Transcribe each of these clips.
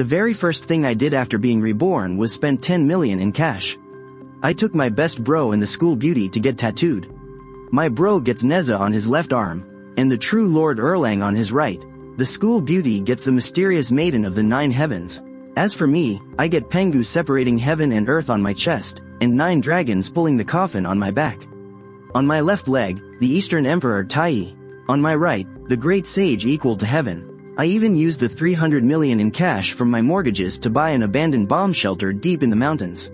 The very first thing I did after being reborn was spend 10 million in cash. I took my best bro and the school beauty to get tattooed. My bro gets Neza on his left arm, and the true Lord Erlang on his right. The school beauty gets the mysterious maiden of the 9 heavens. As for me, I get Pengu separating heaven and earth on my chest, and 9 dragons pulling the coffin on my back. On my left leg, the Eastern Emperor Tai. On my right, the great sage equal to heaven. I even used the 300 million in cash from my mortgages to buy an abandoned bomb shelter deep in the mountains.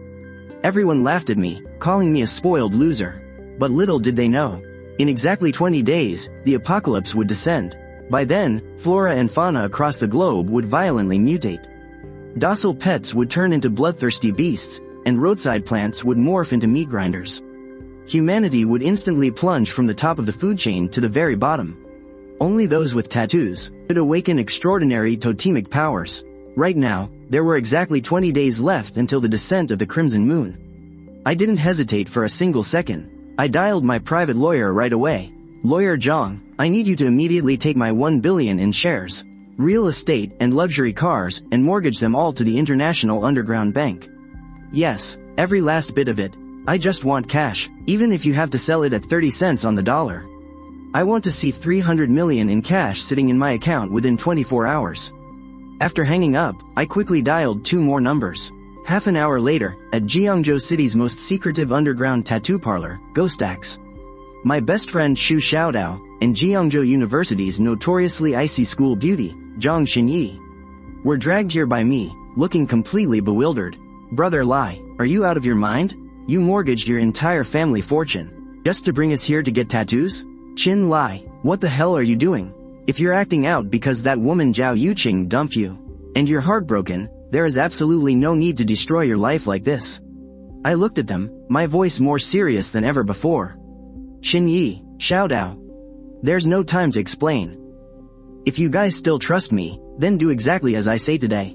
Everyone laughed at me, calling me a spoiled loser. But little did they know. In exactly 20 days, the apocalypse would descend. By then, flora and fauna across the globe would violently mutate. Docile pets would turn into bloodthirsty beasts, and roadside plants would morph into meat grinders. Humanity would instantly plunge from the top of the food chain to the very bottom. Only those with tattoos could awaken extraordinary totemic powers. Right now, there were exactly 20 days left until the descent of the Crimson Moon. I didn't hesitate for a single second. I dialed my private lawyer right away. Lawyer Zhang, I need you to immediately take my 1 billion in shares, real estate and luxury cars and mortgage them all to the International Underground Bank. Yes, every last bit of it. I just want cash, even if you have to sell it at 30 cents on the dollar. I want to see 300 million in cash sitting in my account within 24 hours. After hanging up, I quickly dialed 2 more numbers. Half an hour later, at Jiangzhou City's most secretive underground tattoo parlor, Ghostax. My best friend Xu Xiaodao, and Jiangzhou University's notoriously icy school beauty, Zhang Xinyi, were dragged here by me, looking completely bewildered. Brother Lai, are you out of your mind? You mortgaged your entire family fortune, just to bring us here to get tattoos? Qin Lai, what the hell are you doing? If you're acting out because that woman Zhao Yuqing dumped you, and you're heartbroken, there is absolutely no need to destroy your life like this. I looked at them, my voice more serious than ever before. Xinyi, Xiaodao. There's no time to explain. If you guys still trust me, then do exactly as I say today.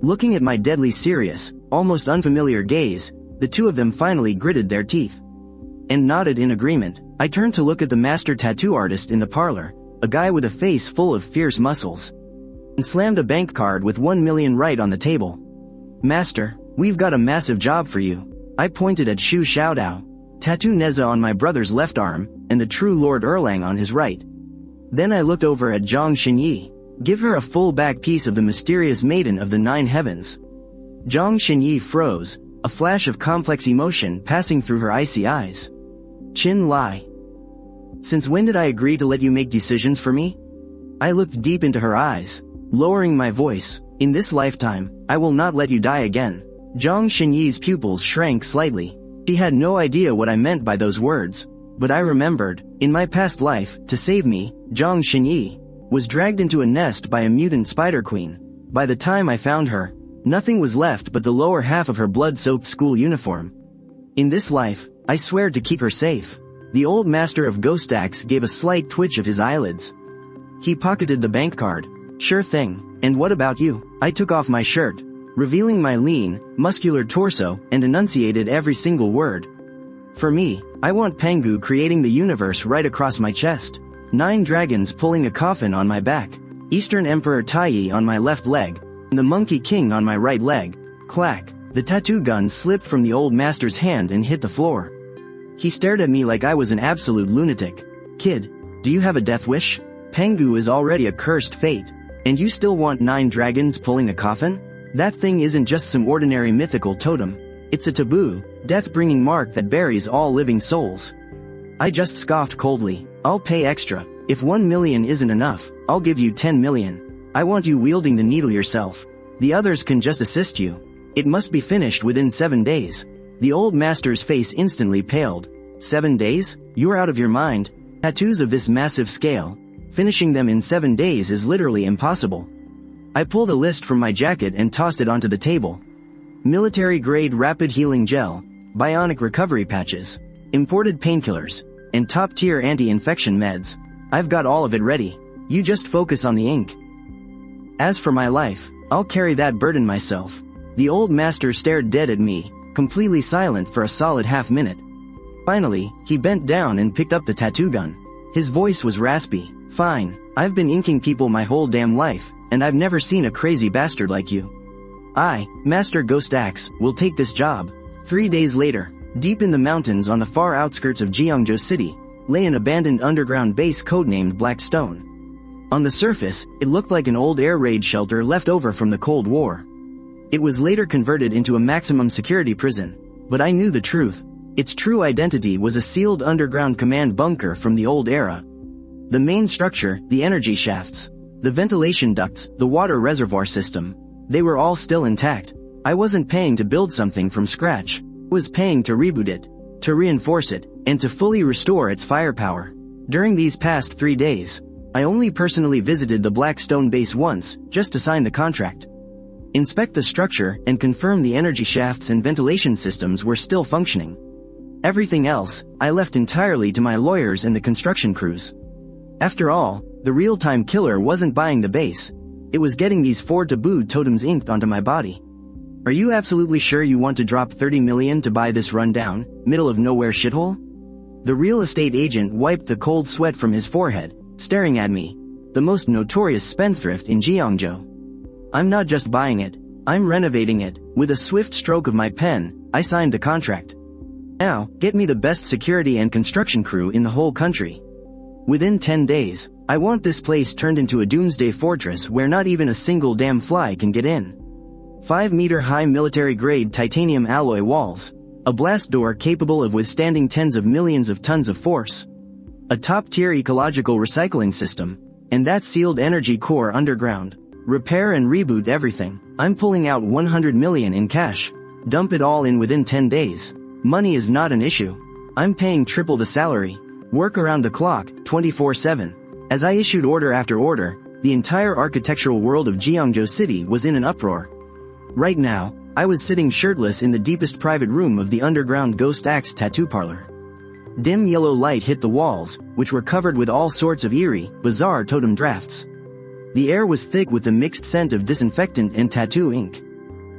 Looking at my deadly serious, almost unfamiliar gaze, the two of them finally gritted their teeth and nodded in agreement. I turned to look at the master tattoo artist in the parlor, a guy with a face full of fierce muscles, and slammed a bank card with 1 million right on the table. Master, we've got a massive job for you. I pointed at Xu Xiaodao. Tattoo Neza on my brother's left arm, and the true Lord Erlang on his right. Then I looked over at Zhang Xinyi. Give her a full back piece of the mysterious maiden of the 9 heavens. Zhang Xinyi froze, a flash of complex emotion passing through her icy eyes. Qin Lai. Since when did I agree to let you make decisions for me? I looked deep into her eyes, lowering my voice. In this lifetime, I will not let you die again. Zhang Xinyi's pupils shrank slightly. She had no idea what I meant by those words, but I remembered, in my past life, to save me, Zhang Xinyi was dragged into a nest by a mutant spider queen. By the time I found her, nothing was left but the lower half of her blood-soaked school uniform. In this life, I swear to keep her safe. The old master of Ghostax gave a slight twitch of his eyelids. He pocketed the bank card. Sure thing, and what about you? I took off my shirt, revealing my lean, muscular torso, and enunciated every single word. For me, I want Pengu creating the universe right across my chest, 9 dragons pulling a coffin on my back, Eastern Emperor Tai on my left leg, and the Monkey King on my right leg. Clack, the tattoo gun slipped from the old master's hand and hit the floor. He stared at me like I was an absolute lunatic. Kid, do you have a death wish? Pengu is already a cursed fate, and you still want 9 dragons pulling a coffin? That thing isn't just some ordinary mythical totem. It's a taboo, death-bringing mark that buries all living souls. I just scoffed coldly. I'll pay extra. If 1 million isn't enough, I'll give you 10 million. I want you wielding the needle yourself. The others can just assist you. It must be finished within 7 days. The old master's face instantly paled. 7 days? You're out of your mind. Tattoos of this massive scale, finishing them in 7 days is literally impossible. I pulled a list from my jacket and tossed it onto the table. Military-grade rapid healing gel, bionic recovery patches, imported painkillers, and top-tier anti-infection meds. I've got all of it ready. You just focus on the ink. As for my life, I'll carry that burden myself. The old master stared dead at me, completely silent for a solid half-minute. Finally, he bent down and picked up the tattoo gun. His voice was raspy. Fine, I've been inking people my whole damn life, and I've never seen a crazy bastard like you. I, Master Ghost Axe, will take this job. 3 days later, deep in the mountains on the far outskirts of Jeongjo City, lay an abandoned underground base codenamed Blackstone. On the surface, it looked like an old air raid shelter left over from the Cold War. It was later converted into a maximum security prison, but I knew the truth. Its true identity was a sealed underground command bunker from the old era. The main structure, the energy shafts, the ventilation ducts, the water reservoir system, they were all still intact. I wasn't paying to build something from scratch. I was paying to reboot it, to reinforce it, and to fully restore its firepower. During these past 3 days, I only personally visited the Blackstone base once, just to sign the contract, inspect the structure, and confirm the energy shafts and ventilation systems were still functioning. Everything else, I left entirely to my lawyers and the construction crews. After all, the real-time killer wasn't buying the base. It was getting these 4 taboo totems inked onto my body. Are you absolutely sure you want to drop 30 million to buy this rundown, middle-of-nowhere shithole? The real estate agent wiped the cold sweat from his forehead, staring at me, the most notorious spendthrift in Jeongjo. I'm not just buying it, I'm renovating it. With a swift stroke of my pen, I signed the contract. Now, get me the best security and construction crew in the whole country. Within 10 days, I want this place turned into a doomsday fortress where not even a single damn fly can get in. 5-meter-high military-grade titanium alloy walls, a blast door capable of withstanding tens of millions of tons of force, a top-tier ecological recycling system, and that sealed energy core underground. Repair and reboot everything. I'm pulling out 100 million in cash. Dump it all in within 10 days. Money is not an issue. I'm paying triple the salary. Work around the clock, 24/7. As I issued order after order, the entire architectural world of Jeongjo City was in an uproar. Right now, I was sitting shirtless in the deepest private room of the underground Ghost Axe tattoo parlor. Dim yellow light hit the walls, which were covered with all sorts of eerie, bizarre totem drafts. The air was thick with the mixed scent of disinfectant and tattoo ink.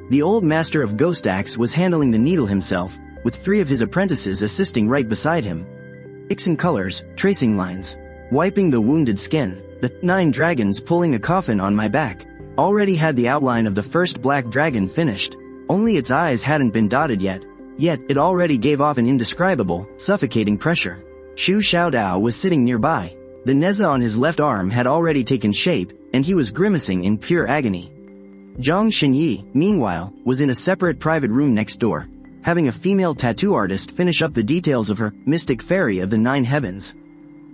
The old master of Ghost Axe was handling the needle himself, with 3 of his apprentices assisting right beside him. Mixing colors, tracing lines, wiping the wounded skin. The 9 dragons pulling a coffin on my back already had the outline of the first black dragon finished. Only its eyes hadn't been dotted yet. Yet, it already gave off an indescribable, suffocating pressure. Shu Xiaodao was sitting nearby. The neza on his left arm had already taken shape, and he was grimacing in pure agony. Zhang Xinyi, meanwhile, was in a separate private room next door, having a female tattoo artist finish up the details of her mystic fairy of the 9 heavens.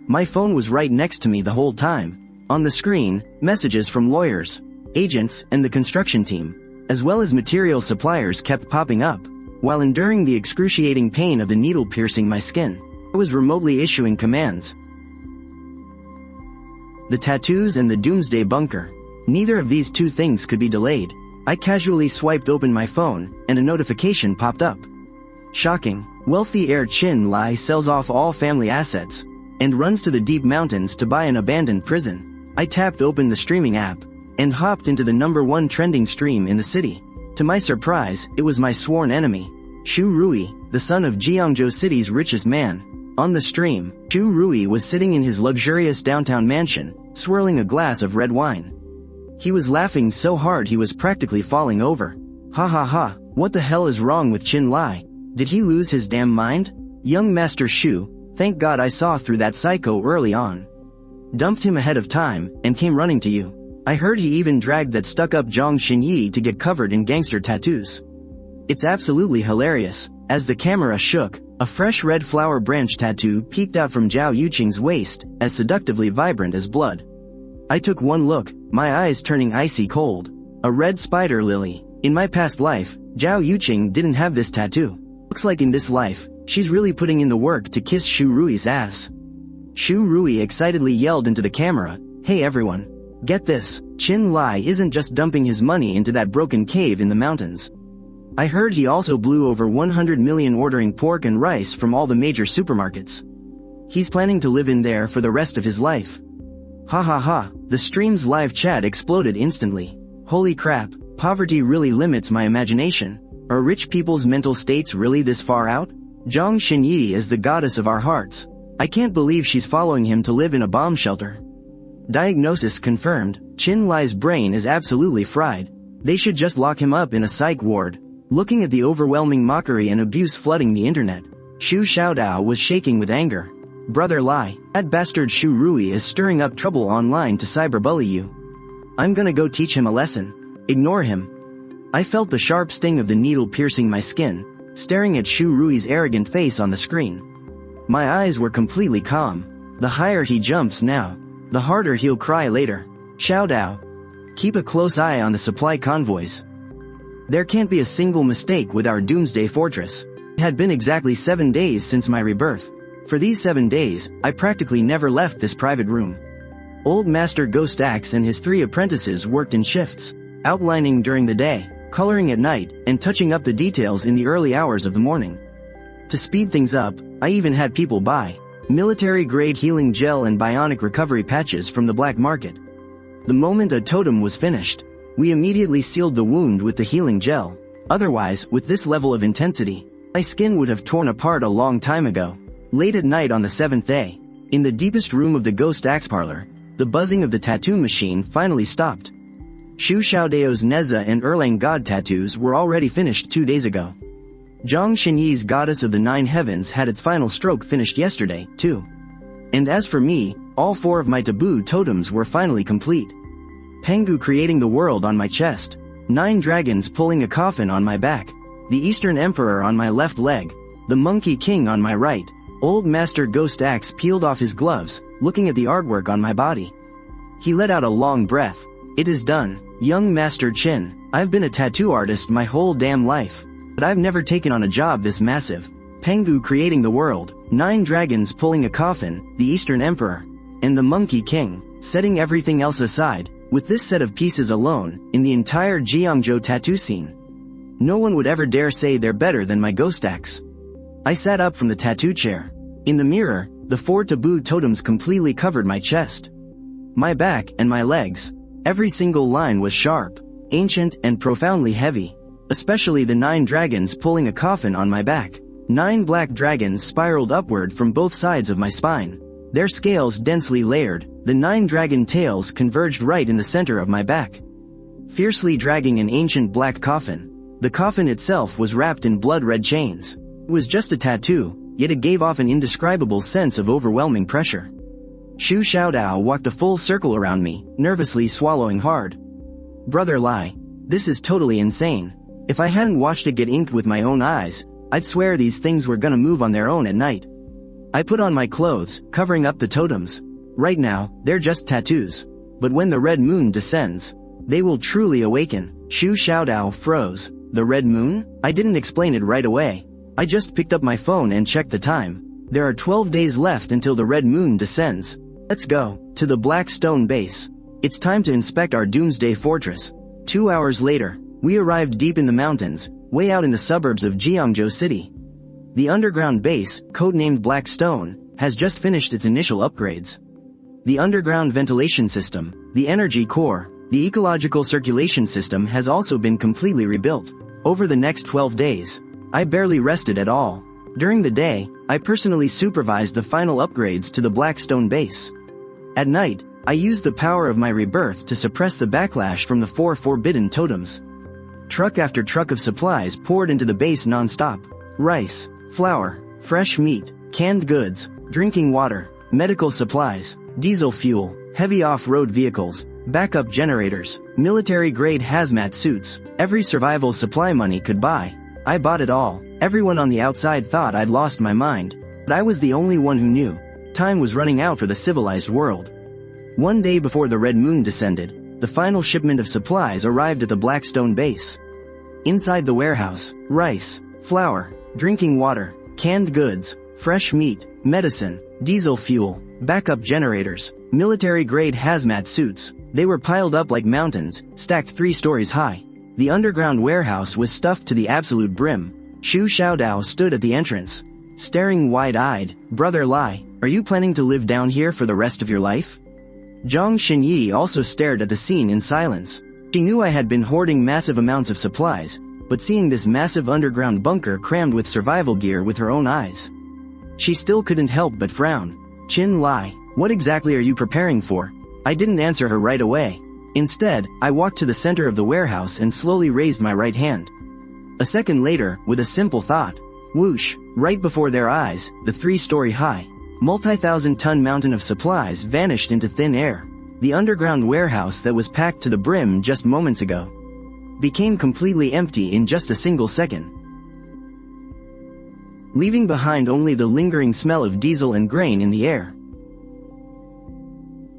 My phone was right next to me the whole time. On the screen, messages from lawyers, agents, and the construction team, as well as material suppliers kept popping up. While enduring the excruciating pain of the needle piercing my skin, I was remotely issuing commands. The tattoos and the doomsday bunker. Neither of these 2 things could be delayed. I casually swiped open my phone, and a notification popped up. Shocking. Wealthy heir Chin Lai sells off all family assets, and runs to the deep mountains to buy an abandoned prison. I tapped open the streaming app, and hopped into the #1 trending stream in the city. To my surprise, it was my sworn enemy, Shu Rui, the son of Jeongjo City's richest man. On the stream, Shu Rui was sitting in his luxurious downtown mansion, swirling a glass of red wine. He was laughing so hard he was practically falling over. Ha ha ha, what the hell is wrong with Chin Lai? Did he lose his damn mind? Young Master Shu, thank God I saw through that psycho early on. Dumped him ahead of time, and came running to you. I heard he even dragged that stuck-up Zhang Xinyi to get covered in gangster tattoos. It's absolutely hilarious. As the camera shook, a fresh red flower branch tattoo peeked out from Zhao Yuqing's waist, as seductively vibrant as blood. I took one look, my eyes turning icy cold. A red spider lily. In my past life, Zhao Yuqing didn't have this tattoo. Looks like in this life, she's really putting in the work to kiss Shu Rui's ass. Shu Rui excitedly yelled into the camera, "Hey everyone. Get this, Chin Lai isn't just dumping his money into that broken cave in the mountains. I heard he also blew over 100 million ordering pork and rice from all the major supermarkets. He's planning to live in there for the rest of his life." Ha ha ha, the stream's live chat exploded instantly. Holy crap, poverty really limits my imagination. Are rich people's mental states really this far out? Zhang Xinyi is the goddess of our hearts. I can't believe she's following him to live in a bomb shelter. Diagnosis confirmed, Chin Lai's brain is absolutely fried. They should just lock him up in a psych ward. Looking at the overwhelming mockery and abuse flooding the internet, Xu Xiaodao was shaking with anger. Brother Lai, that bastard Xu Rui is stirring up trouble online to cyberbully you. I'm gonna go teach him a lesson. Ignore him. I felt the sharp sting of the needle piercing my skin, staring at Xu Rui's arrogant face on the screen. My eyes were completely calm. The higher he jumps now, the harder he'll cry later. Xiaodao, keep a close eye on the supply convoys. There can't be a single mistake with our doomsday fortress. It had been exactly 7 days since my rebirth. For these 7 days, I practically never left this private room. Old Master Ghost Axe and his 3 apprentices worked in shifts, outlining during the day, coloring at night, and touching up the details in the early hours of the morning. To speed things up, I even had people buy military-grade healing gel and bionic recovery patches from the black market. The moment a totem was finished, we immediately sealed the wound with the healing gel. Otherwise, with this level of intensity, my skin would have torn apart a long time ago. Late at night on the 7th day, in the deepest room of the Ghost Axe Parlor, the buzzing of the tattoo machine finally stopped. Xu Xiaodao's Neza and Erlang God tattoos were already finished 2 days ago. Zhang Xinyi's Goddess of the Nine Heavens had its final stroke finished yesterday, too. And as for me, all 4 of my taboo totems were finally complete. Pengu creating the world on my chest, 9 dragons pulling a coffin on my back, the Eastern Emperor on my left leg, the Monkey King on my right. Old Master Ghost Axe peeled off his gloves, looking at the artwork on my body. He let out a long breath. It is done, young Master Qin. I've been a tattoo artist my whole damn life, but I've never taken on a job this massive. Pengu creating the world, 9 dragons pulling a coffin, the Eastern Emperor, and the Monkey King, setting everything else aside. With this set of pieces alone, in the entire Jiangzhou tattoo scene, no one would ever dare say they're better than my Ghost Axe. I sat up from the tattoo chair. In the mirror, the 4 taboo totems completely covered my chest, my back, and my legs. Every single line was sharp, ancient, and profoundly heavy, especially the 9 dragons pulling a coffin on my back. 9 black dragons spiraled upward from both sides of my spine, their scales densely layered. The 9 dragon tails converged right in the center of my back, fiercely dragging an ancient black coffin. The coffin itself was wrapped in blood-red chains. It was just a tattoo, yet it gave off an indescribable sense of overwhelming pressure. Xu Xiaodao walked a full circle around me, nervously swallowing hard. Brother Lai, this is totally insane. If I hadn't watched it get inked with my own eyes, I'd swear these things were gonna move on their own at night. I put on my clothes, covering up the totems. Right now, they're just tattoos. But when the red moon descends, they will truly awaken. Xu Xiaodao froze. The red moon? I didn't explain it right away. I just picked up my phone and checked the time. There are 12 days left until the red moon descends. Let's go to the Black Stone base. It's time to inspect our doomsday fortress. 2 hours later, we arrived deep in the mountains, way out in the suburbs of Jiangzhou City. The underground base, codenamed Black Stone, has just finished its initial upgrades. The underground ventilation system, the energy core, the ecological circulation system has also been completely rebuilt. Over the next 12 days, I barely rested at all. During the day, I personally supervised the final upgrades to the Blackstone base. At night, I used the power of my rebirth to suppress the backlash from the 4 forbidden totems. Truck after truck of supplies poured into the base non-stop. Rice, flour, fresh meat, canned goods, drinking water, medical supplies, diesel fuel, heavy off-road vehicles, backup generators, military-grade hazmat suits, every survival supply money could buy. I bought it all. Everyone on the outside thought I'd lost my mind, but I was the only one who knew. Time was running out for the civilized world. 1 day before the red moon descended, the final shipment of supplies arrived at the Blackstone base. Inside the warehouse, rice, flour, drinking water, canned goods, fresh meat, medicine, diesel fuel, backup generators, military-grade hazmat suits. They were piled up like mountains, stacked 3 stories high. The underground warehouse was stuffed to the absolute brim. Xu Xiaodao stood at the entrance, staring wide-eyed. Brother Lai, are you planning to live down here for the rest of your life? Zhang Xinyi also stared at the scene in silence. She knew I had been hoarding massive amounts of supplies, but seeing this massive underground bunker crammed with survival gear with her own eyes, she still couldn't help but frown. Qin Lai, what exactly are you preparing for? I didn't answer her right away. Instead, I walked to the center of the warehouse and slowly raised my right hand. A second later, with a simple thought, whoosh, right before their eyes, the 3-story high, multi-thousand-ton mountain of supplies vanished into thin air. The underground warehouse that was packed to the brim just moments ago became completely empty in just a single second, leaving behind only the lingering smell of diesel and grain in the air.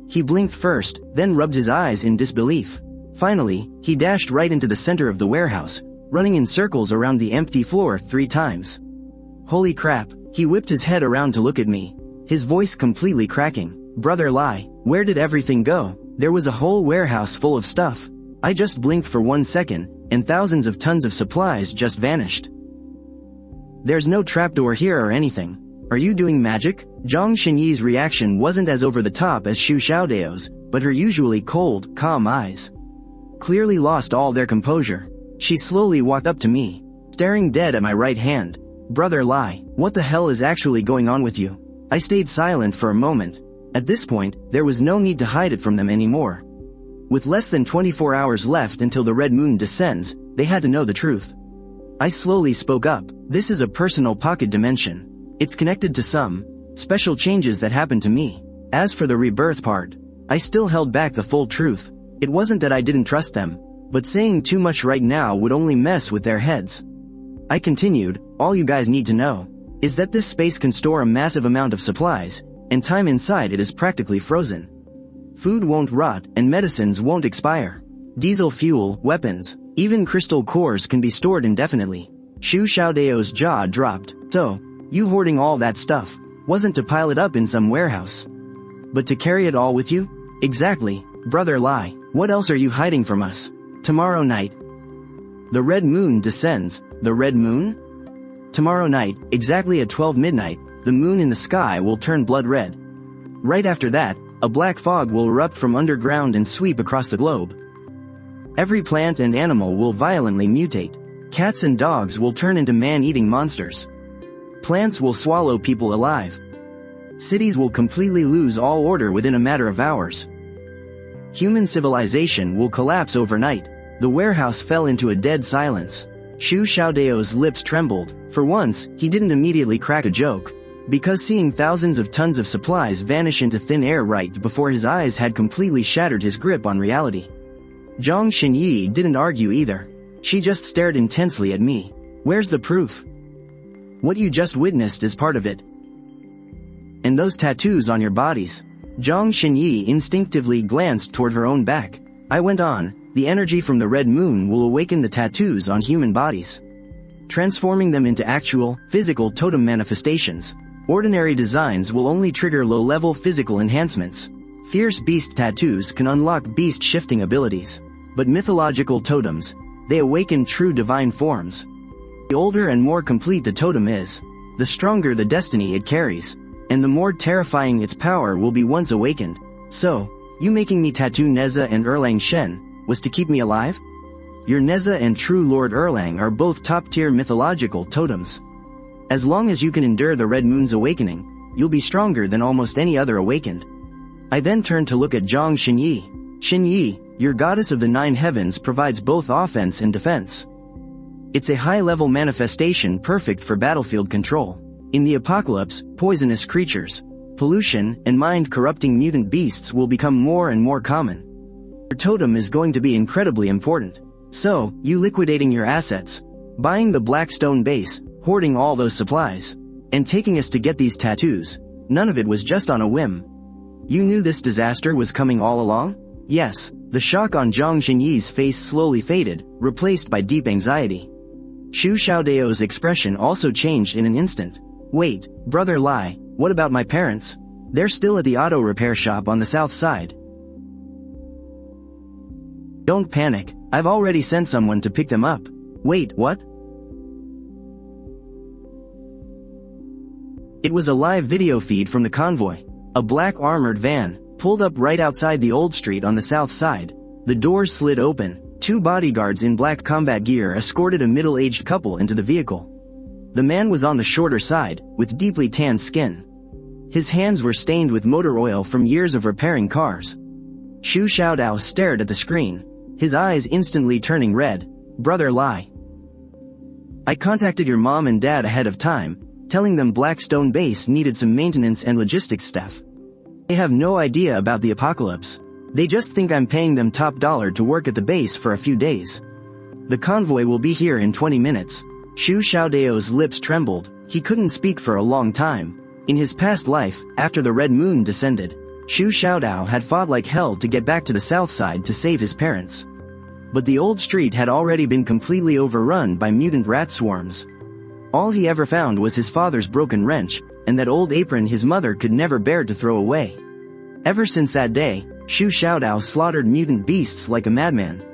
He blinked first, then rubbed his eyes in disbelief. Finally, he dashed right into the center of the warehouse, running in circles around the empty floor 3 times. Holy crap, he whipped his head around to look at me, his voice completely cracking. Brother Lai, where did everything go? There was a whole warehouse full of stuff. I just blinked for 1 second, and thousands of tons of supplies just vanished. There's no trapdoor here or anything. Are you doing magic? Zhang Xinyi's reaction wasn't as over the top as Xu Xiaodao's, but her usually cold, calm eyes clearly lost all their composure. She slowly walked up to me, staring dead at my right hand. Brother Lai, what the hell is actually going on with you? I stayed silent for a moment. At this point, there was no need to hide it from them anymore. With less than 24 hours left until the red moon descends, they had to know the truth. I slowly spoke up. This is a personal pocket dimension. It's connected to some special changes that happened to me. As for the rebirth part, I still held back the full truth. It wasn't that I didn't trust them, but saying too much right now would only mess with their heads. I continued, all you guys need to know is that this space can store a massive amount of supplies, and time inside it is practically frozen. Food won't rot, and medicines won't expire. Diesel fuel, weapons, even crystal cores can be stored indefinitely. Xu Xiaodao's jaw dropped. So, you hoarding all that stuff wasn't to pile it up in some warehouse, but to carry it all with you? Exactly, Brother Lai. What else are you hiding from us? Tomorrow night, the red moon descends. The red moon? Tomorrow night, exactly at 12 midnight, the moon in the sky will turn blood red. Right after that, a black fog will erupt from underground and sweep across the globe. Every plant and animal will violently mutate. Cats and dogs will turn into man-eating monsters. Plants will swallow people alive. Cities will completely lose all order within a matter of hours. Human civilization will collapse overnight. The warehouse fell into a dead silence. Xu Xiaodao's lips trembled. For once, he didn't immediately crack a joke, because seeing thousands of tons of supplies vanish into thin air right before his eyes had completely shattered his grip on reality. Zhang Xinyi didn't argue either. She just stared intensely at me. Where's the proof? What you just witnessed is part of it. And those tattoos on your bodies. Zhang Xinyi instinctively glanced toward her own back. I went on, the energy from the red moon will awaken the tattoos on human bodies, transforming them into actual, physical totem manifestations. Ordinary designs will only trigger low-level physical enhancements. Fierce beast tattoos can unlock beast-shifting abilities. But mythological totems, they awaken true divine forms. The older and more complete the totem is, the stronger the destiny it carries, and the more terrifying its power will be once awakened. So, you making me tattoo Neza and Erlang Shen was to keep me alive? Your Neza and true Lord Erlang are both top-tier mythological totems. As long as you can endure the red moon's awakening, you'll be stronger than almost any other awakened. I then turned to look at Zhang Xinyi. Xinyi, your goddess of the 9 heavens provides both offense and defense. It's a high-level manifestation perfect for battlefield control. In the apocalypse, poisonous creatures, pollution, and mind-corrupting mutant beasts will become more and more common. Your totem is going to be incredibly important. So, you liquidating your assets, buying the Blackstone base, hoarding all those supplies, and taking us to get these tattoos, none of it was just on a whim. You knew this disaster was coming all along? Yes. The shock on Zhang Xinyi's face slowly faded, replaced by deep anxiety. Xu Xiaodao's expression also changed in an instant. Wait, Brother Lai, what about my parents? They're still at the auto repair shop on the south side. Don't panic, I've already sent someone to pick them up. Wait, what? It was a live video feed from the convoy. A black armored van pulled up right outside the old street on the south side. The doors slid open. 2 bodyguards in black combat gear escorted a middle-aged couple into the vehicle. The man was on the shorter side, with deeply tanned skin. His hands were stained with motor oil from years of repairing cars. Xu Shu Xiaodao stared at the screen, his eyes instantly turning red. Brother Lai. I contacted your mom and dad ahead of time, telling them Blackstone Base needed some maintenance and logistics staff. They have no idea about the apocalypse. They just think I'm paying them top dollar to work at the base for a few days. The convoy will be here in 20 minutes. Shu Xiaodao's lips trembled. He couldn't speak for a long time. In his past life, after the Red Moon descended, Shu Xiaodao had fought like hell to get back to the south side to save his parents. But the old street had already been completely overrun by mutant rat swarms. All he ever found was his father's broken wrench, and that old apron his mother could never bear to throw away. Ever since that day, Shu Xiaodao slaughtered mutant beasts like a madman.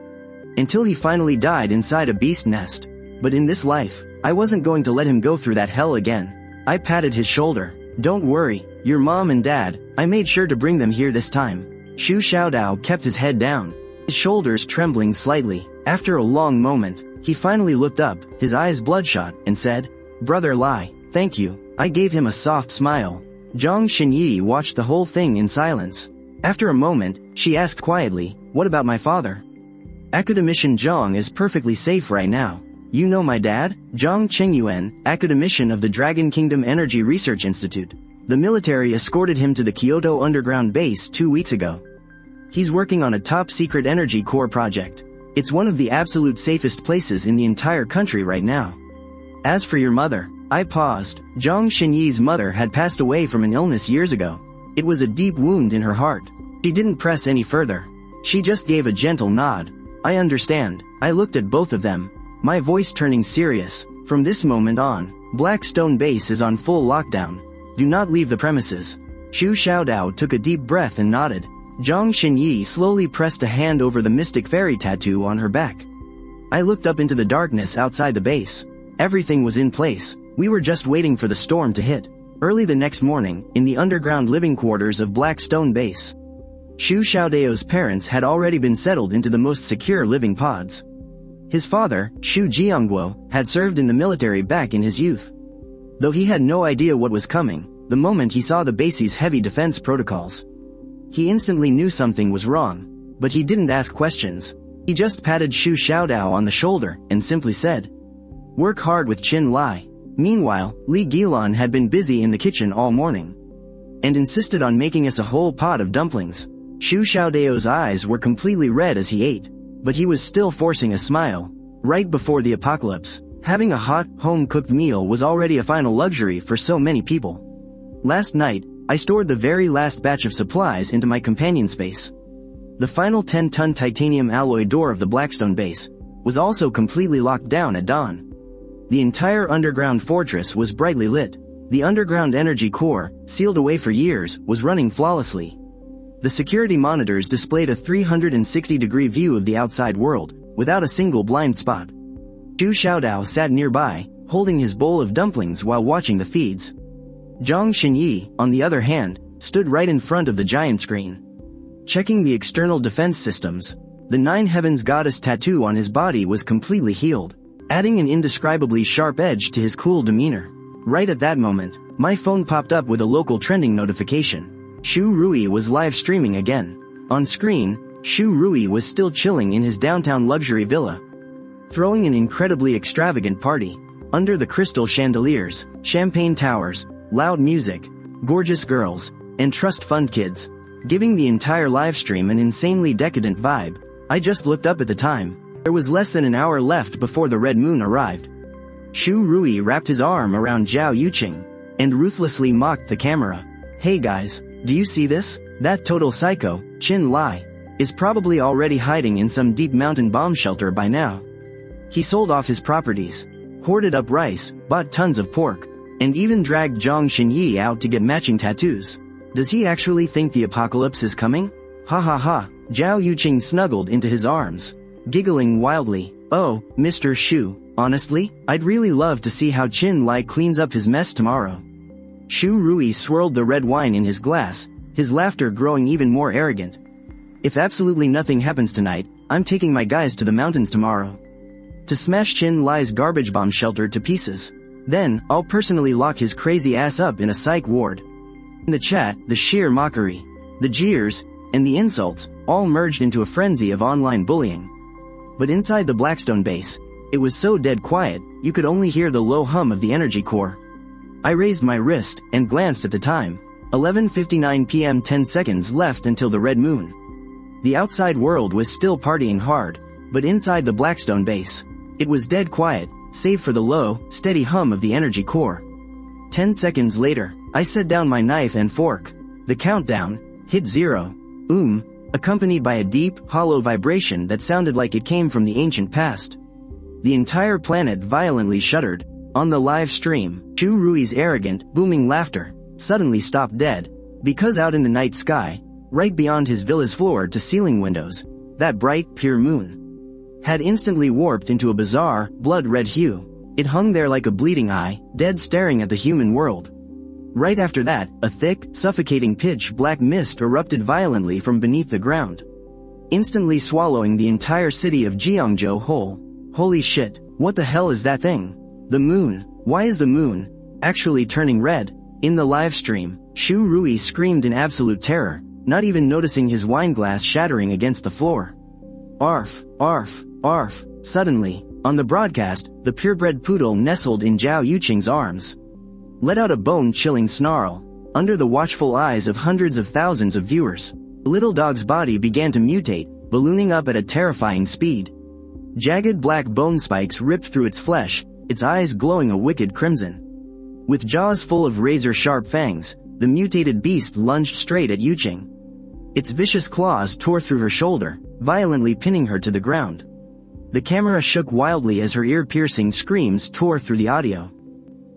Until he finally died inside a beast nest. But in this life, I wasn't going to let him go through that hell again. I patted his shoulder. Don't worry, your mom and dad, I made sure to bring them here this time. Shu Xiaodao kept his head down, his shoulders trembling slightly. After a long moment, he finally looked up, his eyes bloodshot, and said, Brother Lai, thank you. I gave him a soft smile. Zhang Xinyi watched the whole thing in silence. After a moment, she asked quietly, what about my father? Academician Zhang is perfectly safe right now. You know my dad, Zhang Chengyuan, academician of the Dragon Kingdom Energy Research Institute. The military escorted him to the Kyoto underground base 2 weeks ago. He's working on a top-secret energy core project. It's one of the absolute safest places in the entire country right now. As for your mother, I paused. Zhang Xinyi's mother had passed away from an illness years ago. It was a deep wound in her heart. She didn't press any further. She just gave a gentle nod. I understand. I looked at both of them, my voice turning serious. From this moment on, Blackstone Base is on full lockdown. Do not leave the premises. Shu Xiaodao took a deep breath and nodded. Zhang Xinyi slowly pressed a hand over the mystic fairy tattoo on her back. I looked up into the darkness outside the base. Everything was in place. We were just waiting for the storm to hit. Early the next morning, in the underground living quarters of Blackstone Base, Shu Xiaodao's parents had already been settled into the most secure living pods. His father, Shu Jiangguo, had served in the military back in his youth. Though he had no idea what was coming, the moment he saw the base's heavy defense protocols, he instantly knew something was wrong. But he didn't ask questions. He just patted Shu Xiaodao on the shoulder and simply said, Work hard with Qin Lai. Meanwhile, Li Gilan had been busy in the kitchen all morning and insisted on making us a whole pot of dumplings. Shu Xiaodao's eyes were completely red as he ate, but he was still forcing a smile. Right before the apocalypse, having a hot, home-cooked meal was already a final luxury for so many people. Last night, I stored the very last batch of supplies into my companion space. The final 10-ton titanium alloy door of the Blackstone base was also completely locked down at dawn. The entire underground fortress was brightly lit. The underground energy core, sealed away for years, was running flawlessly. The security monitors displayed a 360-degree view of the outside world, without a single blind spot. Shu Xiaodao sat nearby, holding his bowl of dumplings while watching the feeds. Zhang Xinyi, on the other hand, stood right in front of the giant screen, checking the external defense systems. The Nine Heavens goddess tattoo on his body was completely healed, adding an indescribably sharp edge to his cool demeanor. Right at that moment, my phone popped up with a local trending notification. Shu Rui was live streaming again. On screen, Shu Rui was still chilling in his downtown luxury villa, throwing an incredibly extravagant party. Under the crystal chandeliers, champagne towers, loud music, gorgeous girls, and trust fund kids, giving the entire livestream an insanely decadent vibe. I just looked up at the time. There was less than an hour left before the Red Moon arrived. Shu Rui wrapped his arm around Zhao Yuqing and ruthlessly mocked the camera. Hey guys, do you see this? That total psycho, Qin Lai, is probably already hiding in some deep mountain bomb shelter by now. He sold off his properties, hoarded up rice, bought tons of pork, and even dragged Zhang Xinyi out to get matching tattoos. Does he actually think the apocalypse is coming? Ha ha ha. Zhao Yuqing snuggled into his arms, giggling wildly. Oh, Mr. Shu, honestly, I'd really love to see how Qin Lai cleans up his mess tomorrow. Shu Rui swirled the red wine in his glass, his laughter growing even more arrogant. If absolutely nothing happens tonight, I'm taking my guys to the mountains tomorrow to smash Qin Lai's garbage bomb shelter to pieces. Then, I'll personally lock his crazy ass up in a psych ward. In the chat, the sheer mockery, the jeers, and the insults all merged into a frenzy of online bullying. But inside the Blackstone base, it was so dead quiet, you could only hear the low hum of the energy core. I raised my wrist and glanced at the time. 11:59 p.m. 10 seconds left until the red moon. The outside world was still partying hard, but inside the Blackstone base, it was dead quiet, save for the low, steady hum of the energy core. 10 seconds later, I set down my knife and fork. The countdown hit 0. Accompanied by a deep, hollow vibration that sounded like it came from the ancient past. The entire planet violently shuddered. On the live stream, Shu Rui's arrogant, booming laughter suddenly stopped dead, because out in the night sky, right beyond his villa's floor-to-ceiling windows, that bright, pure moon had instantly warped into a bizarre, blood-red hue. It hung there like a bleeding eye, dead staring at the human world. Right after that, a thick, suffocating pitch-black mist erupted violently from beneath the ground, instantly swallowing the entire city of Jeongjo whole. Holy shit, what the hell is that thing? The moon. Why is the moon actually turning red? In the live stream, Shu Rui screamed in absolute terror, not even noticing his wineglass shattering against the floor. Arf, arf, arf. Suddenly, on the broadcast, the purebred poodle nestled in Zhao Yuqing's arms let out a bone-chilling snarl. Under the watchful eyes of hundreds of thousands of viewers, the little dog's body began to mutate, ballooning up at a terrifying speed. Jagged black bone spikes ripped through its flesh, its eyes glowing a wicked crimson. With jaws full of razor-sharp fangs, the mutated beast lunged straight at Yuqing. Its vicious claws tore through her shoulder, violently pinning her to the ground. The camera shook wildly as her ear-piercing screams tore through the audio.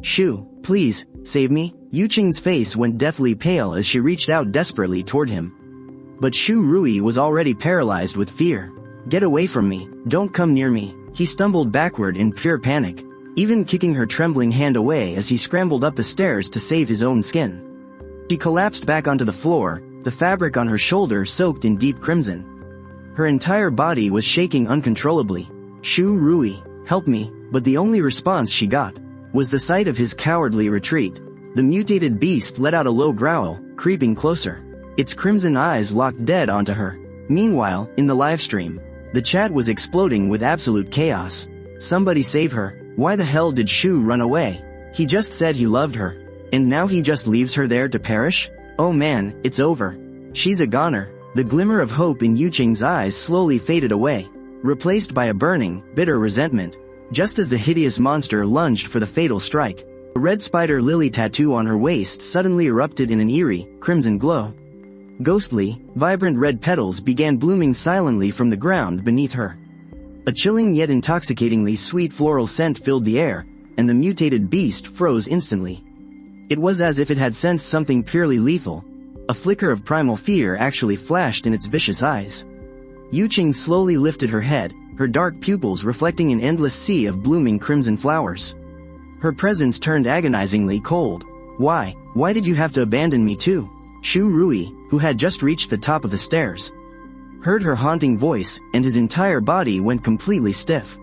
Shu, please, save me. Yuqing's face went deathly pale as she reached out desperately toward him. But Shu Rui was already paralyzed with fear. Get away from me, don't come near me. He stumbled backward in pure panic, even kicking her trembling hand away as he scrambled up the stairs to save his own skin. She collapsed back onto the floor, the fabric on her shoulder soaked in deep crimson. Her entire body was shaking uncontrollably. Shu Rui, help me, but the only response she got was the sight of his cowardly retreat. The mutated beast let out a low growl, creeping closer. Its crimson eyes locked dead onto her. Meanwhile, in the livestream, the chat was exploding with absolute chaos. Somebody save her. Why the hell did Shu run away? He just said he loved her, and now he just leaves her there to perish? Oh man, it's over. She's a goner. The glimmer of hope in Yuqing's eyes slowly faded away, replaced by a burning, bitter resentment. Just as the hideous monster lunged for the fatal strike, a red spider lily tattoo on her waist suddenly erupted in an eerie, crimson glow. Ghostly, vibrant red petals began blooming silently from the ground beneath her. A chilling yet intoxicatingly sweet floral scent filled the air, and the mutated beast froze instantly. It was as if it had sensed something purely lethal. A flicker of primal fear actually flashed in its vicious eyes. Yuqing slowly lifted her head, her dark pupils reflecting an endless sea of blooming crimson flowers. Her presence turned agonizingly cold. Why did you have to abandon me too? Shu Rui, who had just reached the top of the stairs, heard her haunting voice, and his entire body went completely stiff.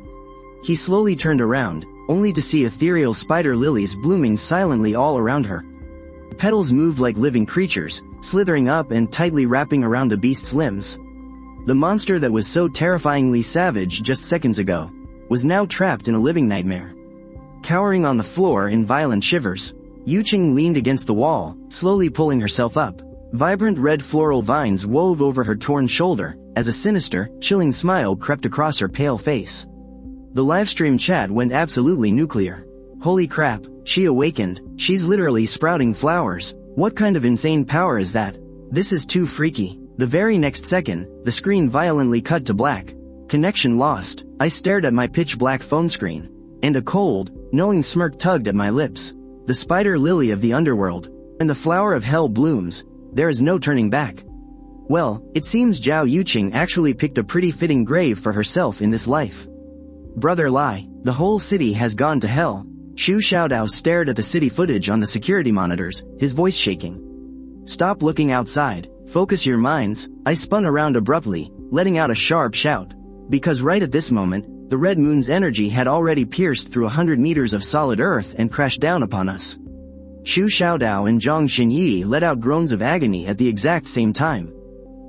He slowly turned around, only to see ethereal spider lilies blooming silently all around her. The petals moved like living creatures, slithering up and tightly wrapping around the beast's limbs. The monster that was so terrifyingly savage just seconds ago was now trapped in a living nightmare. Cowering on the floor in violent shivers, Yuqing leaned against the wall, slowly pulling herself up. Vibrant red floral vines wove over her torn shoulder, as a sinister, chilling smile crept across her pale face. The livestream chat went absolutely nuclear. Holy crap, she awakened, she's literally sprouting flowers. What kind of insane power is that? This is too freaky. The very next second, the screen violently cut to black. Connection lost. I stared at my pitch-black phone screen, and a cold, knowing smirk tugged at my lips. The spider lily of the underworld, and the flower of hell blooms. There is no turning back. Well, it seems Zhao Yuqing actually picked a pretty fitting grave for herself in this life. Brother Lai, the whole city has gone to hell. Shu Xiaodao stared at the city footage on the security monitors, his voice shaking. Stop looking outside, focus your minds. I spun around abruptly, letting out a sharp shout. Because right at this moment, the red moon's energy had already pierced through 100 meters of solid earth and crashed down upon us. Shu Xiaodao and Zhang Xinyi let out groans of agony at the exact same time.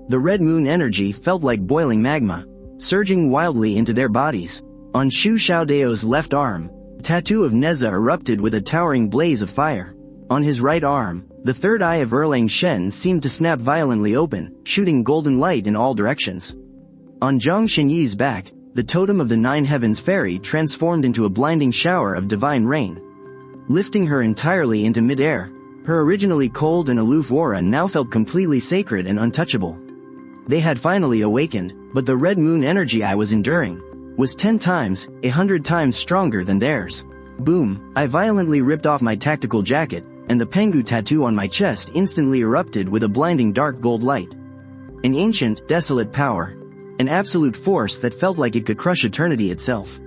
The red moon energy felt like boiling magma, surging wildly into their bodies. On Shu Xiaodao's left arm, the tattoo of Neza erupted with a towering blaze of fire. On his right arm, the third eye of Erlang Shen seemed to snap violently open, shooting golden light in all directions. On Zhang Xinyi's back, the totem of the Nine Heavens Fairy transformed into a blinding shower of divine rain. Lifting her entirely into mid-air, her originally cold and aloof aura now felt completely sacred and untouchable. They had finally awakened, but the red moon energy I was enduring was 10 times, 100 times stronger than theirs. Boom! I violently ripped off my tactical jacket, and the Pengu tattoo on my chest instantly erupted with a blinding dark gold light. An ancient, desolate power. An absolute force that felt like it could crush eternity itself.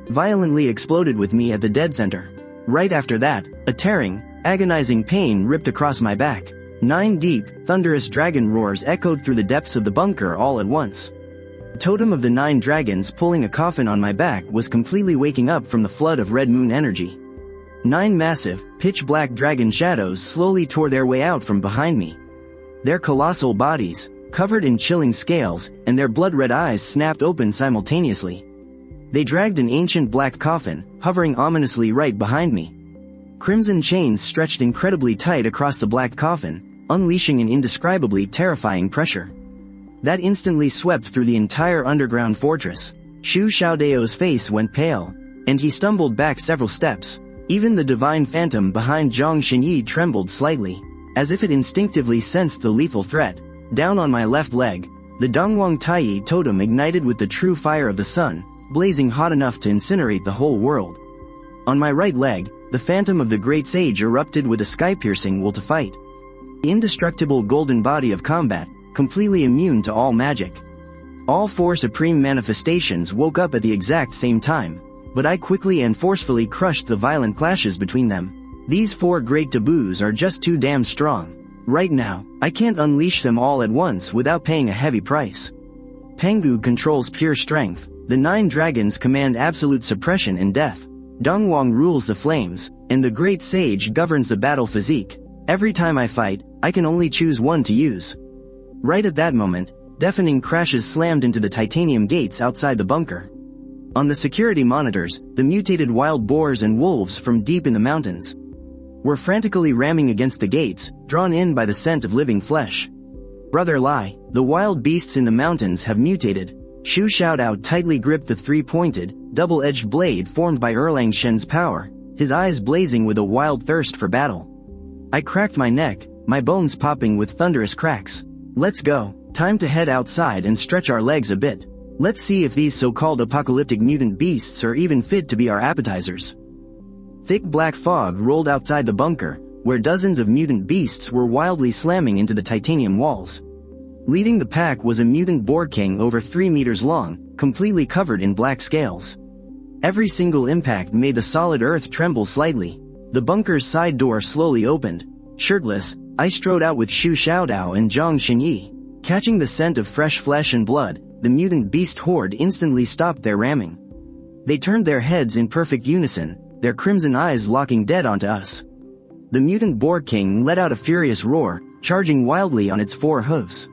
Violently exploded with me at the dead center. Right after that, a tearing, agonizing pain ripped across my back. 9 deep, thunderous dragon roars echoed through the depths of the bunker all at once. The totem of the 9 dragons pulling a coffin on my back was completely waking up from the flood of red moon energy. 9 massive, pitch-black dragon shadows slowly tore their way out from behind me. Their colossal bodies, covered in chilling scales, and their blood-red eyes snapped open simultaneously. They dragged an ancient black coffin, hovering ominously right behind me. Crimson chains stretched incredibly tight across the black coffin, unleashing an indescribably terrifying pressure that instantly swept through the entire underground fortress. Shu Xiaodao's face went pale, and he stumbled back several steps. Even the divine phantom behind Zhang Xinyi trembled slightly, as if it instinctively sensed the lethal threat. Down on my left leg, the Dongwang Taiyi totem ignited with the true fire of the sun, blazing hot enough to incinerate the whole world. On my right leg, the phantom of the great sage erupted with a sky-piercing will to fight. The indestructible golden body of combat, completely immune to all magic. All 4 supreme manifestations woke up at the exact same time, but I quickly and forcefully crushed the violent clashes between them. These 4 great taboos are just too damn strong. Right now, I can't unleash them all at once without paying a heavy price. Pengu controls pure strength, the 9 dragons command absolute suppression and death. Dongwang rules the flames, and the great sage governs the battle physique. Every time I fight, I can only choose one to use. Right at that moment, deafening crashes slammed into the titanium gates outside the bunker. On the security monitors, the mutated wild boars and wolves from deep in the mountains were frantically ramming against the gates, drawn in by the scent of living flesh. Brother Lai, the wild beasts in the mountains have mutated. Shu Xiaodao tightly gripped the 3-pointed, double-edged blade formed by Erlang Shen's power, his eyes blazing with a wild thirst for battle. I cracked my neck, my bones popping with thunderous cracks. Let's go, time to head outside and stretch our legs a bit. Let's see if these so-called apocalyptic mutant beasts are even fit to be our appetizers. Thick black fog rolled outside the bunker, where dozens of mutant beasts were wildly slamming into the titanium walls. Leading the pack was a mutant boar king over 3 meters long, completely covered in black scales. Every single impact made the solid earth tremble slightly. The bunker's side door slowly opened. Shirtless, I strode out with Shu Xiaodao and Zhang Xinyi. Catching the scent of fresh flesh and blood, the mutant beast horde instantly stopped their ramming. They turned their heads in perfect unison, their crimson eyes locking dead onto us. The mutant boar king let out a furious roar, charging wildly on its 4 hooves.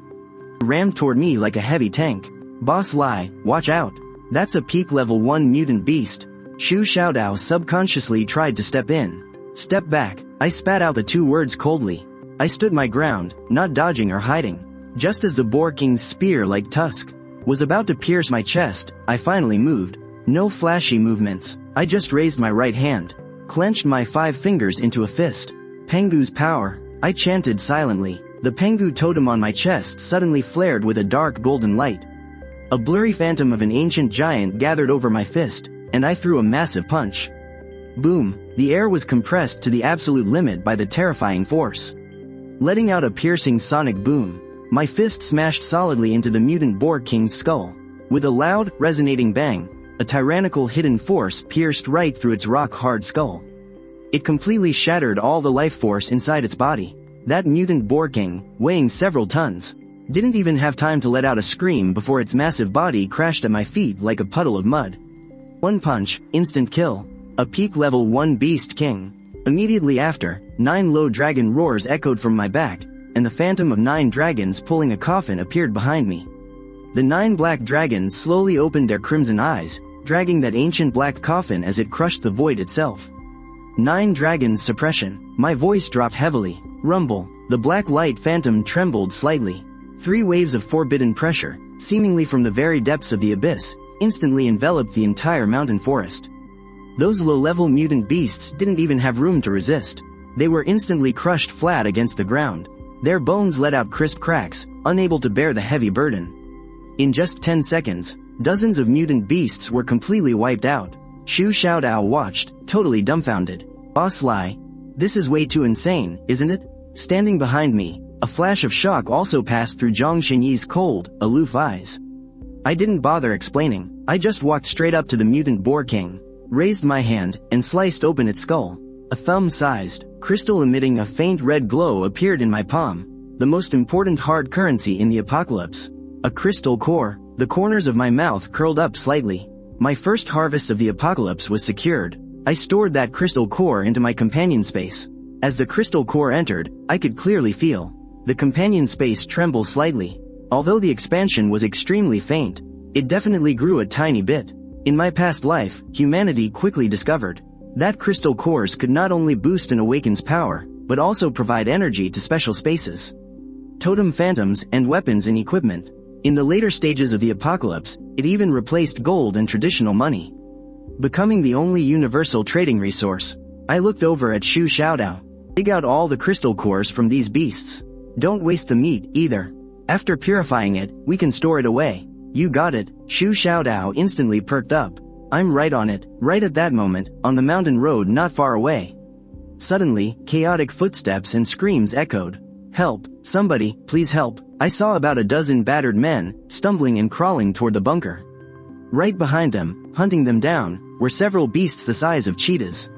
It rammed toward me like a heavy tank. Boss Lai, watch out. That's a peak level 1 mutant beast. Shu Xiaodao subconsciously tried to step in. Step back, I spat out the 2 words coldly. I stood my ground, not dodging or hiding. Just as the boar king's spear-like tusk was about to pierce my chest, I finally moved. No flashy movements. I just raised my right hand, clenched my 5 fingers into a fist. Pengu's power, I chanted silently. The Pengu totem on my chest suddenly flared with a dark golden light. A blurry phantom of an ancient giant gathered over my fist, and I threw a massive punch. Boom! The air was compressed to the absolute limit by the terrifying force. Letting out a piercing sonic boom, my fist smashed solidly into the mutant boar king's skull. With a loud, resonating bang, a tyrannical hidden force pierced right through its rock-hard skull. It completely shattered all the life force inside its body. That mutant boar king, weighing several tons, didn't even have time to let out a scream before its massive body crashed at my feet like a puddle of mud. 1 punch, instant kill. A peak level 1 beast king. Immediately after, 9 low dragon roars echoed from my back, and the phantom of 9 dragons pulling a coffin appeared behind me. The 9 black dragons slowly opened their crimson eyes, dragging that ancient black coffin as it crushed the void itself. 9 dragons suppression. My voice dropped heavily. Rumble. The black light phantom trembled slightly. 3 waves of forbidden pressure, seemingly from the very depths of the abyss, instantly enveloped the entire mountain forest. Those low-level mutant beasts didn't even have room to resist. They were instantly crushed flat against the ground. Their bones let out crisp cracks, unable to bear the heavy burden. In just 10 seconds, dozens of mutant beasts were completely wiped out. Shu Xiaodao watched, totally dumbfounded. Boss Lai. This is way too insane, isn't it? Standing behind me, a flash of shock also passed through Zhang Xinyi's cold, aloof eyes. I didn't bother explaining. I just walked straight up to the mutant boar king, raised my hand, and sliced open its skull. A thumb-sized, crystal emitting a faint red glow appeared in my palm, the most important hard currency in the apocalypse. A crystal core. The corners of my mouth curled up slightly. My first harvest of the apocalypse was secured. I stored that crystal core into my companion space. As the crystal core entered, I could clearly feel the companion space tremble slightly. Although the expansion was extremely faint, it definitely grew a tiny bit. In my past life, humanity quickly discovered that crystal cores could not only boost an awaken's power, but also provide energy to special spaces, totem phantoms, and weapons and equipment. In the later stages of the apocalypse, it even replaced gold and traditional money, becoming the only universal trading resource. I looked over at Shu Xiaodao. Dig out all the crystal cores from these beasts. Don't waste the meat, either. After purifying it, we can store it away. You got it. Shu Xiaodao instantly perked up. I'm right on it. Right at that moment, on the mountain road not far away, suddenly, chaotic footsteps and screams echoed. Help, somebody, please help. I saw about a dozen battered men, stumbling and crawling toward the bunker. Right behind them, hunting them down, were several beasts the size of cheetahs.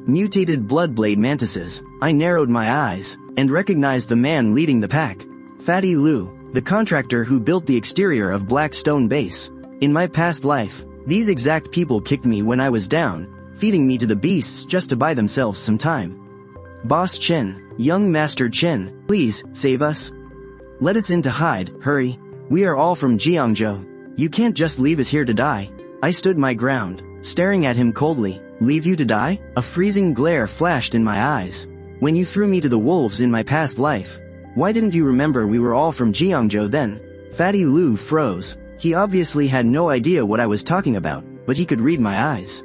Mutated bloodblade mantises. I narrowed my eyes, and recognized the man leading the pack. Fatty Lu, the contractor who built the exterior of Black Stone Base. In my past life, these exact people kicked me when I was down, feeding me to the beasts just to buy themselves some time. Boss Chen, young Master Chen, please, save us. Let us in to hide, hurry. We are all from Jiangzhou. You can't just leave us here to die. I stood my ground, staring at him coldly. Leave you to die? A freezing glare flashed in my eyes. When you threw me to the wolves in my past life, why didn't you remember we were all from Jiangzhou then? Fatty Lu froze. He obviously had no idea what I was talking about, but he could read my eyes.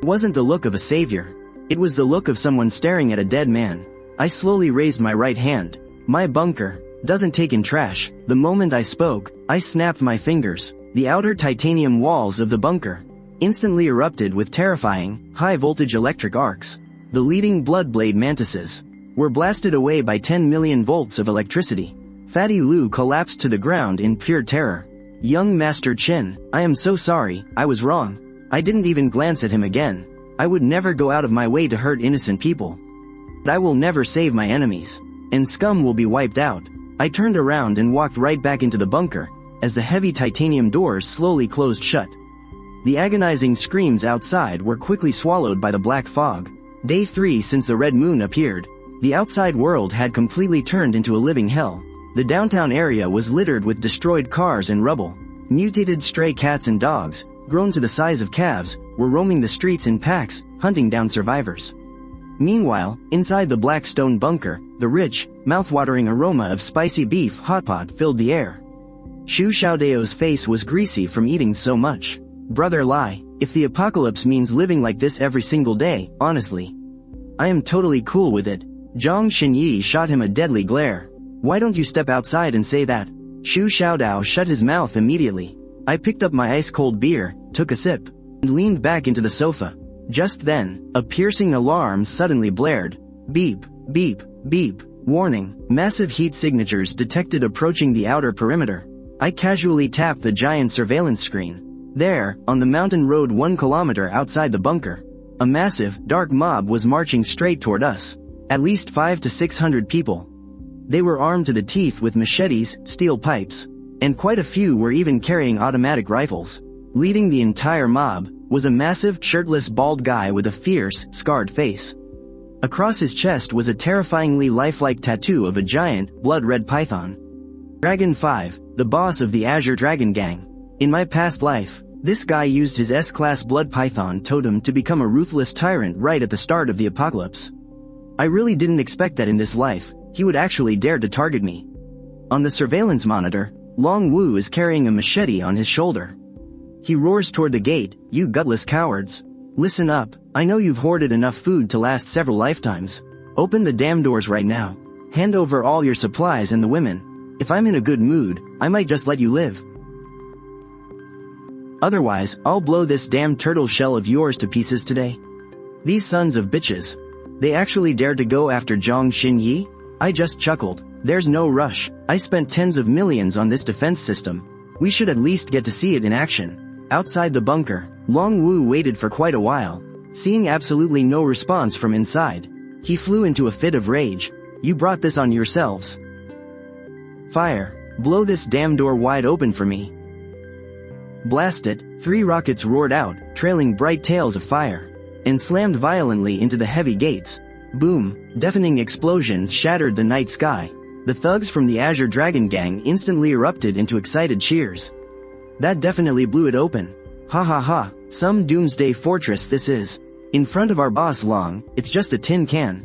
It wasn't the look of a savior. It was the look of someone staring at a dead man. I slowly raised my right hand. My bunker doesn't take in trash. The moment I spoke, I snapped my fingers. The outer titanium walls of the bunker instantly erupted with terrifying, high-voltage electric arcs. The leading bloodblade mantises were blasted away by 10 million volts of electricity. Fatty Lu collapsed to the ground in pure terror. Young Master Chen, I am so sorry, I was wrong. I didn't even glance at him again. I would never go out of my way to hurt innocent people. But I will never save my enemies. And scum will be wiped out. I turned around and walked right back into the bunker, as the heavy titanium doors slowly closed shut. The agonizing screams outside were quickly swallowed by the black fog. Day 3 since the red moon appeared. The outside world had completely turned into a living hell. The downtown area was littered with destroyed cars and rubble. Mutated stray cats and dogs, grown to the size of calves, were roaming the streets in packs, hunting down survivors. Meanwhile, inside the black stone bunker, the rich, mouth-watering aroma of spicy beef hot pot filled the air. Shu Xiaodao's face was greasy from eating so much. Brother Lai, if the apocalypse means living like this every single day, honestly, I am totally cool with it. Zhang Xinyi shot him a deadly glare. Why don't you step outside and say that? Shu Xiaodao shut his mouth immediately. I picked up my ice-cold beer, took a sip, and leaned back into the sofa. Just then, a piercing alarm suddenly blared. Beep, beep, beep. Warning, massive heat signatures detected approaching the outer perimeter. I casually tapped the giant surveillance screen. There, on the mountain road 1 kilometer outside the bunker, a massive, dark mob was marching straight toward us. At least 500 to 600 people. They were armed to the teeth with machetes, steel pipes, and quite a few were even carrying automatic rifles. Leading the entire mob was a massive, shirtless bald guy with a fierce, scarred face. Across his chest was a terrifyingly lifelike tattoo of a giant, blood-red python. Dragon 5, the boss of the Azure Dragon Gang. In my past life, this guy used his S-class blood python totem to become a ruthless tyrant right at the start of the apocalypse. I really didn't expect that in this life, he would actually dare to target me. On the surveillance monitor, Long Wu is carrying a machete on his shoulder. He roars toward the gate, "You gutless cowards. Listen up, I know you've hoarded enough food to last several lifetimes. Open the damn doors right now. Hand over all your supplies and the women. If I'm in a good mood, I might just let you live. Otherwise, I'll blow this damn turtle shell of yours to pieces today." These sons of bitches. They actually dared to go after Zhang Xinyi? I just chuckled. There's no rush. I spent tens of millions on this defense system. We should at least get to see it in action. Outside the bunker, Long Wu waited for quite a while. Seeing absolutely no response from inside, he flew into a fit of rage. "You brought this on yourselves. Fire. Blow this damn door wide open for me." Blast it. 3 rockets roared out, trailing bright tails of fire, and slammed violently into the heavy gates. Boom. Deafening explosions shattered the night sky. The thugs from the Azure Dragon Gang instantly erupted into excited cheers. That definitely blew it open. Ha ha ha, some doomsday fortress this is. In front of our boss Long, it's just a tin can.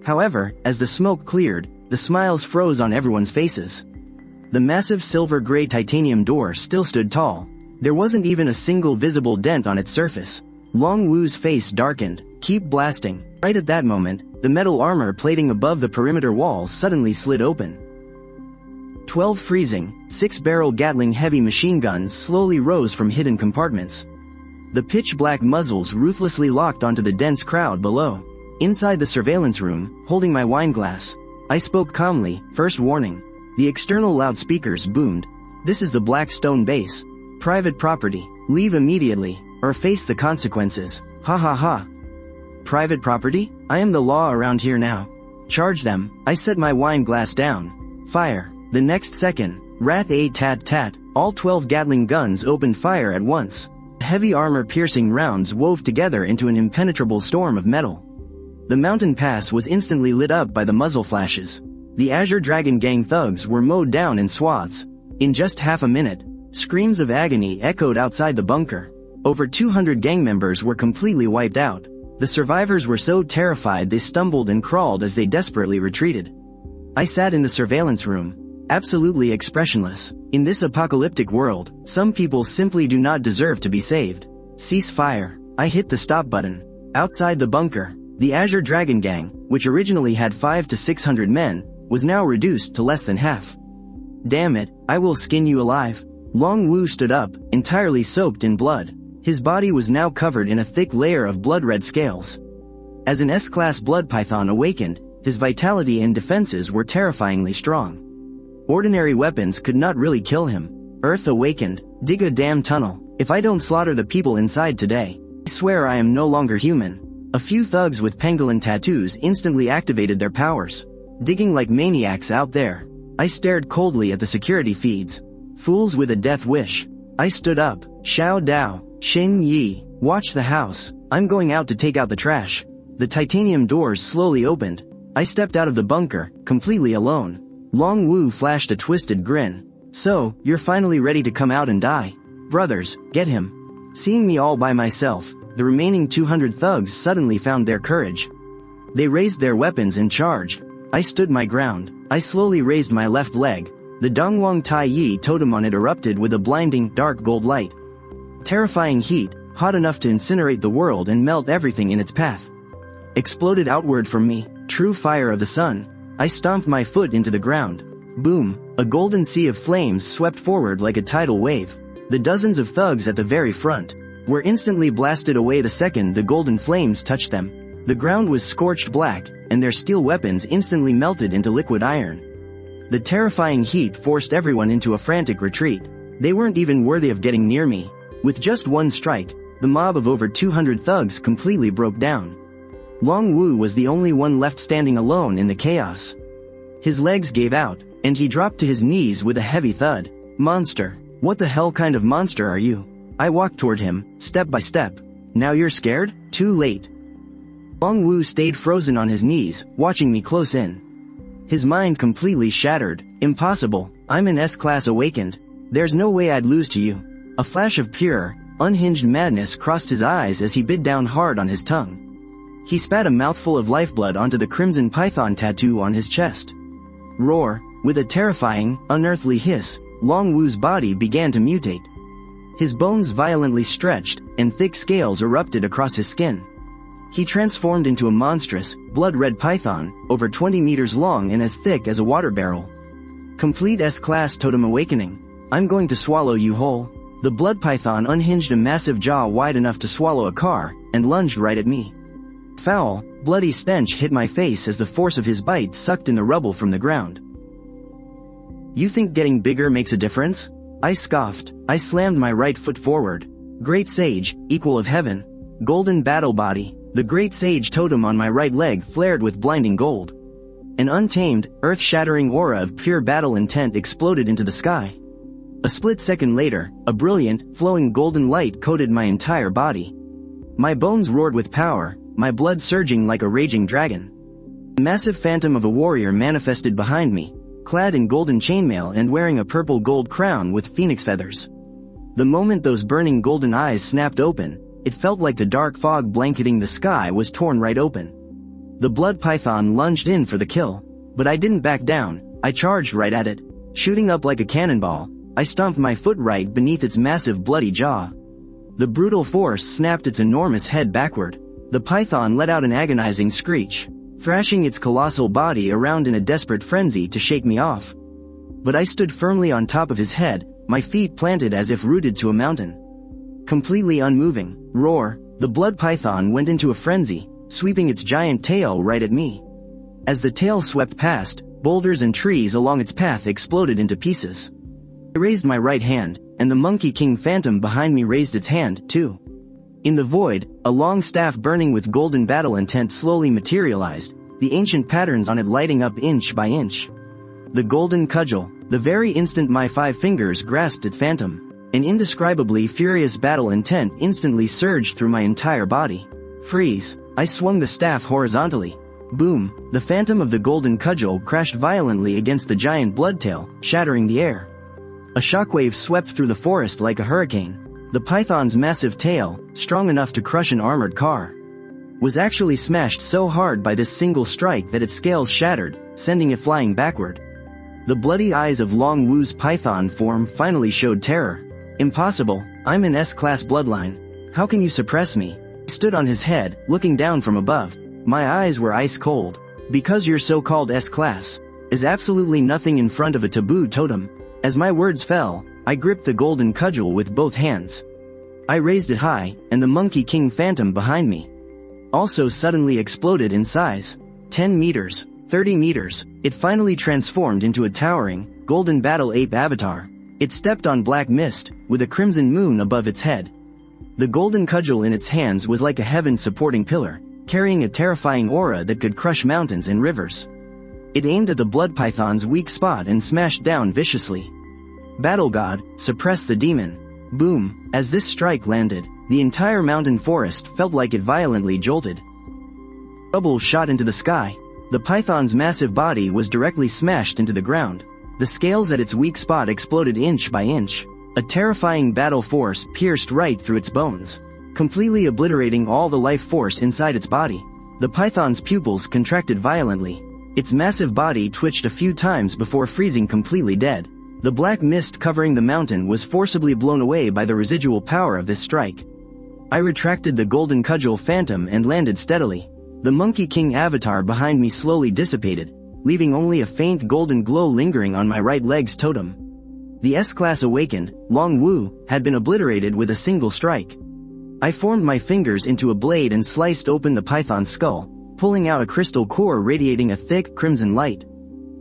However, as the smoke cleared, the smiles froze on everyone's faces. The massive silver-gray titanium door still stood tall. There wasn't even a single visible dent on its surface. Long Wu's face darkened. "Keep blasting." Right at that moment, the metal armor plating above the perimeter wall suddenly slid open. 12 freezing, 6-barrel Gatling heavy machine guns slowly rose from hidden compartments. The pitch-black muzzles ruthlessly locked onto the dense crowd below. Inside the surveillance room, holding my wine glass, I spoke calmly. "First warning." The external loudspeakers boomed. "This is the Blackstone base. Private property. Leave immediately, or face the consequences." Ha ha ha. Private property? I am the law around here now. Charge them. I set my wine glass down. Fire. The next second, rat-a-tat-tat, all 12 Gatling guns opened fire at once. Heavy armor-piercing rounds wove together into an impenetrable storm of metal. The mountain pass was instantly lit up by the muzzle flashes. The Azure Dragon Gang thugs were mowed down in swaths. In just half a minute, screams of agony echoed outside the bunker. Over 200 gang members were completely wiped out. The survivors were so terrified they stumbled and crawled as they desperately retreated. I sat in the surveillance room, absolutely expressionless. In this apocalyptic world, some people simply do not deserve to be saved. Cease fire. I hit the stop button. Outside the bunker, the Azure Dragon Gang, which originally had 500 to 600 men, was now reduced to less than half. "Damn it, I will skin you alive." Long Wu stood up, entirely soaked in blood. His body was now covered in a thick layer of blood-red scales. As an S-class blood python awakened, his vitality and defenses were terrifyingly strong. Ordinary weapons could not really kill him. Earth awakened. Dig a damn tunnel. If I don't slaughter the people inside today, I swear I am no longer human. A few thugs with pangolin tattoos instantly activated their powers, digging like maniacs out there. I stared coldly at the security feeds. Fools with a death wish. I stood up. "Xiao Dao, Xin Yi, watch the house. I'm going out to take out the trash." The titanium doors slowly opened. I stepped out of the bunker, completely alone. Long Wu flashed a twisted grin. "So, you're finally ready to come out and die? Brothers, get him." Seeing me all by myself, the remaining 200 thugs suddenly found their courage. They raised their weapons and charged. I stood my ground. I slowly raised my left leg. The Dongwang Tai Yi totem on it erupted with a blinding, dark gold light. Terrifying heat, hot enough to incinerate the world and melt everything in its path, exploded outward from me. True fire of the sun. I stomped my foot into the ground. Boom! A golden sea of flames swept forward like a tidal wave. The dozens of thugs at the very front were instantly blasted away the second the golden flames touched them. The ground was scorched black, and their steel weapons instantly melted into liquid iron. The terrifying heat forced everyone into a frantic retreat. They weren't even worthy of getting near me. With just one strike, the mob of over 200 thugs completely broke down. Long Wu was the only one left standing alone in the chaos. His legs gave out, and he dropped to his knees with a heavy thud. "Monster. What the hell kind of monster are you?" I walked toward him, step by step. "Now you're scared? Too late." Long Wu stayed frozen on his knees, watching me close in. His mind completely shattered. Impossible, I'm an S-class awakened. There's no way I'd lose to you. A flash of pure, unhinged madness crossed his eyes as he bit down hard on his tongue. He spat a mouthful of lifeblood onto the crimson python tattoo on his chest. Roar, with a terrifying, unearthly hiss, Long Wu's body began to mutate. His bones violently stretched, and thick scales erupted across his skin. He transformed into a monstrous, blood-red python, over 20 meters long and as thick as a water barrel. Complete S-class totem awakening. I'm going to swallow you whole. The blood python unhinged a massive jaw wide enough to swallow a car, and lunged right at me. Foul, bloody stench hit my face as the force of his bite sucked in the rubble from the ground. You think getting bigger makes a difference? I scoffed. I slammed my right foot forward. Great Sage, equal of heaven. Golden battle body. The Great Sage totem on my right leg flared with blinding gold. An untamed, earth-shattering aura of pure battle intent exploded into the sky. A split second later, a brilliant, flowing golden light coated my entire body. My bones roared with power, my blood surging like a raging dragon. A massive phantom of a warrior manifested behind me, clad in golden chainmail and wearing a purple gold crown with phoenix feathers. The moment those burning golden eyes snapped open, it felt like the dark fog blanketing the sky was torn right open. The blood python lunged in for the kill, but I didn't back down. I charged right at it. Shooting up like a cannonball, I stomped my foot right beneath its massive bloody jaw. The brutal force snapped its enormous head backward. The python let out an agonizing screech, thrashing its colossal body around in a desperate frenzy to shake me off. But I stood firmly on top of his head, my feet planted as if rooted to a mountain. Completely unmoving. Roar, the blood python went into a frenzy, sweeping its giant tail right at me. As the tail swept past, boulders and trees along its path exploded into pieces. I raised my right hand, and the Monkey King Phantom behind me raised its hand, too. In the void, a long staff burning with golden battle intent slowly materialized, the ancient patterns on it lighting up inch by inch. The golden cudgel. The very instant my 5 fingers grasped its phantom, an indescribably furious battle intent instantly surged through my entire body. Freeze. I swung the staff horizontally. Boom. The phantom of the golden cudgel crashed violently against the giant bloodtail, shattering the air. A shockwave swept through the forest like a hurricane. The python's massive tail, strong enough to crush an armored car, was actually smashed so hard by this single strike that its scales shattered, sending it flying backward. The bloody eyes of Long Wu's python form finally showed terror. Impossible, I'm an S-class bloodline. How can you suppress me? I stood on his head, looking down from above. My eyes were ice cold. Because your so-called S-class is absolutely nothing in front of a taboo totem. As my words fell, I gripped the golden cudgel with both hands. I raised it high, and the Monkey King Phantom behind me also suddenly exploded in size. 10 meters, 30 meters, it finally transformed into a towering, golden battle ape avatar. It stepped on black mist, with a crimson moon above its head. The golden cudgel in its hands was like a heaven-supporting pillar, carrying a terrifying aura that could crush mountains and rivers. It aimed at the blood python's weak spot and smashed down viciously. Battle God, suppress the demon. Boom. As this strike landed, the entire mountain forest felt like it violently jolted. Rubble shot into the sky. The python's massive body was directly smashed into the ground. The scales at its weak spot exploded inch by inch. A terrifying battle force pierced right through its bones, completely obliterating all the life force inside its body. The python's pupils contracted violently. Its massive body twitched a few times before freezing completely dead. The black mist covering the mountain was forcibly blown away by the residual power of this strike. I retracted the golden cudgel phantom and landed steadily. The Monkey King avatar behind me slowly dissipated, leaving only a faint golden glow lingering on my right leg's totem. The S-class awakened, Long Wu, had been obliterated with a single strike. I formed my fingers into a blade and sliced open the python's skull, pulling out a crystal core radiating a thick crimson light.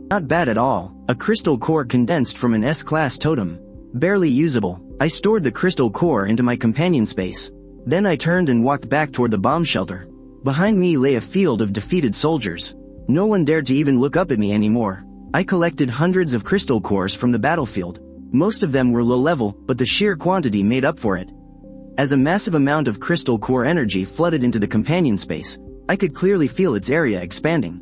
Not bad at all, a crystal core condensed from an S-class totem. Barely usable. I stored the crystal core into my companion space. Then I turned and walked back toward the bomb shelter. Behind me lay a field of defeated soldiers. No one dared to even look up at me anymore. I collected hundreds of crystal cores from the battlefield. Most of them were low level, but the sheer quantity made up for it. As a massive amount of crystal core energy flooded into the companion space, I could clearly feel its area expanding.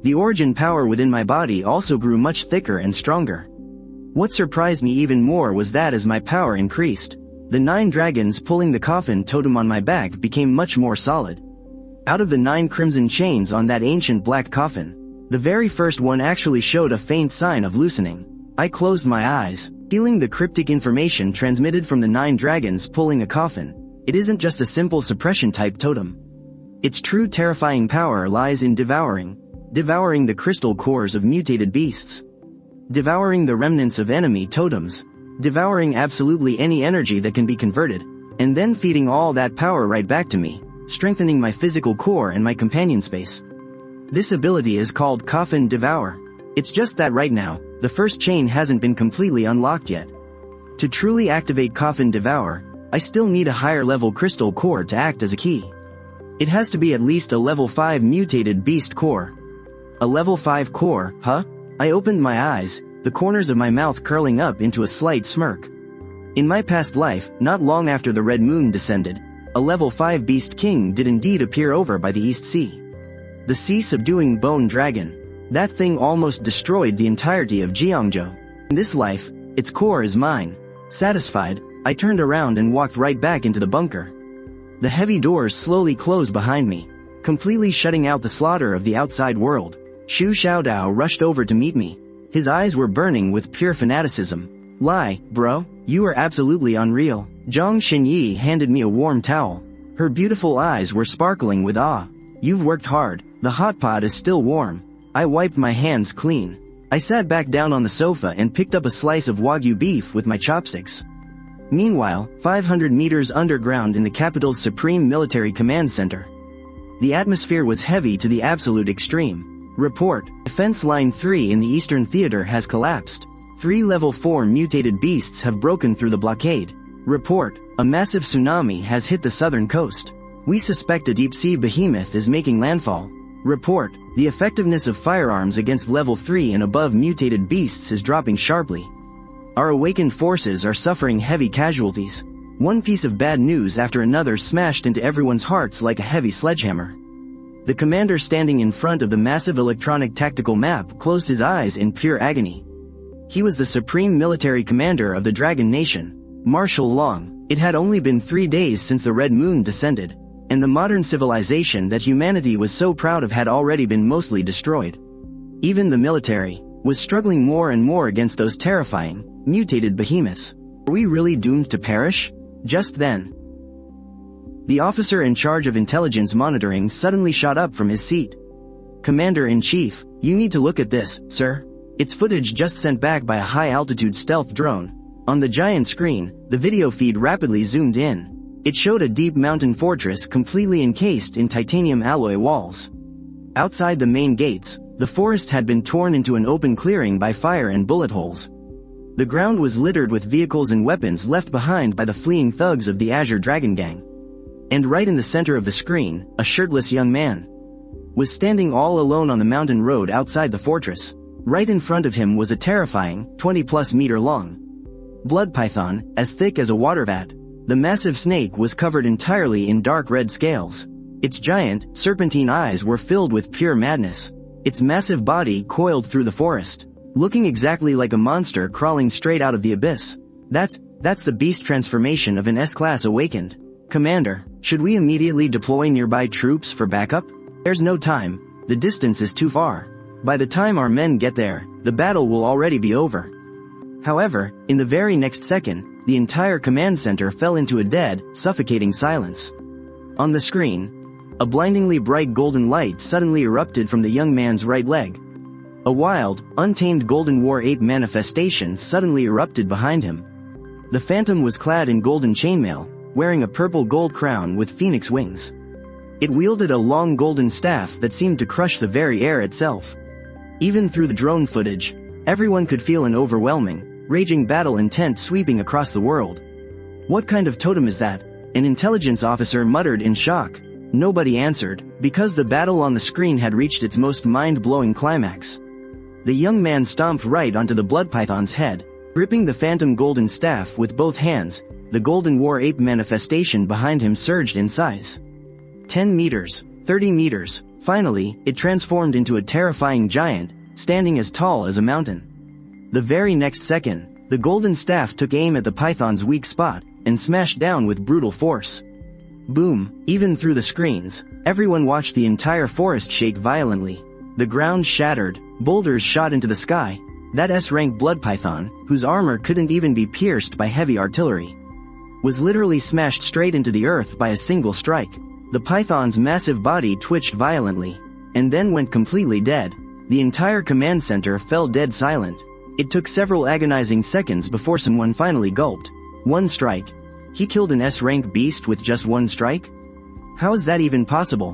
The origin power within my body also grew much thicker and stronger. What surprised me even more was that as my power increased, the 9 dragons pulling the coffin totem on my back became much more solid. Out of the 9 crimson chains on that ancient black coffin, the very first one actually showed a faint sign of loosening. I closed my eyes, feeling the cryptic information transmitted from the 9 dragons pulling a coffin. It isn't just a simple suppression-type totem. Its true terrifying power lies in devouring the crystal cores of mutated beasts. Devouring the remnants of enemy totems. Devouring absolutely any energy that can be converted, and then feeding all that power right back to me, strengthening my physical core and my companion space. This ability is called Coffin Devour. It's just that right now, the first chain hasn't been completely unlocked yet. To truly activate Coffin Devour, I still need a higher level crystal core to act as a key. It has to be at least a level 5 mutated beast core. A level 5 core, huh? I opened my eyes, the corners of my mouth curling up into a slight smirk. In my past life, not long after the Red Moon descended, a level 5 beast king did indeed appear over by the East Sea. The sea-subduing bone dragon. That thing almost destroyed the entirety of Jeongjo. In this life, its core is mine. Satisfied, I turned around and walked right back into the bunker. The heavy doors slowly closed behind me, completely shutting out the slaughter of the outside world. Xu Xiaodao rushed over to meet me. His eyes were burning with pure fanaticism. Lie, bro, you are absolutely unreal. Zhang Xinyi handed me a warm towel. Her beautiful eyes were sparkling with awe. You've worked hard, the hot pot is still warm. I wiped my hands clean. I sat back down on the sofa and picked up a slice of Wagyu beef with my chopsticks. Meanwhile, 500 meters underground in the capital's Supreme Military Command Center. The atmosphere was heavy to the absolute extreme. Report, Defense Line 3 in the Eastern Theater has collapsed. 3 level 4 mutated beasts have broken through the blockade. Report, a massive tsunami has hit the southern coast. We suspect a deep-sea behemoth is making landfall. Report, the effectiveness of firearms against level 3 and above mutated beasts is dropping sharply. Our awakened forces are suffering heavy casualties. One piece of bad news after another smashed into everyone's hearts like a heavy sledgehammer. The commander standing in front of the massive electronic tactical map closed his eyes in pure agony. He was the supreme military commander of the Dragon Nation, Marshal Long. It had only been 3 days since the Red Moon descended, and the modern civilization that humanity was so proud of had already been mostly destroyed. Even the military was struggling more and more against those terrifying, mutated behemoths. Are we really doomed to perish? Just then, the officer in charge of intelligence monitoring suddenly shot up from his seat. Commander-in-Chief, you need to look at this, sir. It's footage just sent back by a high-altitude stealth drone. On the giant screen, the video feed rapidly zoomed in. It showed a deep mountain fortress completely encased in titanium alloy walls. Outside the main gates, the forest had been torn into an open clearing by fire and bullet holes. The ground was littered with vehicles and weapons left behind by the fleeing thugs of the Azure Dragon Gang. And right in the center of the screen, a shirtless young man was standing all alone on the mountain road outside the fortress. Right in front of him was a terrifying, 20+ meter long blood python, as thick as a water vat. The massive snake was covered entirely in dark red scales. Its giant, serpentine eyes were filled with pure madness. Its massive body coiled through the forest, looking exactly like a monster crawling straight out of the abyss. That's the beast transformation of an S-class awakened. Commander, should we immediately deploy nearby troops for backup? There's no time. The distance is too far. By the time our men get there, the battle will already be over. However, in the very next second, the entire command center fell into a dead, suffocating silence. On the screen, a blindingly bright golden light suddenly erupted from the young man's right leg. A wild, untamed golden war ape manifestation suddenly erupted behind him. The phantom was clad in golden chainmail, wearing a purple gold crown with phoenix wings. It wielded a long golden staff that seemed to crush the very air itself. Even through the drone footage, everyone could feel an overwhelming, raging battle intent sweeping across the world. What kind of totem is that? An intelligence officer muttered in shock. Nobody answered, because the battle on the screen had reached its most mind-blowing climax. The young man stomped right onto the blood python's head, gripping the phantom golden staff with both hands. The golden war ape manifestation behind him surged in size. 10 meters, 30 meters. Finally, it transformed into a terrifying giant, standing as tall as a mountain. The very next second, the golden staff took aim at the python's weak spot, and smashed down with brutal force. Boom! Even through the screens, everyone watched the entire forest shake violently. The ground shattered, boulders shot into the sky. That S-rank blood python, whose armor couldn't even be pierced by heavy artillery, was literally smashed straight into the earth by a single strike. The python's massive body twitched violently, and then went completely dead. The entire command center fell dead silent. It took several agonizing seconds before someone finally gulped. One strike. He killed an S-rank beast with just one strike? How is that even possible?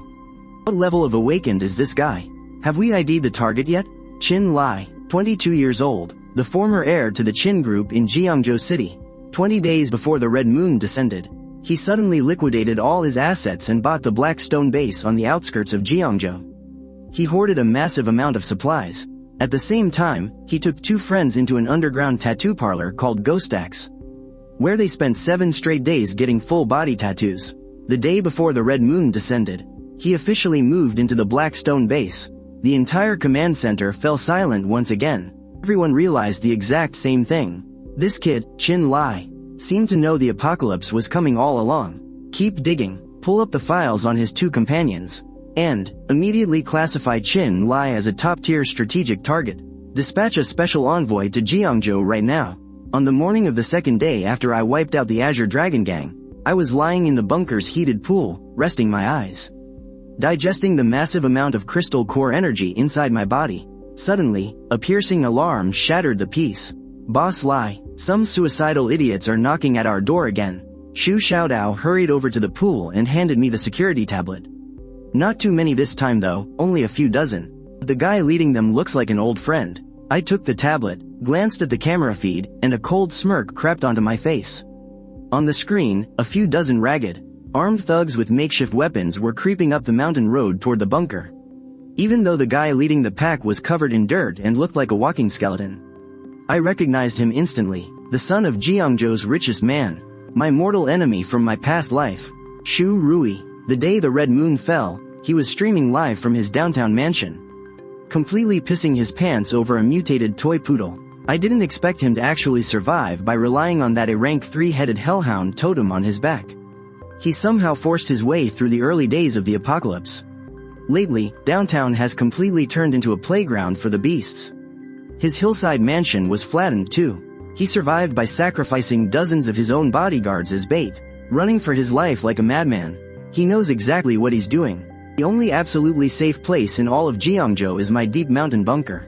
What level of awakened is this guy? Have we ID'd the target yet? Chin Lai, 22 years old, the former heir to the Chin Group in Jiangzhou City. 20 days before the Red Moon descended, he suddenly liquidated all his assets and bought the Black Stone base on the outskirts of Jiangzhou. He hoarded a massive amount of supplies. At the same time, he took 2 friends into an underground tattoo parlor called Ghostax, where they spent 7 straight days getting full body tattoos. The day before the Red Moon descended, he officially moved into the Black Stone base. The entire command center fell silent once again. Everyone realized the exact same thing. This kid, Chin Lai, seemed to know the apocalypse was coming all along. Keep digging, pull up the files on his 2 companions, and immediately classify Chin Lai as a top-tier strategic target. Dispatch a special envoy to Jiangzhou right now. On the morning of the second day after I wiped out the Azure Dragon Gang, I was lying in the bunker's heated pool, resting my eyes, digesting the massive amount of crystal core energy inside my body. Suddenly, a piercing alarm shattered the peace. Boss Lai, some suicidal idiots are knocking at our door again. Shu Xiaodao hurried over to the pool and handed me the security tablet. Not too many this time though, only a few dozen. The guy leading them looks like an old friend. I took the tablet, glanced at the camera feed, and a cold smirk crept onto my face. On the screen, a few dozen ragged, armed thugs with makeshift weapons were creeping up the mountain road toward the bunker. Even though the guy leading the pack was covered in dirt and looked like a walking skeleton, I recognized him instantly, the son of Jiangzhou's richest man, my mortal enemy from my past life, Shu Rui. The day the Red Moon fell, he was streaming live from his downtown mansion, completely pissing his pants over a mutated toy poodle. I didn't expect him to actually survive by relying on that rank 3-headed hellhound totem on his back. He somehow forced his way through the early days of the apocalypse. Lately, downtown has completely turned into a playground for the beasts. His hillside mansion was flattened too. He survived by sacrificing dozens of his own bodyguards as bait, running for his life like a madman. He knows exactly what he's doing. The only absolutely safe place in all of Jiangzhou is my deep mountain bunker.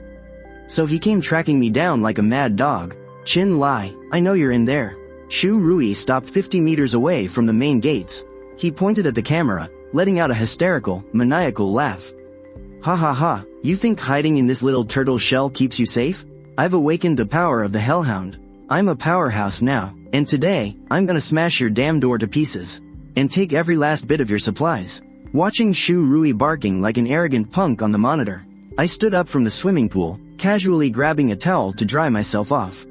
So he came tracking me down like a mad dog. Chin Lai, I know you're in there. Shu Rui stopped 50 meters away from the main gates. He pointed at the camera, letting out a hysterical, maniacal laugh. Ha ha ha, you think hiding in this little turtle shell keeps you safe? I've awakened the power of the hellhound. I'm a powerhouse now, and today, I'm gonna smash your damn door to pieces, and take every last bit of your supplies. Watching Shu Rui barking like an arrogant punk on the monitor, I stood up from the swimming pool, casually grabbing a towel to dry myself off.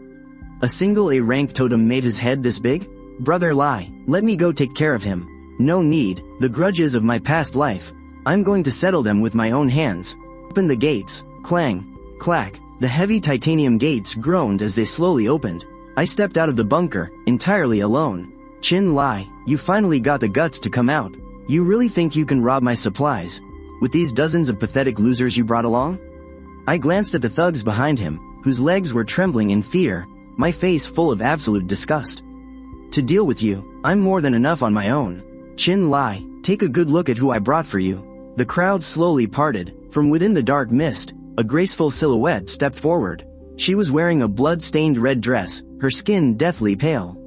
A single A-rank totem made his head this big? Brother Lai, let me go take care of him. No need, the grudges of my past life. I'm going to settle them with my own hands. Open the gates. Clang. Clack. The heavy titanium gates groaned as they slowly opened. I stepped out of the bunker, entirely alone. Chin Lai, you finally got the guts to come out. You really think you can rob my supplies with these dozens of pathetic losers you brought along? I glanced at the thugs behind him, whose legs were trembling in fear, my face full of absolute disgust. To deal with you, I'm more than enough on my own. Chin Lai, take a good look at who I brought for you. The crowd slowly parted. From within the dark mist, a graceful silhouette stepped forward. She was wearing a blood-stained red dress, her skin deathly pale.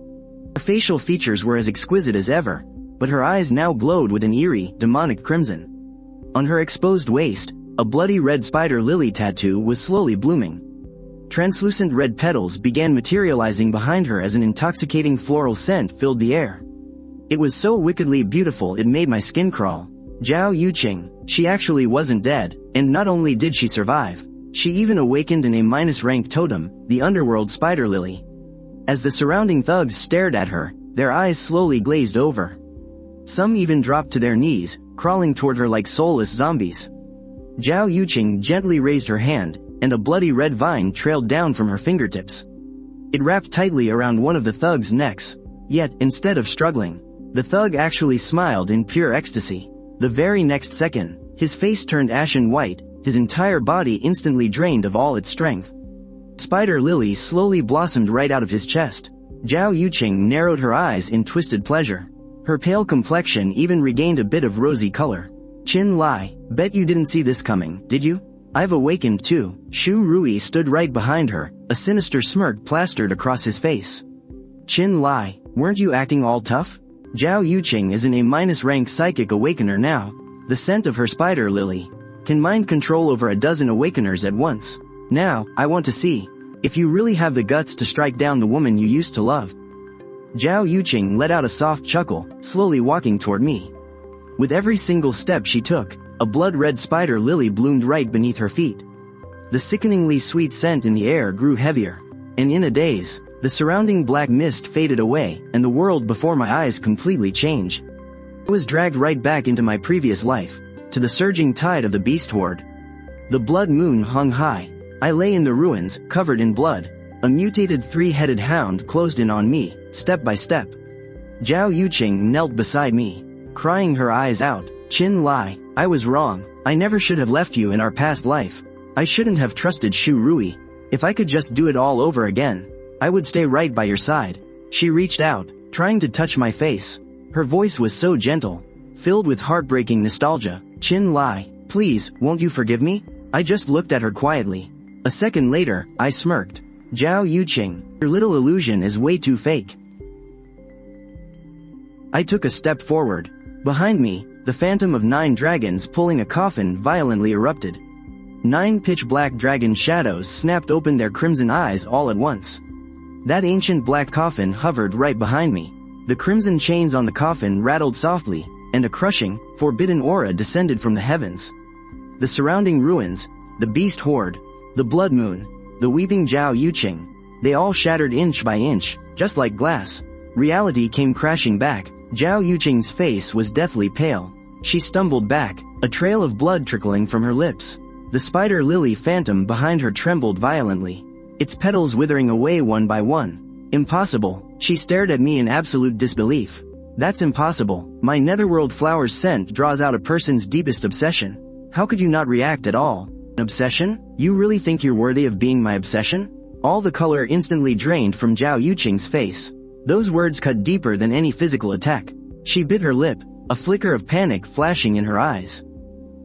Her facial features were as exquisite as ever, but her eyes now glowed with an eerie, demonic crimson. On her exposed waist, a bloody red spider lily tattoo was slowly blooming. Translucent red petals began materializing behind her as an intoxicating floral scent filled the air. It was so wickedly beautiful it made my skin crawl. Zhao Yuqing, she actually wasn't dead, and not only did she survive, she even awakened an A-rank totem, the underworld spider lily. As the surrounding thugs stared at her, their eyes slowly glazed over. Some even dropped to their knees, crawling toward her like soulless zombies. Zhao Yuqing gently raised her hand, and a bloody red vine trailed down from her fingertips. It wrapped tightly around one of the thugs' necks. Yet, instead of struggling, the thug actually smiled in pure ecstasy. The very next second, his face turned ashen white, his entire body instantly drained of all its strength. Spider lily slowly blossomed right out of his chest. Zhao Yuqing narrowed her eyes in twisted pleasure. Her pale complexion even regained a bit of rosy color. Qin Lai, bet you didn't see this coming, did you? I've awakened too. Shu Rui stood right behind her, a sinister smirk plastered across his face. Qin Lai, weren't you acting all tough? Zhao Yuqing is an A- rank psychic awakener now. The scent of her spider lily can mind control over a dozen awakeners at once. Now, I want to see if you really have the guts to strike down the woman you used to love. Zhao Yuqing let out a soft chuckle, slowly walking toward me. With every single step she took, a blood-red spider lily bloomed right beneath her feet. The sickeningly sweet scent in the air grew heavier, and in a daze, the surrounding black mist faded away, and the world before my eyes completely changed. I was dragged right back into my previous life, to the surging tide of the beast horde. The blood moon hung high. I lay in the ruins, covered in blood. A mutated three-headed hound closed in on me, step by step. Zhao Yuqing knelt beside me, crying her eyes out. Qin Lai, I was wrong. I never should have left you in our past life. I shouldn't have trusted Shu Rui. If I could just do it all over again, I would stay right by your side. She reached out, trying to touch my face. Her voice was so gentle, filled with heartbreaking nostalgia. Qin Lai, please, won't you forgive me? I just looked at her quietly. A second later, I smirked. Zhao Yuqing, your little illusion is way too fake. I took a step forward. Behind me, the phantom of 9 dragons pulling a coffin violently erupted. 9 pitch-black dragon shadows snapped open their crimson eyes all at once. That ancient black coffin hovered right behind me. The crimson chains on the coffin rattled softly, and a crushing, forbidden aura descended from the heavens. The surrounding ruins, the beast horde, the blood moon, the weeping Zhao Yuqing, they all shattered inch by inch, just like glass. Reality came crashing back. Zhao Yuqing's face was deathly pale. She stumbled back, a trail of blood trickling from her lips. The spider lily phantom behind her trembled violently, its petals withering away one by one. Impossible, she stared at me in absolute disbelief. That's impossible. My netherworld flower's scent draws out a person's deepest obsession. How could you not react at all? An obsession? You really think you're worthy of being my obsession? All the color instantly drained from Zhao Yuqing's face. Those words cut deeper than any physical attack. She bit her lip, a flicker of panic flashing in her eyes.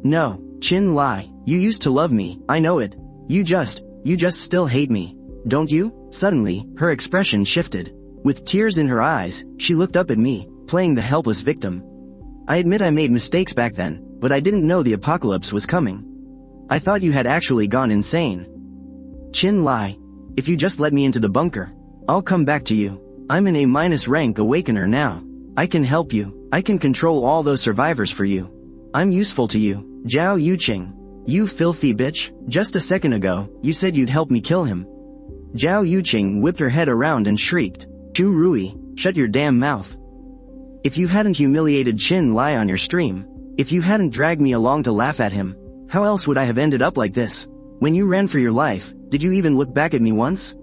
No, Qin Lai, you used to love me, I know it. You just still hate me, don't you? Suddenly, her expression shifted. With tears in her eyes, she looked up at me, playing the helpless victim. I admit I made mistakes back then, but I didn't know the apocalypse was coming. I thought you had actually gone insane. Qin Lai, if you just let me into the bunker, I'll come back to you. I'm an A- rank awakener now. I can help you. I can control all those survivors for you. I'm useful to you. Zhao Yuqing, you filthy bitch, just a second ago, you said you'd help me kill him. Zhao Yuqing whipped her head around and shrieked. Shu Rui, shut your damn mouth. If you hadn't humiliated Qin Lai on your stream, if you hadn't dragged me along to laugh at him, how else would I have ended up like this? When you ran for your life, did you even look back at me once?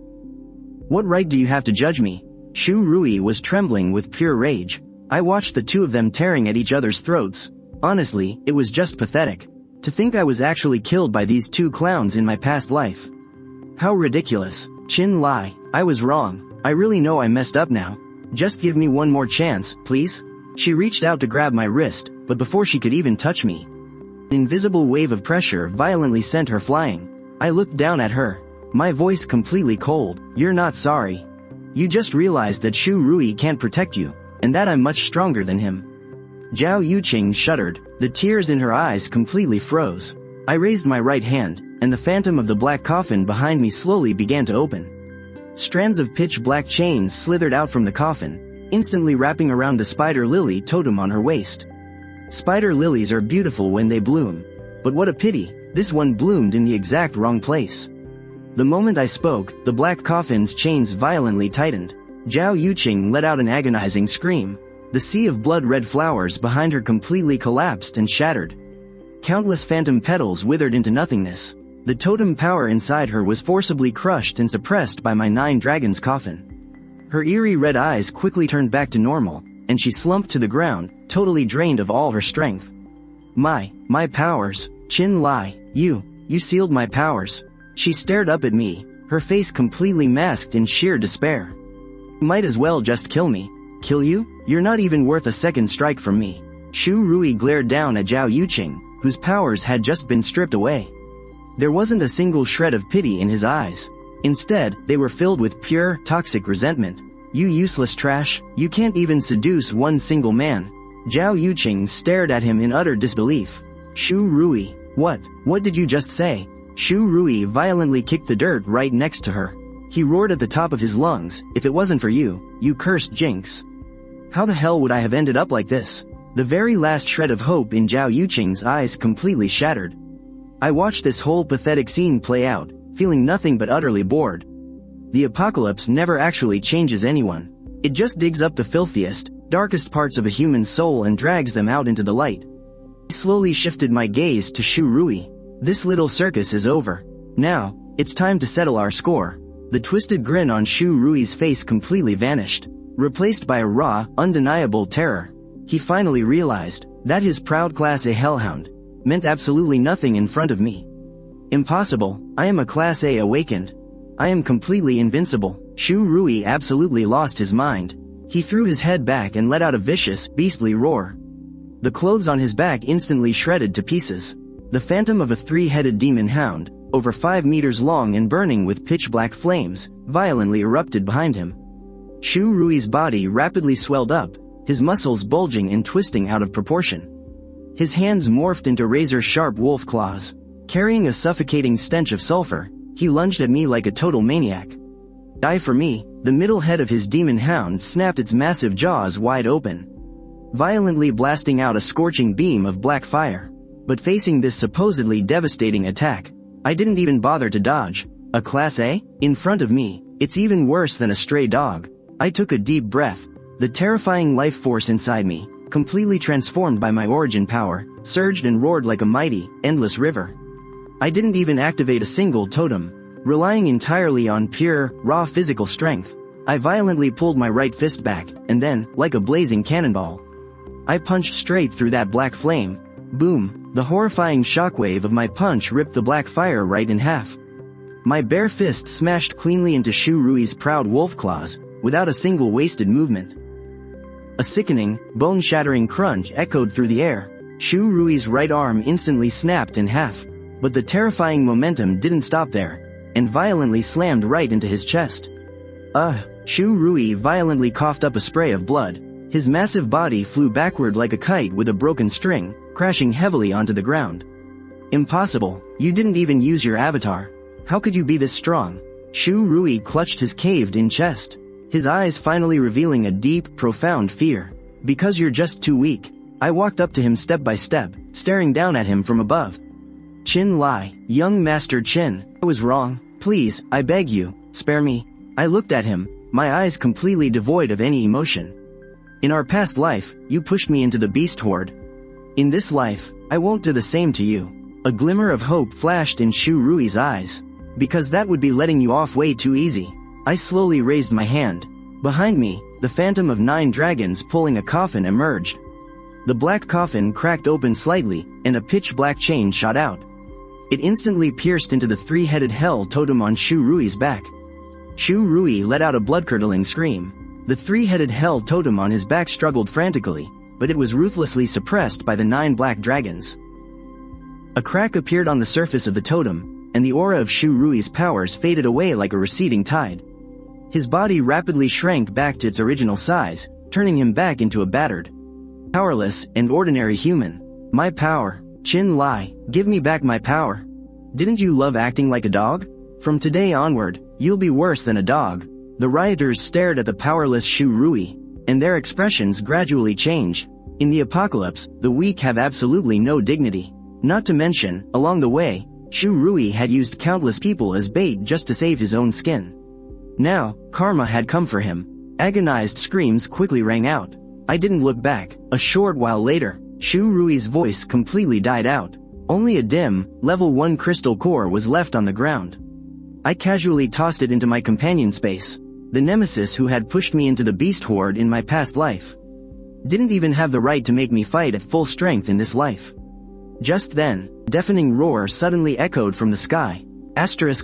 What right do you have to judge me? Shu Rui was trembling with pure rage. I watched the two of them tearing at each other's throats. Honestly, it was just pathetic. To think I was actually killed by these two clowns in my past life. How ridiculous. Qin Lai, I was wrong. I really know I messed up now. Just give me one more chance, please. She reached out to grab my wrist, but before she could even touch me, an invisible wave of pressure violently sent her flying. I looked down at her, my voice completely cold. You're not sorry. You just realized that Shu Rui can't protect you, and that I'm much stronger than him. Zhao Yuqing shuddered, the tears in her eyes completely froze. I raised my right hand, and the phantom of the black coffin behind me slowly began to open. Strands of pitch-black chains slithered out from the coffin, instantly wrapping around the spider lily totem on her waist. Spider lilies are beautiful when they bloom, but what a pity, this one bloomed in the exact wrong place. The moment I spoke, the black coffin's chains violently tightened. Zhao Yuqing let out an agonizing scream. The sea of blood-red flowers behind her completely collapsed and shattered. Countless phantom petals withered into nothingness. The totem power inside her was forcibly crushed and suppressed by my 9 dragons coffin. Her eerie red eyes quickly turned back to normal, and she slumped to the ground, totally drained of all her strength. My powers, Chin Lai, you sealed my powers. She stared up at me, her face completely masked in sheer despair. Might as well just kill me. Kill you? You're not even worth a second strike from me. Shu Rui glared down at Zhao Yuqing, whose powers had just been stripped away. There wasn't a single shred of pity in his eyes. Instead, they were filled with pure, toxic resentment. You useless trash, you can't even seduce one single man. Zhao Yuqing stared at him in utter disbelief. Shu Rui, what did you just say? Shu Rui violently kicked the dirt right next to her. He roared at the top of his lungs, if it wasn't for you, you cursed jinx. How the hell would I have ended up like this? The very last shred of hope in Zhao Yuqing's eyes completely shattered. I watched this whole pathetic scene play out, feeling nothing but utterly bored. The apocalypse never actually changes anyone. It just digs up the filthiest, darkest parts of a human soul and drags them out into the light. I slowly shifted my gaze to Shu Rui. This little circus is over. Now, it's time to settle our score. The twisted grin on Shu Rui's face completely vanished, replaced by a raw, undeniable terror. He finally realized that his proud Class A hellhound meant absolutely nothing in front of me. Impossible, I am a Class A awakened. I am completely invincible. Shu Rui absolutely lost his mind. He threw his head back and let out a vicious, beastly roar. The clothes on his back instantly shredded to pieces. The phantom of a 3-headed demon hound, over 5 meters long and burning with pitch-black flames, violently erupted behind him. Shu Rui's body rapidly swelled up, his muscles bulging and twisting out of proportion. His hands morphed into razor-sharp wolf claws. Carrying a suffocating stench of sulfur, he lunged at me like a total maniac. Die for me, the middle head of his demon hound snapped its massive jaws wide open, violently blasting out a scorching beam of black fire. But facing this supposedly devastating attack, I didn't even bother to dodge. A Class A? In front of me, it's even worse than a stray dog. I took a deep breath. The terrifying life force inside me, completely transformed by my origin power, surged and roared like a mighty, endless river. I didn't even activate a single totem. Relying entirely on pure, raw physical strength, I violently pulled my right fist back, and then, like a blazing cannonball, I punched straight through that black flame. Boom! The horrifying shockwave of my punch ripped the black fire right in half. My bare fist smashed cleanly into Shu Rui's proud wolf claws, without a single wasted movement. A sickening, bone-shattering crunch echoed through the air. Shu Rui's right arm instantly snapped in half, but the terrifying momentum didn't stop there, and violently slammed right into his chest. Shu Rui violently coughed up a spray of blood. His massive body flew backward like a kite with a broken string, crashing heavily onto the ground. Impossible, you didn't even use your avatar. How could you be this strong? Shu Rui clutched his caved-in chest, his eyes finally revealing a deep, profound fear. Because you're just too weak. I walked up to him step by step, staring down at him from above. Chin Lai, young Master Chin, I was wrong. Please, I beg you, spare me. I looked at him, my eyes completely devoid of any emotion. In our past life, you pushed me into the beast horde. In this life, I won't do the same to you. A glimmer of hope flashed in Shu Rui's eyes. Because that would be letting you off way too easy. I slowly raised my hand. Behind me, the phantom of 9 dragons pulling a coffin emerged. The black coffin cracked open slightly, and a pitch-black chain shot out. It instantly pierced into the 3-headed hell totem on Shu Rui's back. Shu Rui let out a blood-curdling scream. The 3-headed hell totem on his back struggled frantically, but it was ruthlessly suppressed by the 9 black dragons. A crack appeared on the surface of the totem, and the aura of Shu Rui's powers faded away like a receding tide. His body rapidly shrank back to its original size, turning him back into a battered, powerless, and ordinary human. My power. Chin Lai, give me back my power. Didn't you love acting like a dog? From today onward, you'll be worse than a dog. The rioters stared at the powerless Shu Rui, and their expressions gradually change. In the apocalypse, the weak have absolutely no dignity. Not to mention, along the way, Shu Rui had used countless people as bait just to save his own skin. Now, karma had come for him. Agonized screams quickly rang out. I didn't look back. A short while later, Shu Rui's voice completely died out. Only a dim, level 1 crystal core was left on the ground. I casually tossed it into my companion space. The nemesis who had pushed me into the beast horde in my past life didn't even have the right to make me fight at full strength in this life. Just then, deafening roar suddenly echoed from the sky.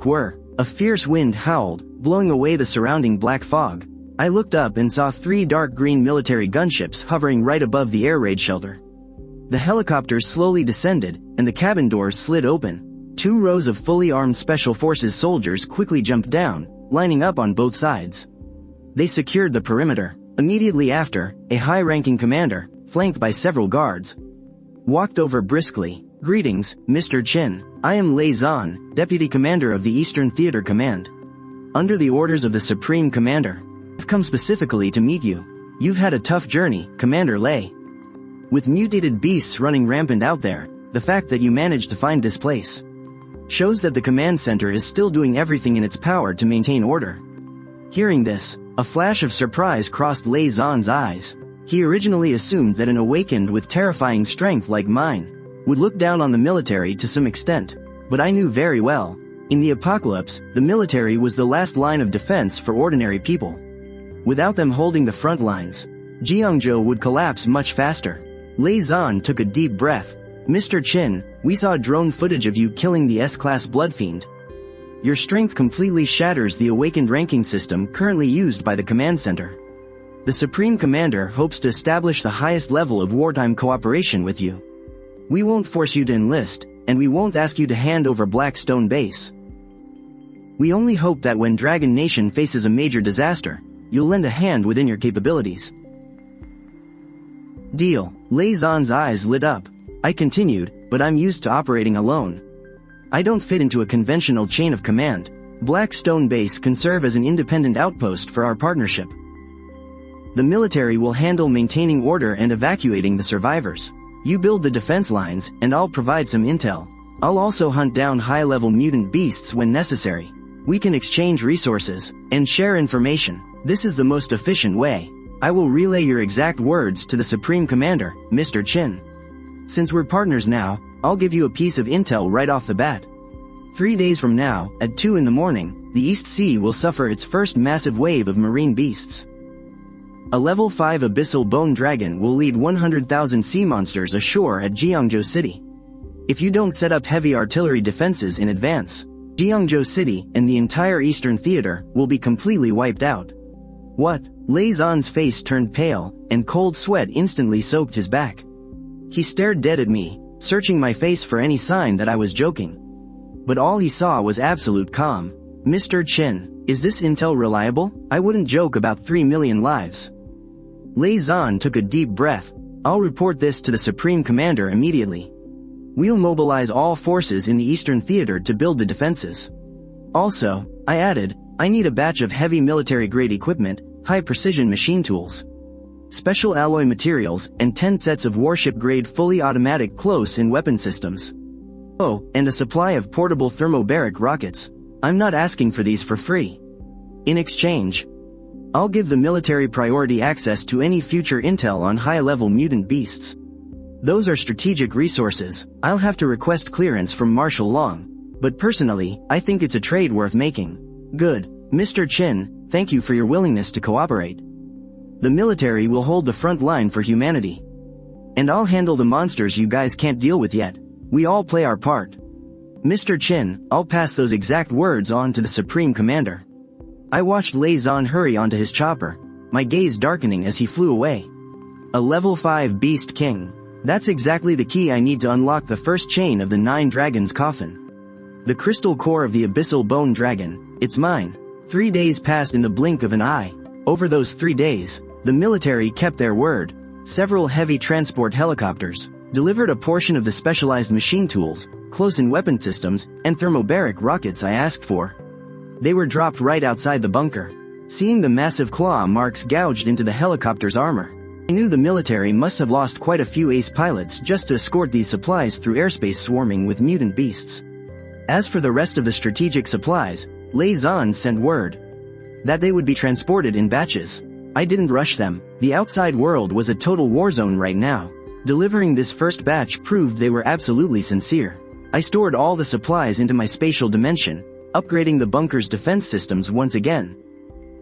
*were. A fierce wind howled, blowing away the surrounding black fog. I looked up and saw 3 dark green military gunships hovering right above the air raid shelter. The helicopters slowly descended, and the cabin doors slid open. 2 rows of fully armed Special Forces soldiers quickly jumped down, lining up on both sides. They secured the perimeter. Immediately after, a high-ranking commander, flanked by several guards, walked over briskly. "Greetings, Mr. Chin. I am Lei Zan, Deputy Commander of the Eastern Theater Command. Under the orders of the Supreme Commander, I've come specifically to meet you. You've had a tough journey, Commander Lei. With mutated beasts running rampant out there, the fact that you managed to find this place shows that the command center is still doing everything in its power to maintain order." Hearing this, a flash of surprise crossed Lei Zan's eyes. He originally assumed that an awakened with terrifying strength like mine would look down on the military to some extent, but I knew very well, in the apocalypse, the military was the last line of defense for ordinary people. Without them holding the front lines, Jiangzhou would collapse much faster. Lei Zan took a deep breath. "Mr. Chin, we saw drone footage of you killing the S-class blood fiend. Your strength completely shatters the awakened ranking system currently used by the command center. The Supreme Commander hopes to establish the highest level of wartime cooperation with you. We won't force you to enlist, and we won't ask you to hand over Blackstone Base. We only hope that when Dragon Nation faces a major disaster, you'll lend a hand within your capabilities." "Deal." Lei Zan's eyes lit up. I continued, "But I'm used to operating alone. I don't fit into a conventional chain of command. Blackstone Base can serve as an independent outpost for our partnership. The military will handle maintaining order and evacuating the survivors. You build the defense lines, and I'll provide some intel. I'll also hunt down high-level mutant beasts when necessary. We can exchange resources and share information. This is the most efficient way. I will relay your exact words to the Supreme Commander, Mr. Chin. Since we're partners now, I'll give you a piece of intel right off the bat. 3 days from now, at 2 in the morning, the East Sea will suffer its first massive wave of marine beasts. A level 5 abyssal bone dragon will lead 100,000 sea monsters ashore at Jiangzhou City. If you don't set up heavy artillery defenses in advance, Jiangzhou City and the entire Eastern Theater will be completely wiped out." "What?" Lei Zan's face turned pale, and cold sweat instantly soaked his back. He stared dead at me, searching my face for any sign that I was joking. But all he saw was absolute calm. "Mr. Chin, is this intel reliable? I wouldn't joke about 3 million lives." Lei Zan took a deep breath. "I'll report this to the Supreme Commander immediately. We'll mobilize all forces in the Eastern Theater to build the defenses. Also," I added, "I need a batch of heavy military-grade equipment, high-precision machine tools, special alloy materials, and 10 sets of warship-grade fully automatic close-in weapon systems. Oh, and a supply of portable thermobaric rockets. I'm not asking for these for free. In exchange, I'll give the military priority access to any future intel on high-level mutant beasts. Those are strategic resources. I'll have to request clearance from Marshal Long, but personally, I think it's a trade worth making." "Good. Mr. Chin, thank you for your willingness to cooperate. The military will hold the front line for humanity. And I'll handle the monsters you guys can't deal with yet. We all play our part. Mr. Chin, I'll pass those exact words on to the Supreme Commander." I watched Lei Zan hurry onto his chopper, my gaze darkening as he flew away. A level 5 Beast King. That's exactly the key I need to unlock the first chain of the 9 dragons coffin. The crystal core of the abyssal bone dragon, it's mine. 3 days passed in the blink of an eye. Over those 3 days, the military kept their word. Several heavy transport helicopters delivered a portion of the specialized machine tools, close-in weapon systems, and thermobaric rockets I asked for. They were dropped right outside the bunker. Seeing the massive claw marks gouged into the helicopter's armor, I knew the military must have lost quite a few ace pilots just to escort these supplies through airspace swarming with mutant beasts. As for the rest of the strategic supplies, Lei Zan sent word that they would be transported in batches. I didn't rush them. The outside world was a total war zone right now. Delivering this first batch proved they were absolutely sincere. I stored all the supplies into my spatial dimension, upgrading the bunker's defense systems once again.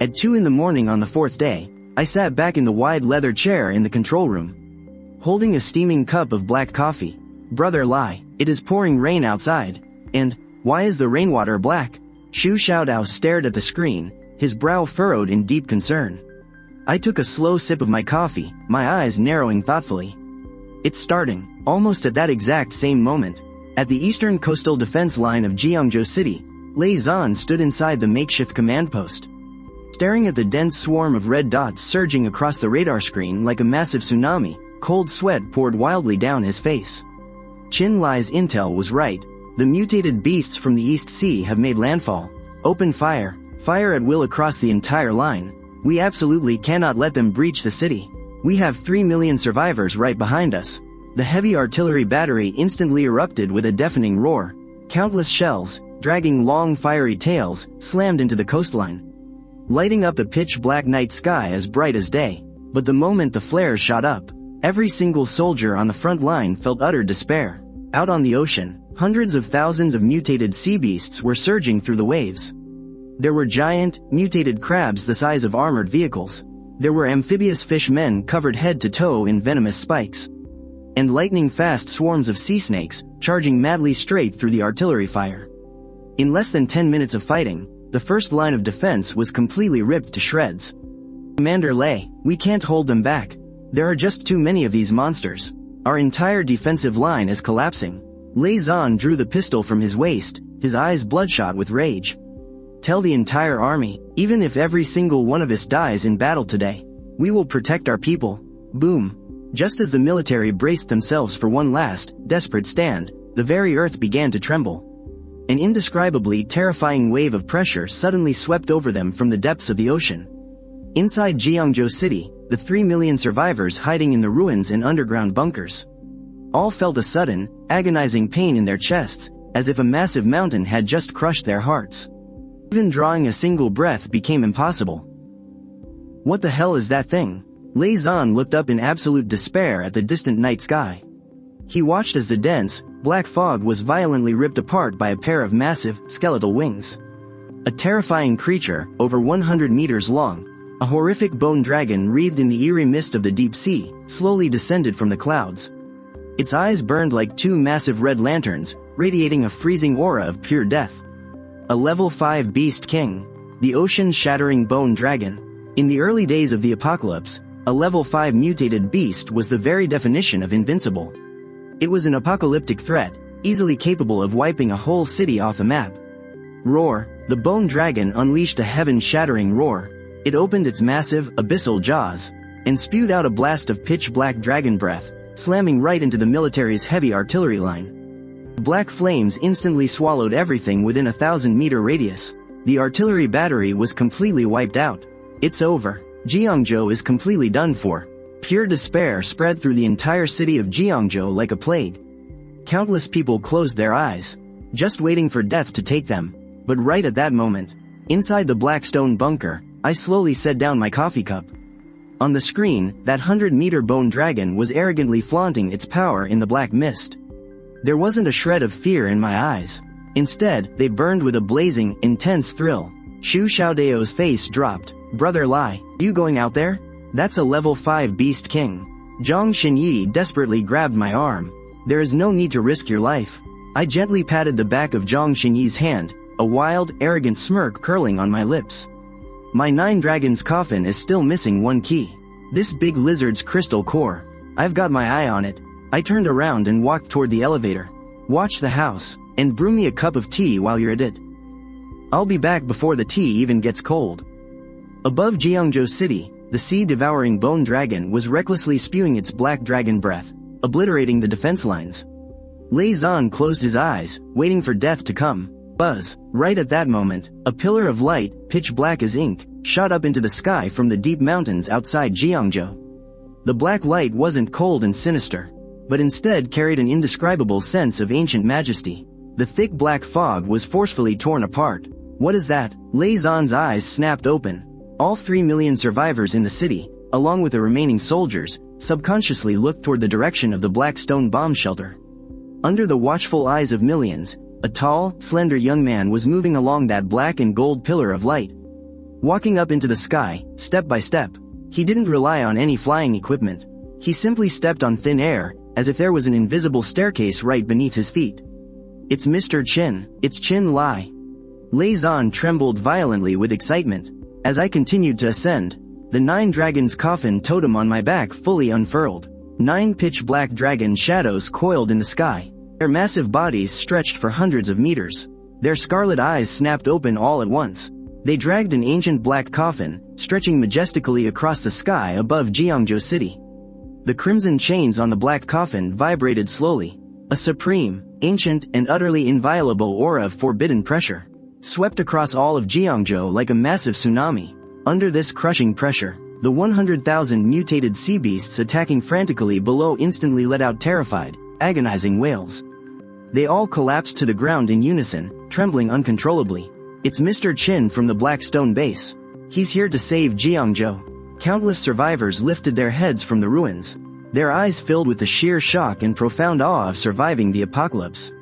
At 2 in the morning on the 4th day, I sat back in the wide leather chair in the control room, holding a steaming cup of black coffee. Brother Lai, it is pouring rain outside. And, why is the rainwater black? Shu Xiaodao stared at the screen, his brow furrowed in deep concern. I took a slow sip of my coffee, my eyes narrowing thoughtfully. It's starting. Almost at that exact same moment, at the eastern coastal defense line of Jiangzhou City, Lei Zan stood inside the makeshift command post. Staring at the dense swarm of red dots surging across the radar screen like a massive tsunami, cold sweat poured wildly down his face. Qin Lai's intel was right. The mutated beasts from the East Sea have made landfall. Open fire. Fire at will across the entire line. We absolutely cannot let them breach the city. We have 3 million survivors right behind us. The heavy artillery battery instantly erupted with a deafening roar. Countless shells, dragging long fiery tails, slammed into the coastline, lighting up the pitch-black night sky as bright as day. But the moment the flares shot up, every single soldier on the front line felt utter despair. Out on the ocean, hundreds of thousands of mutated sea beasts were surging through the waves. There were giant, mutated crabs the size of armored vehicles. There were amphibious fish men covered head to toe in venomous spikes, and lightning-fast swarms of sea snakes, charging madly straight through the artillery fire. In less than 10 minutes of fighting, the first line of defense was completely ripped to shreds. Commander Lei, we can't hold them back. There are just too many of these monsters. Our entire defensive line is collapsing. Lei Zan drew the pistol from his waist, his eyes bloodshot with rage. Tell the entire army, even if every single one of us dies in battle today, we will protect our people. Boom. Just as the military braced themselves for one last, desperate stand, the very earth began to tremble. An indescribably terrifying wave of pressure suddenly swept over them from the depths of the ocean. Inside Jiangzhou City, the 3 million survivors hiding in the ruins and underground bunkers all felt a sudden, agonizing pain in their chests, as if a massive mountain had just crushed their hearts. Even drawing a single breath became impossible. What the hell is that thing? Lei Zan looked up in absolute despair at the distant night sky. He watched as the dense, black fog was violently ripped apart by a pair of massive, skeletal wings. A terrifying creature, over 100 meters long, a horrific bone dragon wreathed in the eerie mist of the deep sea, slowly descended from the clouds. Its eyes burned like 2 massive red lanterns, radiating a freezing aura of pure death. A level 5 beast king, the ocean-shattering bone dragon. In the early days of the apocalypse, a level 5 mutated beast was the very definition of invincible. It was an apocalyptic threat, easily capable of wiping a whole city off the map. Roar, the bone dragon unleashed a heaven-shattering roar. It opened its massive, abyssal jaws, and spewed out a blast of pitch-black dragon breath, slamming right into the military's heavy artillery line. Black flames instantly swallowed everything within a 1,000-meter radius. The artillery battery was completely wiped out. It's over. Jiangzhou is completely done for. Pure despair spread through the entire city of Jiangzhou like a plague. Countless people closed their eyes, just waiting for death to take them. But right at that moment, inside the black stone bunker, I slowly set down my coffee cup. On the screen, that 100-meter bone dragon was arrogantly flaunting its power in the black mist. There wasn't a shred of fear in my eyes. Instead, they burned with a blazing, intense thrill. Shu Xiaodao's face dropped. Brother Lai, you going out there? That's a level 5 beast king. Zhang Xinyi desperately grabbed my arm. There is no need to risk your life. I gently patted the back of Zhang Xinyi's hand, a wild, arrogant smirk curling on my lips. My 9 dragons coffin is still missing one key. This big lizard's crystal core. I've got my eye on it. I turned around and walked toward the elevator. Watch the house, and brew me a cup of tea while you're at it. I'll be back before the tea even gets cold. Above Jiangzhou City, the sea-devouring bone dragon was recklessly spewing its black dragon breath, obliterating the defense lines. Lei Zan closed his eyes, waiting for death to come. Buzz! Right at that moment, a pillar of light, pitch black as ink, shot up into the sky from the deep mountains outside Jiangzhou. The black light wasn't cold and sinister, but instead carried an indescribable sense of ancient majesty. The thick black fog was forcefully torn apart. What is that? Lei Zan's eyes snapped open. All 3 million survivors in the city, along with the remaining soldiers, subconsciously looked toward the direction of the black stone bomb shelter. Under the watchful eyes of millions, a tall, slender young man was moving along that black and gold pillar of light. Walking up into the sky, step by step, he didn't rely on any flying equipment. He simply stepped on thin air, as if there was an invisible staircase right beneath his feet. "It's Mr. Chin, it's Chin Lai." Lei Zan trembled violently with excitement. As I continued to ascend, the 9 dragons' coffin totem on my back fully unfurled. 9 pitch-black dragon shadows coiled in the sky. Their massive bodies stretched for hundreds of meters. Their scarlet eyes snapped open all at once. They dragged an ancient black coffin, stretching majestically across the sky above Jiangzhou City. The crimson chains on the black coffin vibrated slowly. A supreme, ancient, and utterly inviolable aura of forbidden pressure swept across all of Jiangzhou like a massive tsunami. Under this crushing pressure, the 100,000 mutated sea beasts attacking frantically below instantly let out terrified, agonizing wails. They all collapsed to the ground in unison, trembling uncontrollably. "It's Mr. Chin from the Black Stone Base. He's here to save Jiangzhou." Countless survivors lifted their heads from the ruins, their eyes filled with the sheer shock and profound awe of surviving the apocalypse.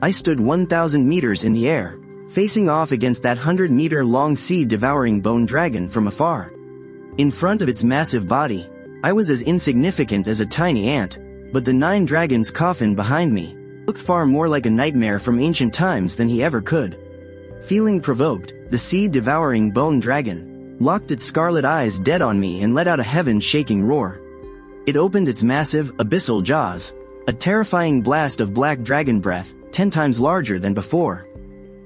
I stood 1,000 meters in the air, facing off against that 100-meter-long sea-devouring bone dragon from afar. In front of its massive body, I was as insignificant as a tiny ant, but the 9 dragons' coffin behind me looked far more like a nightmare from ancient times than he ever could. Feeling provoked, the sea-devouring bone dragon locked its scarlet eyes dead on me and let out a heaven-shaking roar. It opened its massive, abyssal jaws, a terrifying blast of black dragon breath, 10 times larger than before,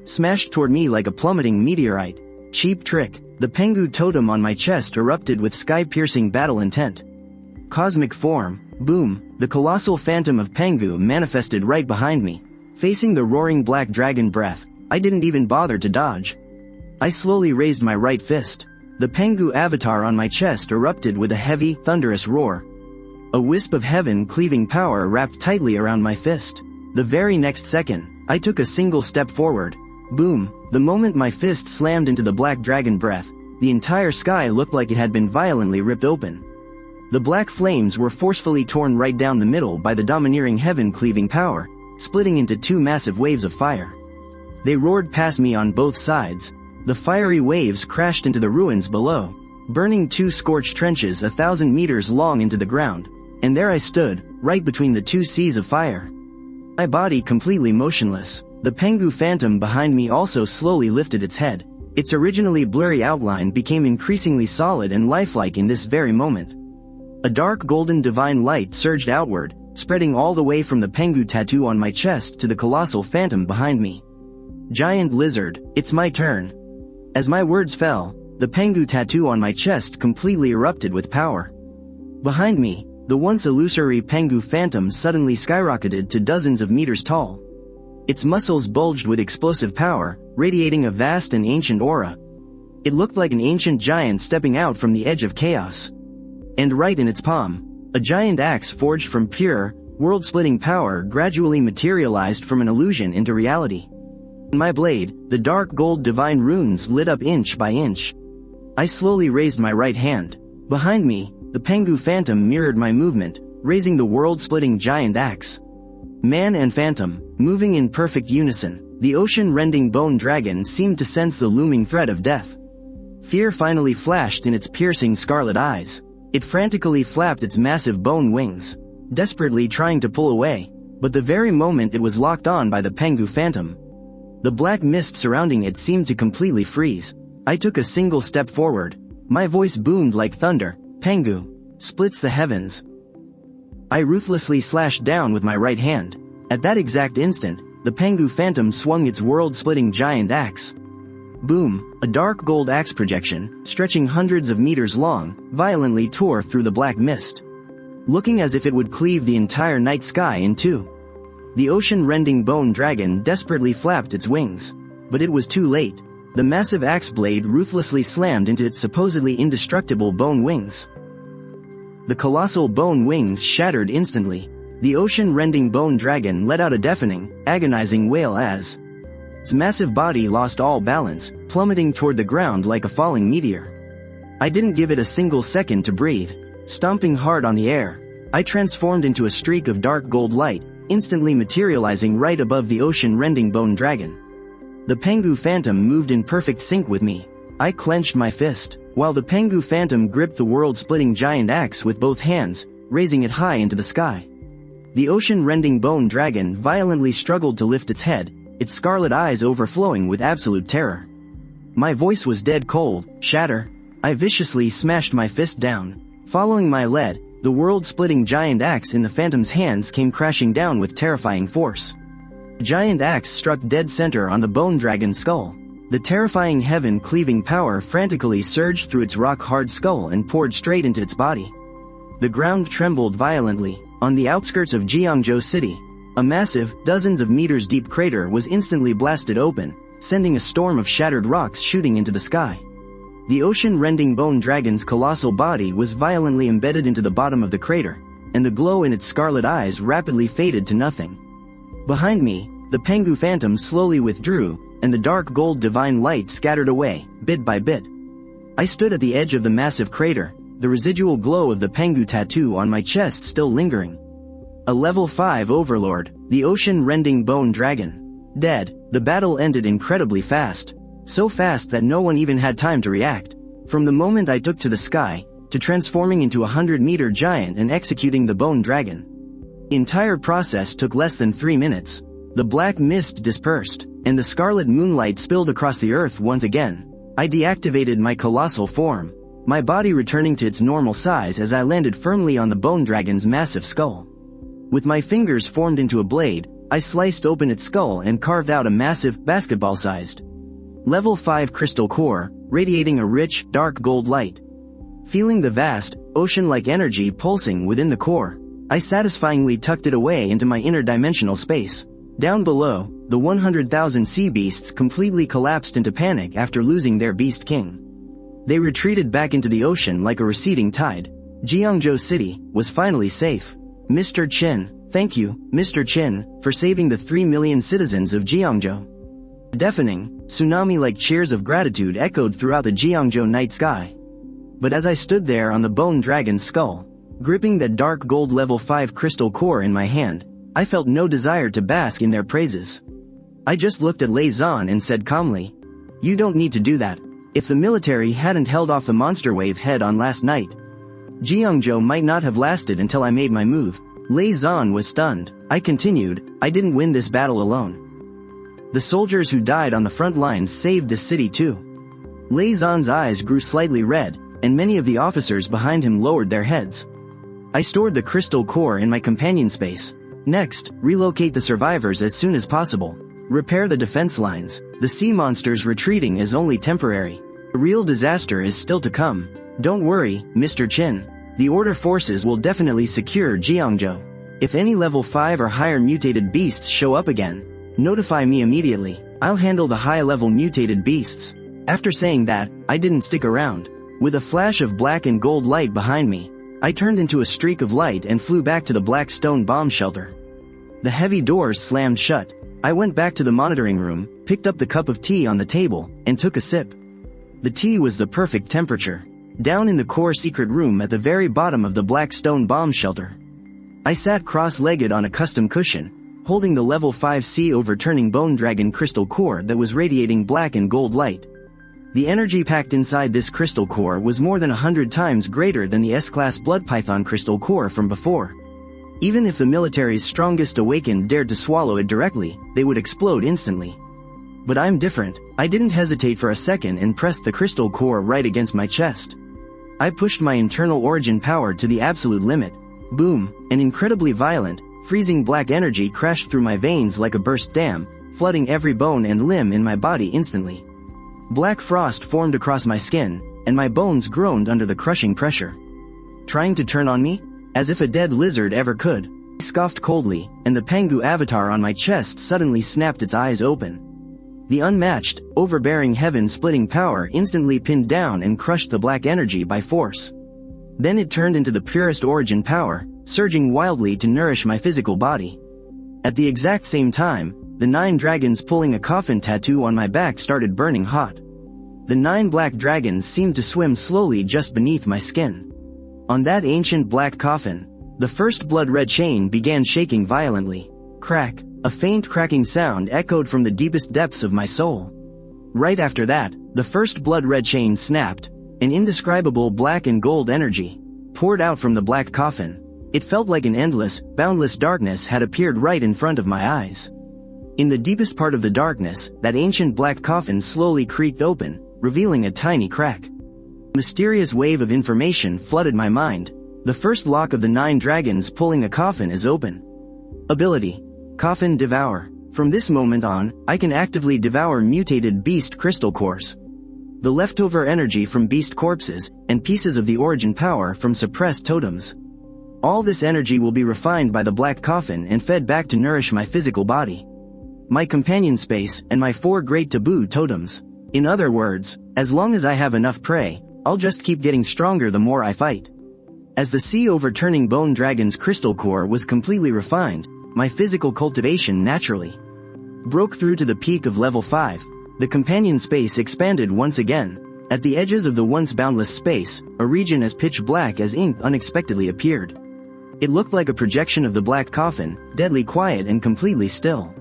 smashed toward me like a plummeting meteorite. Cheap trick. The Pengu totem on my chest erupted with sky-piercing battle intent. Cosmic form. Boom. The colossal phantom of Pengu manifested right behind me. Facing the roaring black dragon breath, I didn't even bother to dodge. I slowly raised my right fist. The Pengu avatar on my chest erupted with a heavy, thunderous roar. A wisp of heaven-cleaving power wrapped tightly around my fist. The very next second, I took a single step forward. Boom. The moment my fist slammed into the black dragon breath, the entire sky looked like it had been violently ripped open. The black flames were forcefully torn right down the middle by the domineering heaven-cleaving power, splitting into 2 massive waves of fire. They roared past me on both sides. The fiery waves crashed into the ruins below, burning 2 scorched trenches 1,000 meters long into the ground, and there I stood, right between the 2 seas of fire. My body completely motionless. The Pengu phantom behind me also slowly lifted its head. Its originally blurry outline became increasingly solid and lifelike in this very moment. A dark golden divine light surged outward, spreading all the way from the Pengu tattoo on my chest to the colossal phantom behind me. "Giant lizard, it's my turn." As my words fell, the Pengu tattoo on my chest completely erupted with power. Behind me, the once illusory Pengu phantom suddenly skyrocketed to dozens of meters tall. Its muscles bulged with explosive power, radiating a vast and ancient aura. It looked like an ancient giant stepping out from the edge of chaos. And right in its palm, a giant axe forged from pure, world-splitting power gradually materialized from an illusion into reality. In my blade, the dark gold divine runes lit up inch by inch. I slowly raised my right hand. Behind me, the Pengu phantom mirrored my movement, raising the world-splitting giant axe. Man and phantom, moving in perfect unison, the ocean-rending bone dragon seemed to sense the looming threat of death. Fear finally flashed in its piercing scarlet eyes. It frantically flapped its massive bone wings, desperately trying to pull away, but the very moment it was locked on by the Pengu phantom, the black mist surrounding it seemed to completely freeze. I took a single step forward. My voice boomed like thunder. "Pengu splits the heavens." I ruthlessly slashed down with my right hand. At that exact instant, the Pengu phantom swung its world-splitting giant axe. Boom! A dark gold axe projection, stretching hundreds of meters long, violently tore through the black mist, looking as if it would cleave the entire night sky in 2. The ocean-rending bone dragon desperately flapped its wings. But it was too late. The massive axe blade ruthlessly slammed into its supposedly indestructible bone wings. The colossal bone wings shattered instantly. The ocean-rending bone dragon let out a deafening, agonizing wail as its massive body lost all balance, plummeting toward the ground like a falling meteor. I didn't give it a single second to breathe. Stomping hard on the air, I transformed into a streak of dark gold light, instantly materializing right above the ocean-rending bone dragon. The Pengu Phantom moved in perfect sync with me. I clenched my fist, while the Pengu Phantom gripped the world-splitting giant axe with both hands, raising it high into the sky. The ocean-rending bone dragon violently struggled to lift its head, its scarlet eyes overflowing with absolute terror. My voice was dead cold. Shatter. I viciously smashed my fist down. Following my lead, the world-splitting giant axe in the Phantom's hands came crashing down with terrifying force. The giant axe struck dead center on the bone dragon's skull. The terrifying heaven-cleaving power frantically surged through its rock-hard skull and poured straight into its body. The ground trembled violently. On the outskirts of Jiangzhou City, a massive, dozens of meters deep crater was instantly blasted open, sending a storm of shattered rocks shooting into the sky. The ocean-rending bone dragon's colossal body was violently embedded into the bottom of the crater, and the glow in its scarlet eyes rapidly faded to nothing. Behind me, the Pengu Phantom slowly withdrew, and the dark gold divine light scattered away, bit by bit. I stood at the edge of the massive crater, the residual glow of the Pengu tattoo on my chest still lingering. A level 5 overlord, the ocean-rending bone dragon. Dead. The battle ended incredibly fast. So fast that no one even had time to react. From the moment I took to the sky, to transforming into a 100-meter giant and executing the bone dragon. The entire process took less than 3 minutes. The black mist dispersed, and the scarlet moonlight spilled across the earth once again. I deactivated my colossal form, my body returning to its normal size as I landed firmly on the bone dragon's massive skull. With my fingers formed into a blade, I sliced open its skull and carved out a massive, basketball-sized, level 5 crystal core, radiating a rich, dark gold light. Feeling the vast, ocean-like energy pulsing within the core, I satisfyingly tucked it away into my interdimensional space. Down below, the 100,000 sea beasts completely collapsed into panic after losing their beast king. They retreated back into the ocean like a receding tide. Jiangzhou City was finally safe. Mr. Chen, thank you, Mr. Chen, for saving the 3 million citizens of Jiangzhou. Deafening, tsunami-like cheers of gratitude echoed throughout the Jiangzhou night sky. But as I stood there on the bone dragon's skull, gripping that dark gold level 5 crystal core in my hand, I felt no desire to bask in their praises. I just looked at Lei Zan and said calmly, "You don't need to do that. If the military hadn't held off the monster wave head on last night, Jiangzhou might not have lasted until I made my move." Lei Zan was stunned. I continued, "I didn't win this battle alone. The soldiers who died on the front lines saved this city too." Lei Zan's eyes grew slightly red, and many of the officers behind him lowered their heads. I stored the crystal core in my companion space. Next, relocate the survivors as soon as possible. Repair the defense lines. The sea monsters retreating is only temporary. The real disaster is still to come. Don't worry, Mr. Chen. The Order forces will definitely secure Jiangzhou. If any level 5 or higher mutated beasts show up again, notify me immediately. I'll handle the high-level mutated beasts. After saying that, I didn't stick around. With a flash of black and gold light behind me, I turned into a streak of light and flew back to the black stone bomb shelter. The heavy doors slammed shut. I went back to the monitoring room, picked up the cup of tea on the table, and took a sip. The tea was the perfect temperature. Down in the core secret room at the very bottom of the black stone bomb shelter, I sat cross-legged on a custom cushion, holding the level 5 sea overturning bone dragon crystal core that was radiating black and gold light. The energy packed inside this crystal core was more than 100 times greater than the S-class blood python crystal core from before. Even if the military's strongest awakened dared to swallow it directly, they would explode instantly. But I'm different. I didn't hesitate for a second and pressed the crystal core right against my chest. I pushed my internal origin power to the absolute limit. Boom, an incredibly violent, freezing black energy crashed through my veins like a burst dam, flooding every bone and limb in my body instantly. Black frost formed across my skin, and my bones groaned under the crushing pressure. Trying to turn on me? As if a dead lizard ever could. I scoffed coldly, and the Pengu avatar on my chest suddenly snapped its eyes open. The unmatched, overbearing heaven-splitting power instantly pinned down and crushed the black energy by force. Then it turned into the purest origin power, surging wildly to nourish my physical body. At the exact same time, the 9 dragons pulling a coffin tattoo on my back started burning hot. The 9 black dragons seemed to swim slowly just beneath my skin. On that ancient black coffin, the first blood-red chain began shaking violently. Crack, a faint cracking sound echoed from the deepest depths of my soul. Right after that, the first blood-red chain snapped. An indescribable black and gold energy poured out from the black coffin. It felt like an endless, boundless darkness had appeared right in front of my eyes. In the deepest part of the darkness, that ancient black coffin slowly creaked open, revealing a tiny crack. A mysterious wave of information flooded my mind. The first lock of the 9 dragons pulling a coffin is open. Ability: Coffin Devour. From this moment on, I can actively devour mutated beast crystal cores. The leftover energy from beast corpses, and pieces of the origin power from suppressed totems. All this energy will be refined by the black coffin and fed back to nourish my physical body, my companion space, and my 4 great taboo totems. In other words, as long as I have enough prey, I'll just keep getting stronger the more I fight. As the sea-overturning bone dragon's crystal core was completely refined, my physical cultivation naturally broke through to the peak of level 5. The companion space expanded once again. At the edges of the once boundless space, a region as pitch black as ink unexpectedly appeared. It looked like a projection of the black coffin, deadly quiet and completely still.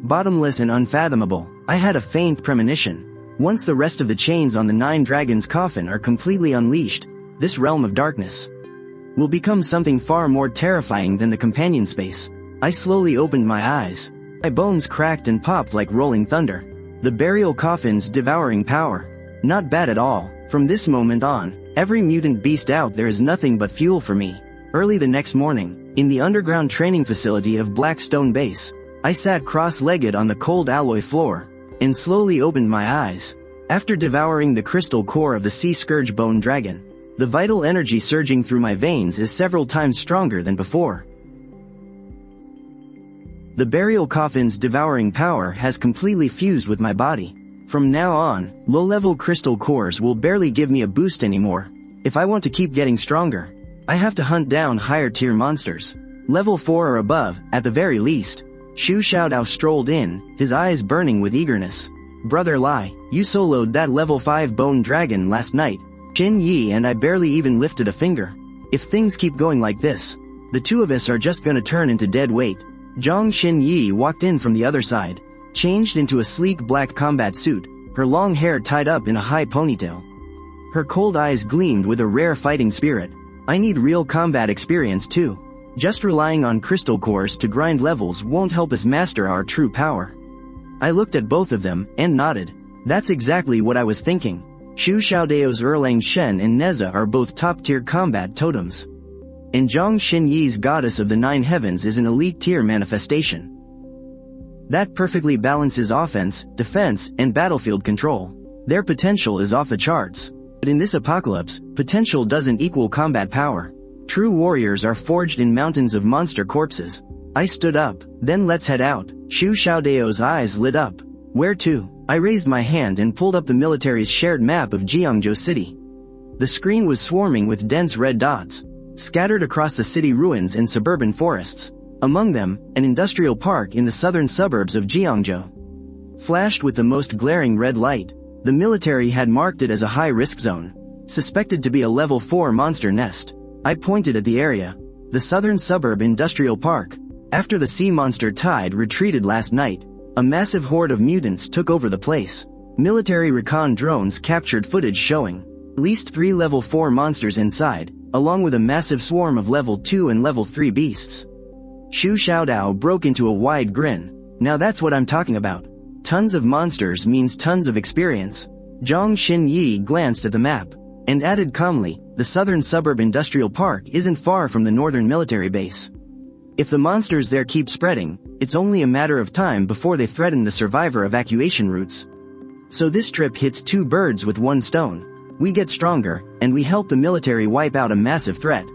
Bottomless and unfathomable. I had a faint premonition. Once the rest of the chains on the 9 dragons' coffin are completely unleashed, this realm of darkness will become something far more terrifying than the companion space. I slowly opened my eyes. My bones cracked and popped like rolling thunder. The burial coffin's devouring power. Not bad at all. From this moment on, every mutant beast out there is nothing but fuel for me. Early the next morning, in the underground training facility of Blackstone Base, I sat cross-legged on the cold alloy floor, and slowly opened my eyes. After devouring the crystal core of the sea scourge bone dragon, the vital energy surging through my veins is several times stronger than before. The burial coffin's devouring power has completely fused with my body. From now on, low-level crystal cores will barely give me a boost anymore. If I want to keep getting stronger, I have to hunt down higher-tier monsters. Level 4 or above, at the very least. Shu Xiaodao strolled in, his eyes burning with eagerness. Brother Lai, you soloed that level 5 bone dragon last night. Qin Yi and I barely even lifted a finger. If things keep going like this, the two of us are just gonna turn into dead weight. Zhang Xin Yi walked in from the other side, changed into a sleek black combat suit, her long hair tied up in a high ponytail. Her cold eyes gleamed with a rare fighting spirit. I need real combat experience too. Just relying on crystal cores to grind levels won't help us master our true power. I looked at both of them, and nodded. That's exactly what I was thinking. Shu Xiaodao's Erlang Shen and Neza are both top-tier combat totems. And Zhang Xinyi's Goddess of the Nine Heavens is an elite-tier manifestation. That perfectly balances offense, defense, and battlefield control. Their potential is off the charts. But in this apocalypse, potential doesn't equal combat power. True warriors are forged in mountains of monster corpses. I stood up. Then let's head out. Shu Xiaodao's eyes lit up. Where to? I raised my hand and pulled up the military's shared map of Jiangzhou City. The screen was swarming with dense red dots, scattered across the city ruins and suburban forests. Among them, an industrial park in the southern suburbs of Jiangzhou flashed with the most glaring red light. The military had marked it as a high-risk zone, suspected to be a level 4 monster nest. I pointed at the area. The southern suburb industrial park. After the sea monster tide retreated last night, a massive horde of mutants took over the place. Military recon drones captured footage showing at least 3 level 4 monsters inside, along with a massive swarm of level 2 and level 3 beasts. Shu Xiaodao broke into a wide grin. Now that's what I'm talking about. Tons of monsters means tons of experience. Zhang Xinyi glanced at the map, and added calmly, the southern suburb industrial park isn't far from the northern military base. If the monsters there keep spreading, it's only a matter of time before they threaten the survivor evacuation routes. So this trip hits 2 birds with 1 stone. We get stronger, and we help the military wipe out a massive threat.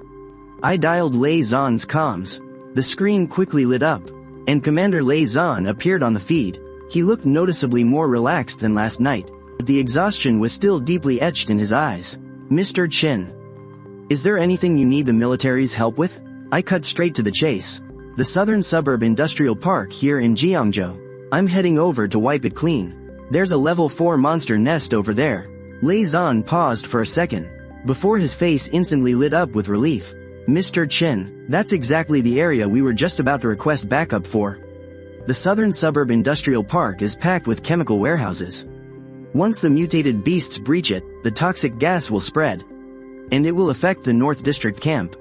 I dialed Lei Zan's comms. The screen quickly lit up, and Commander Lei Zan appeared on the feed. He looked noticeably more relaxed than last night, but the exhaustion was still deeply etched in his eyes. Mr. Chin, is there anything you need the military's help with? I cut straight to the chase. The southern suburb industrial park here in Jiangzhou. I'm heading over to wipe it clean. There's a level 4 monster nest over there. Lei Zan paused for a second, before his face instantly lit up with relief. Mr. Chen, that's exactly the area we were just about to request backup for. The southern suburb industrial park is packed with chemical warehouses. Once the mutated beasts breach it, the toxic gas will spread. And it will affect the North District camp.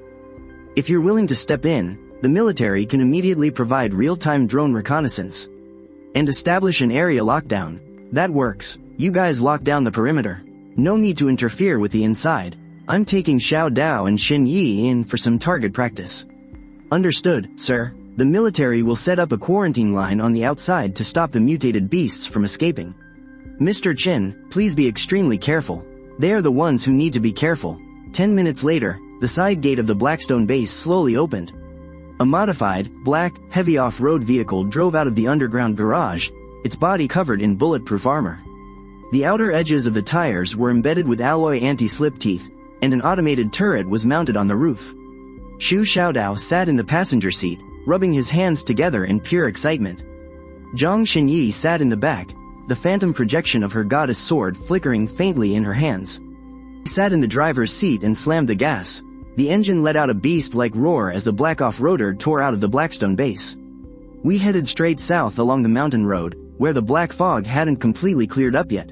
If you're willing to step in, the military can immediately provide real-time drone reconnaissance. And establish an area lockdown. That works. You guys lock down the perimeter. No need to interfere with the inside. I'm taking Xiao Dao and Xin Yi in for some target practice. Understood, sir. The military will set up a quarantine line on the outside to stop the mutated beasts from escaping. Mr. Chen, please be extremely careful. They are the ones who need to be careful. 10 minutes later, the side gate of the Blackstone base slowly opened. A modified, black, heavy off-road vehicle drove out of the underground garage, its body covered in bulletproof armor. The outer edges of the tires were embedded with alloy anti-slip teeth, and an automated turret was mounted on the roof. Xu Xiaodao sat in the passenger seat, rubbing his hands together in pure excitement. Zhang Xinyi sat in the back, the phantom projection of her goddess sword flickering faintly in her hands. He sat in the driver's seat and slammed the gas. The engine let out a beast-like roar as the black off-roader tore out of the Blackstone base. We headed straight south along the mountain road, where the black fog hadn't completely cleared up yet.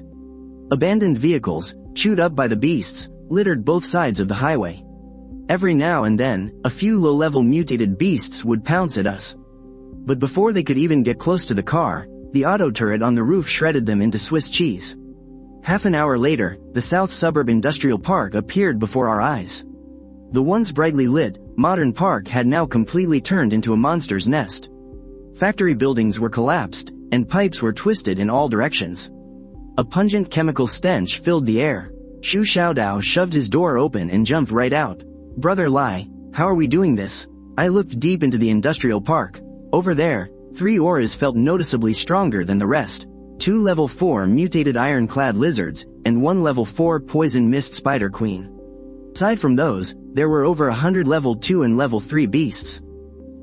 Abandoned vehicles, chewed up by the beasts, littered both sides of the highway. Every now and then, a few low-level mutated beasts would pounce at us. But before they could even get close to the car, the auto turret on the roof shredded them into Swiss cheese. Half an hour later, the South Suburb Industrial Park appeared before our eyes. The once brightly lit, modern park had now completely turned into a monster's nest. Factory buildings were collapsed, and pipes were twisted in all directions. A pungent chemical stench filled the air. Xu Xiaodao shoved his door open and jumped right out. Brother Lai, how are we doing this? I looked deep into the industrial park. Over there, 3 auras felt noticeably stronger than the rest. 2 level 4 mutated ironclad lizards, and 1 level 4 poison mist spider queen. Aside from those, there were over 100 level 2 and level 3 beasts.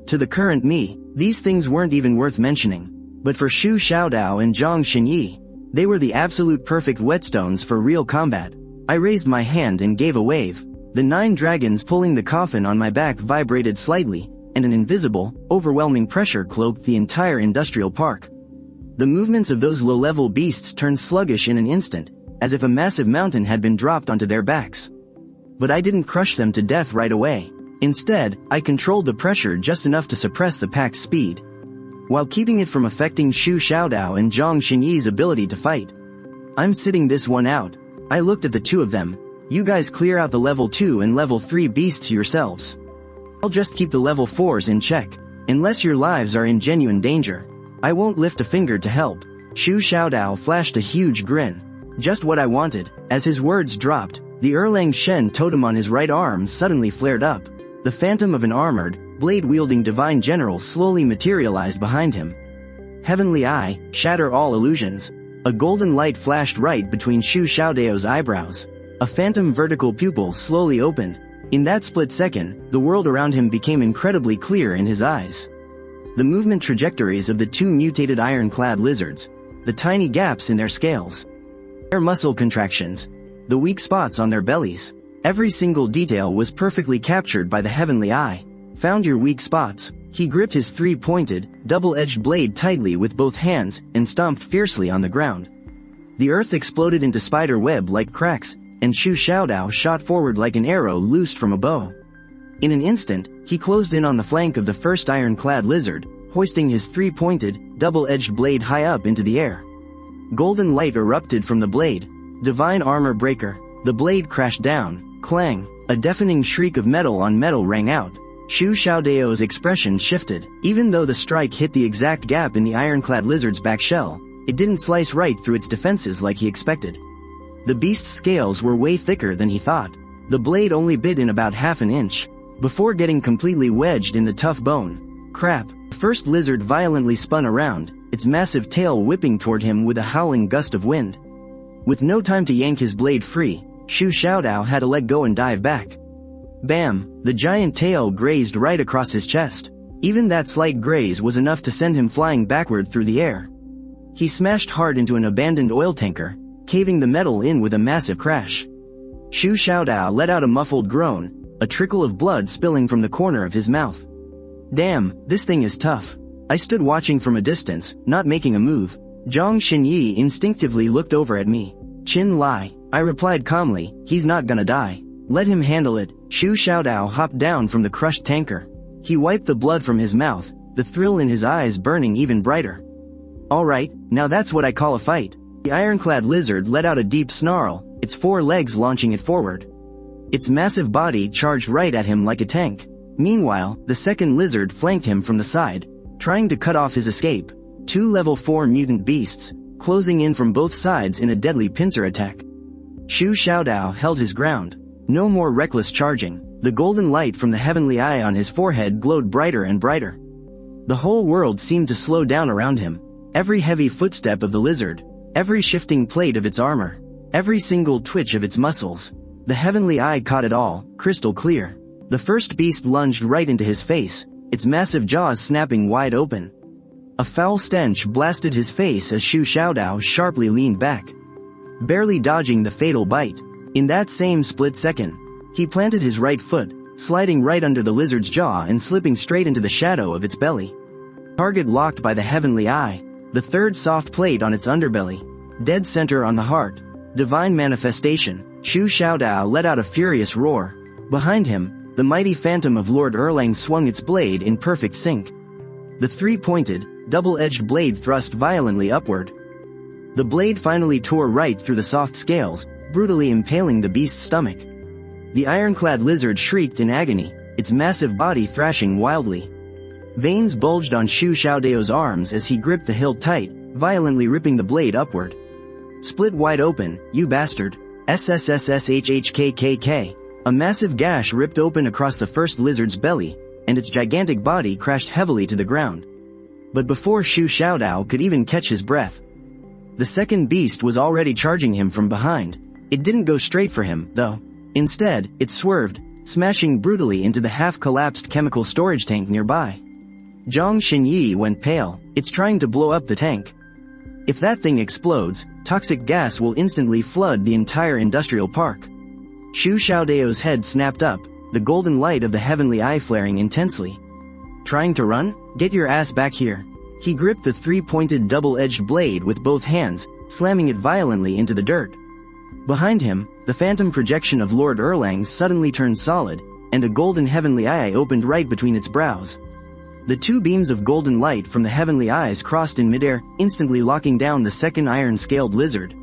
To the current me, these things weren't even worth mentioning. But for Xu Xiaodao and Zhang Xinyi, they were the absolute perfect whetstones for real combat. I raised my hand and gave a wave. The 9 dragons pulling the coffin on my back vibrated slightly, and an invisible, overwhelming pressure cloaked the entire industrial park. The movements of those low-level beasts turned sluggish in an instant, as if a massive mountain had been dropped onto their backs. But I didn't crush them to death right away. Instead, I controlled the pressure just enough to suppress the pack's speed, while keeping it from affecting Xu Xiaodao and Zhang Xinyi's ability to fight. I'm sitting this one out. I looked at the two of them. You guys clear out the level 2 and level 3 beasts yourselves. I'll just keep the level 4s in check. Unless your lives are in genuine danger, I won't lift a finger to help. Xu Xiaodao flashed a huge grin. Just what I wanted. As his words dropped, the Erlang Shen totem on his right arm suddenly flared up. The phantom of an armored, blade-wielding divine general slowly materialized behind him. Heavenly Eye, shatter all illusions. A golden light flashed right between Xu Xiaodao's eyebrows. A phantom vertical pupil slowly opened. In that split second, the world around him became incredibly clear in his eyes. The movement trajectories of the 2 mutated ironclad lizards, the tiny gaps in their scales, their muscle contractions, the weak spots on their bellies. Every single detail was perfectly captured by the Heavenly Eye. Found your weak spots. He gripped his 3-pointed, double-edged blade tightly with both hands and stomped fiercely on the ground. The earth exploded into spider web-like cracks, and Xu Xiaodao shot forward like an arrow loosed from a bow. In an instant, he closed in on the flank of the first ironclad lizard, hoisting his 3-pointed, double-edged blade high up into the air. Golden light erupted from the blade. Divine armor breaker. The blade crashed down. Clang. A deafening shriek of metal on metal rang out. Xu Xiaodao's expression shifted. Even though the strike hit the exact gap in the ironclad lizard's back shell, it didn't slice right through its defenses like he expected. The beast's scales were way thicker than he thought. The blade only bit in about half an inch, before getting completely wedged in the tough bone. Crap. The first lizard violently spun around, its massive tail whipping toward him with a howling gust of wind. With no time to yank his blade free, Xu Xiaodao had to let go and dive back. Bam! The giant tail grazed right across his chest. Even that slight graze was enough to send him flying backward through the air. He smashed hard into an abandoned oil tanker, caving the metal in with a massive crash. Shu Xiaodao let out a muffled groan, a trickle of blood spilling from the corner of his mouth. Damn, this thing is tough. I stood watching from a distance, not making a move. Zhang Xinyi instinctively looked over at me. Chin Lai, I replied calmly, he's not gonna die. Let him handle it. Shu Xiaodao hopped down from the crushed tanker. He wiped the blood from his mouth, the thrill in his eyes burning even brighter. Alright, now that's what I call a fight. The ironclad lizard let out a deep snarl, its 4 legs launching it forward. Its massive body charged right at him like a tank. Meanwhile, the second lizard flanked him from the side, trying to cut off his escape. 2 level 4 mutant beasts, closing in from both sides in a deadly pincer attack. Shu Xiaodao held his ground. No more reckless charging. The golden light from the heavenly eye on his forehead glowed brighter and brighter. The whole world seemed to slow down around him. Every heavy footstep of the lizard, every shifting plate of its armor, every single twitch of its muscles. The heavenly eye caught it all, crystal clear. The first beast lunged right into his face, its massive jaws snapping wide open. A foul stench blasted his face as Shu Xiaodao sharply leaned back, barely dodging the fatal bite. In that same split second, he planted his right foot, sliding right under the lizard's jaw and slipping straight into the shadow of its belly. Target locked by the heavenly eye, the third soft plate on its underbelly. Dead center on the heart. Divine manifestation. Shu Xiaodao let out a furious roar. Behind him, the mighty phantom of Lord Erlang swung its blade in perfect sync. The 3-pointed, double-edged blade thrust violently upward. The blade finally tore right through the soft scales, brutally impaling the beast's stomach. The ironclad lizard shrieked in agony, its massive body thrashing wildly. Veins bulged on Shu Xiaodao's arms as he gripped the hilt tight, violently ripping the blade upward. Split wide open, you bastard. SSSSHHKKK. A massive gash ripped open across the first lizard's belly, and its gigantic body crashed heavily to the ground. But before Shu Xiaodao could even catch his breath, the second beast was already charging him from behind. It didn't go straight for him, though. Instead, it swerved, smashing brutally into the half-collapsed chemical storage tank nearby. Zhang Xinyi went pale. It's trying to blow up the tank. If that thing explodes, toxic gas will instantly flood the entire industrial park. Shu Xiaodao's head snapped up, the golden light of the heavenly eye flaring intensely. Trying to run? Get your ass back here. He gripped the 3-pointed double-edged blade with both hands, slamming it violently into the dirt. Behind him, the phantom projection of Lord Erlang suddenly turned solid, and a golden heavenly eye opened right between its brows. The 2 beams of golden light from the heavenly eyes crossed in midair, instantly locking down the second iron-scaled lizard.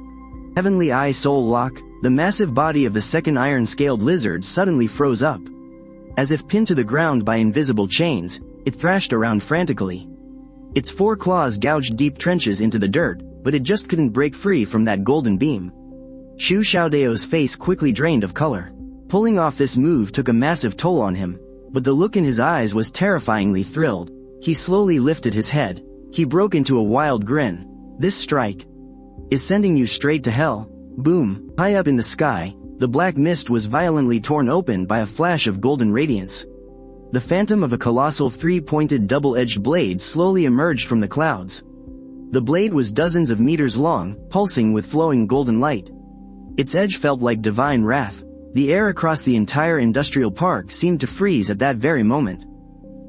Heavenly eye soul lock. The massive body of the second iron-scaled lizard suddenly froze up. As if pinned to the ground by invisible chains, it thrashed around frantically. Its 4 claws gouged deep trenches into the dirt, but it just couldn't break free from that golden beam. Shu Xiaodao's face quickly drained of color. Pulling off this move took a massive toll on him, but the look in his eyes was terrifyingly thrilled. He slowly lifted his head. He broke into a wild grin. This strike is sending you straight to hell. Boom. High up in the sky, the black mist was violently torn open by a flash of golden radiance. The phantom of a colossal 3-pointed double-edged blade slowly emerged from the clouds. The blade was dozens of meters long, pulsing with flowing golden light. Its edge felt like divine wrath. The air across the entire industrial park seemed to freeze at that very moment.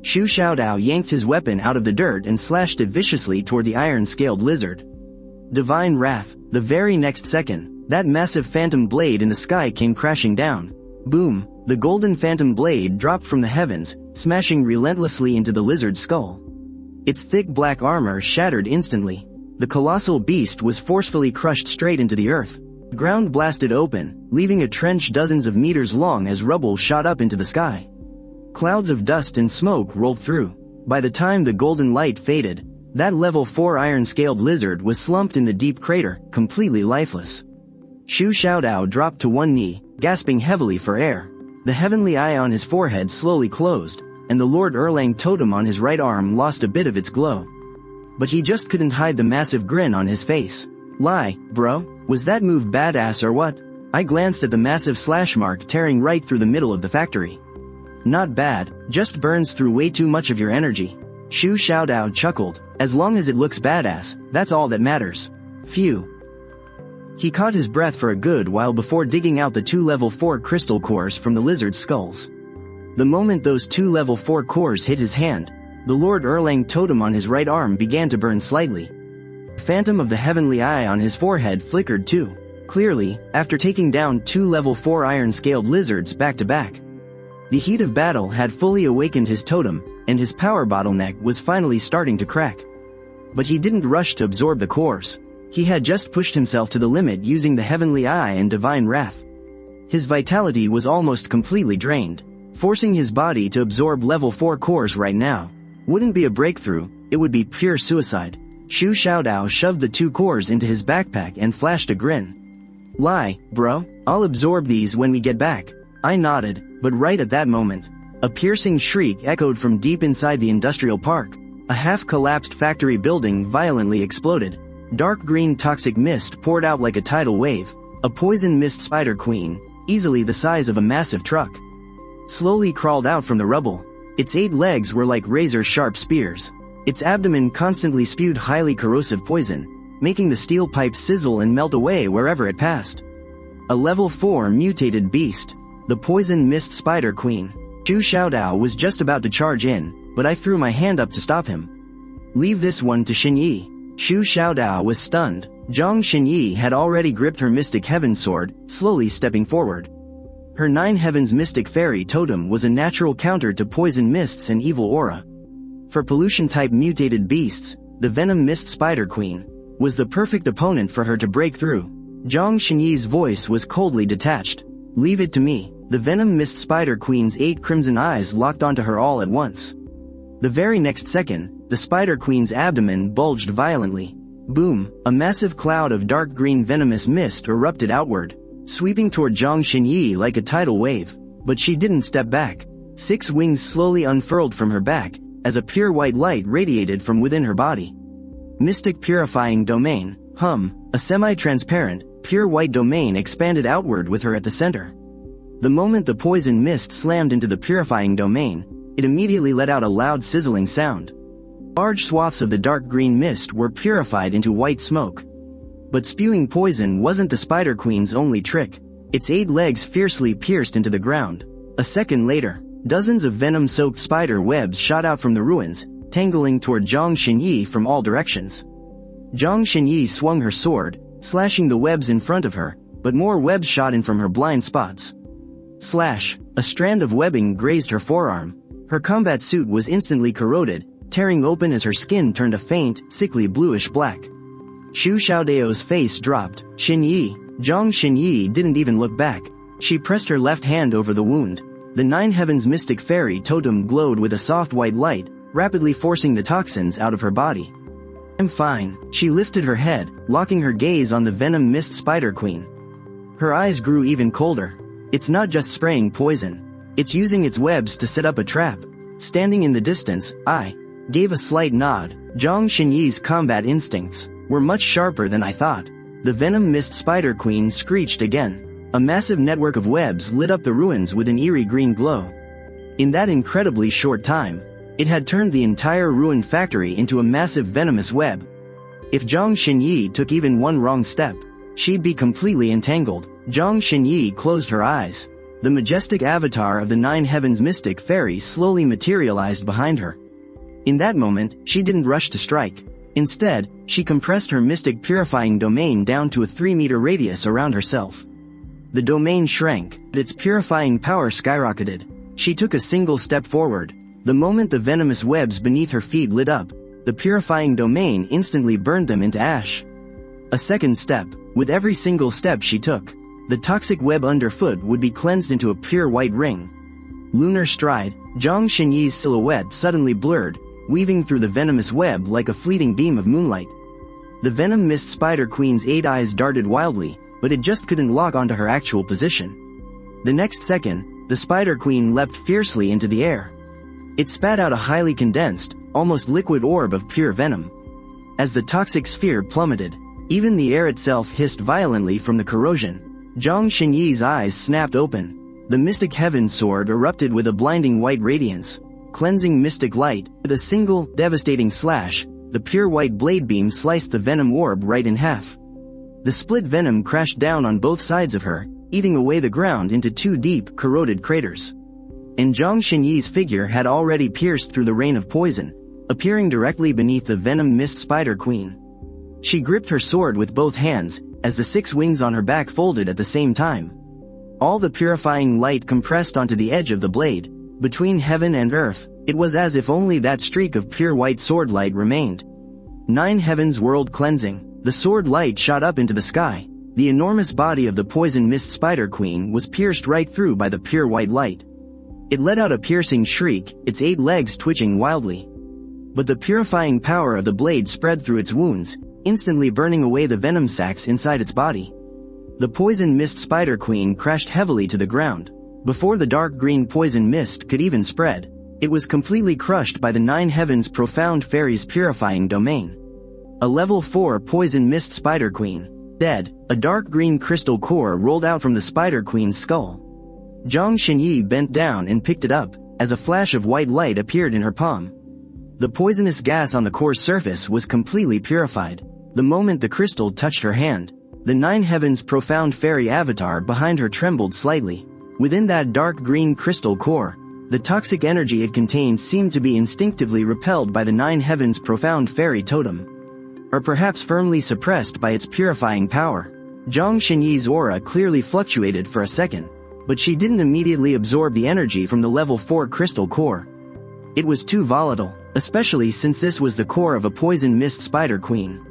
Shu Xiaodao yanked his weapon out of the dirt and slashed it viciously toward the iron-scaled lizard. Divine wrath. The very next second, that massive phantom blade in the sky came crashing down. Boom. The golden phantom blade dropped from the heavens, smashing relentlessly into the lizard's skull. Its thick black armor shattered instantly. The colossal beast was forcefully crushed straight into the earth. The ground blasted open, leaving a trench dozens of meters long as rubble shot up into the sky. Clouds of dust and smoke rolled through. By the time the golden light faded, that level 4 iron-scaled lizard was slumped in the deep crater, completely lifeless. Shu Xiaodao dropped to one knee, gasping heavily for air. The heavenly eye on his forehead slowly closed, and the Lord Erlang totem on his right arm lost a bit of its glow. But he just couldn't hide the massive grin on his face. Lie, bro, was that move badass or what? I glanced at the massive slash mark tearing right through the middle of the factory. Not bad, just burns through way too much of your energy. Shu Xiaodao chuckled. As long as it looks badass, that's all that matters. Phew. He caught his breath for a good while before digging out the 2 level 4 crystal cores from the lizard's skulls. The moment those 2 level 4 cores hit his hand, the Lord Erlang totem on his right arm began to burn slightly. The phantom of the heavenly eye on his forehead flickered too, clearly, after taking down 2 level 4 iron-scaled lizards back to back. The heat of battle had fully awakened his totem, and his power bottleneck was finally starting to crack. But he didn't rush to absorb the cores. He had just pushed himself to the limit using the heavenly eye and divine wrath. His vitality was almost completely drained. Forcing his body to absorb level 4 cores right now wouldn't be a breakthrough, it would be pure suicide. Shu Xiaodao shoved the 2 cores into his backpack and flashed a grin. "Lie, bro, I'll absorb these when we get back." I nodded, but right at that moment, a piercing shriek echoed from deep inside the industrial park. A half-collapsed factory building violently exploded. Dark green toxic mist poured out like a tidal wave. A poison mist spider queen, easily the size of a massive truck, slowly crawled out from the rubble. Its 8 legs were like razor-sharp spears. Its abdomen constantly spewed highly corrosive poison, making the steel pipes sizzle and melt away wherever it passed. A level 4 mutated beast, the poison mist spider queen. Shu Xiaodao was just about to charge in, but I threw my hand up to stop him. "Leave this one to Xinyi." Shu Xiaodao was stunned. Zhang Xinyi had already gripped her mystic heaven sword, slowly stepping forward. Her 9 heavens mystic fairy totem was a natural counter to poison mists and evil aura. For pollution-type mutated beasts, the venom mist spider queen was the perfect opponent for her to break through. Zhang Xinyi's voice was coldly detached. "Leave it to me." The venom mist spider queen's 8 crimson eyes locked onto her all at once. The very next second, the spider queen's abdomen bulged violently. Boom! A massive cloud of dark green venomous mist erupted outward, sweeping toward Zhang Xinyi like a tidal wave. But she didn't step back. 6 wings slowly unfurled from her back, as a pure white light radiated from within her body. Mystic purifying domain, a semi-transparent, pure white domain expanded outward with her at the center. The moment the poison mist slammed into the purifying domain, it immediately let out a loud sizzling sound. Large swaths of the dark green mist were purified into white smoke. But spewing poison wasn't the Spider Queen's only trick. Its 8 legs fiercely pierced into the ground. A second later, dozens of venom-soaked spider webs shot out from the ruins, tangling toward Zhang Xinyi from all directions. Zhang Xinyi swung her sword, slashing the webs in front of her, but more webs shot in from her blind spots. Slash! A strand of webbing grazed her forearm. Her combat suit was instantly corroded, tearing open as her skin turned a faint, sickly bluish black. Shu Xiaodao's face dropped. Xinyi. Zhang Xinyi didn't even look back. She pressed her left hand over the wound. The 9 heavens mystic fairy totem glowed with a soft white light, rapidly forcing the toxins out of her body. "I'm fine." She lifted her head, locking her gaze on the venom mist spider queen. Her eyes grew even colder. "It's not just spraying poison. It's using its webs to set up a trap." Standing in the distance, I gave a slight nod. Zhang Xinyi's combat instincts were much sharper than I thought. The venom mist spider queen screeched again. A massive network of webs lit up the ruins with an eerie green glow. In that incredibly short time, it had turned the entire ruined factory into a massive venomous web. If Zhang Xinyi took even one wrong step, she'd be completely entangled. Zhang Xinyi closed her eyes. The majestic avatar of the 9 heavens mystic fairy slowly materialized behind her. In that moment, she didn't rush to strike. Instead, she compressed her mystic purifying domain down to a 3-meter radius around herself. The domain shrank, but its purifying power skyrocketed. She took a single step forward. The moment the venomous webs beneath her feet lit up, the purifying domain instantly burned them into ash. A second step. With every single step she took, the toxic web underfoot would be cleansed into a pure white ring. Lunar stride. Zhang Xinyi's silhouette suddenly blurred, weaving through the venomous web like a fleeting beam of moonlight. The venom mist spider queen's 8 eyes darted wildly, but it just couldn't lock onto her actual position. The next second, the spider queen leapt fiercely into the air. It spat out a highly condensed, almost liquid orb of pure venom. As the toxic sphere plummeted, even the air itself hissed violently from the corrosion. Zhang Xinyi's eyes snapped open. The mystic heaven sword erupted with a blinding white radiance, cleansing mystic light. With a single, devastating slash, the pure white blade beam sliced the venom orb right in half. The split venom crashed down on both sides of her, eating away the ground into two deep, corroded craters. And Zhang Xinyi's figure had already pierced through the rain of poison, appearing directly beneath the venom mist spider queen. She gripped her sword with both hands, as the 6 wings on her back folded at the same time. All the purifying light compressed onto the edge of the blade. Between heaven and earth, it was as if only that streak of pure white sword light remained. 9 heavens world cleansing. The sword light shot up into the sky. The enormous body of the poison mist spider queen was pierced right through by the pure white light. It let out a piercing shriek, its 8 legs twitching wildly. But the purifying power of the blade spread through its wounds, instantly burning away the venom sacs inside its body. The poison mist spider queen crashed heavily to the ground. Before the dark green poison mist could even spread, it was completely crushed by the 9 heavens profound fairy's purifying domain. A level 4 poison mist spider queen. Dead, a dark green crystal core rolled out from the spider queen's skull. Zhang Xinyi bent down and picked it up, as a flash of white light appeared in her palm. The poisonous gas on the core's surface was completely purified. The moment the crystal touched her hand, the 9 heavens profound fairy avatar behind her trembled slightly. Within that dark green crystal core, the toxic energy it contained seemed to be instinctively repelled by the 9 heavens profound fairy totem. Or perhaps firmly suppressed by its purifying power. Zhang Xinyi's aura clearly fluctuated for a second, but she didn't immediately absorb the energy from the level 4 crystal core. It was too volatile, especially since this was the core of a poison mist spider queen.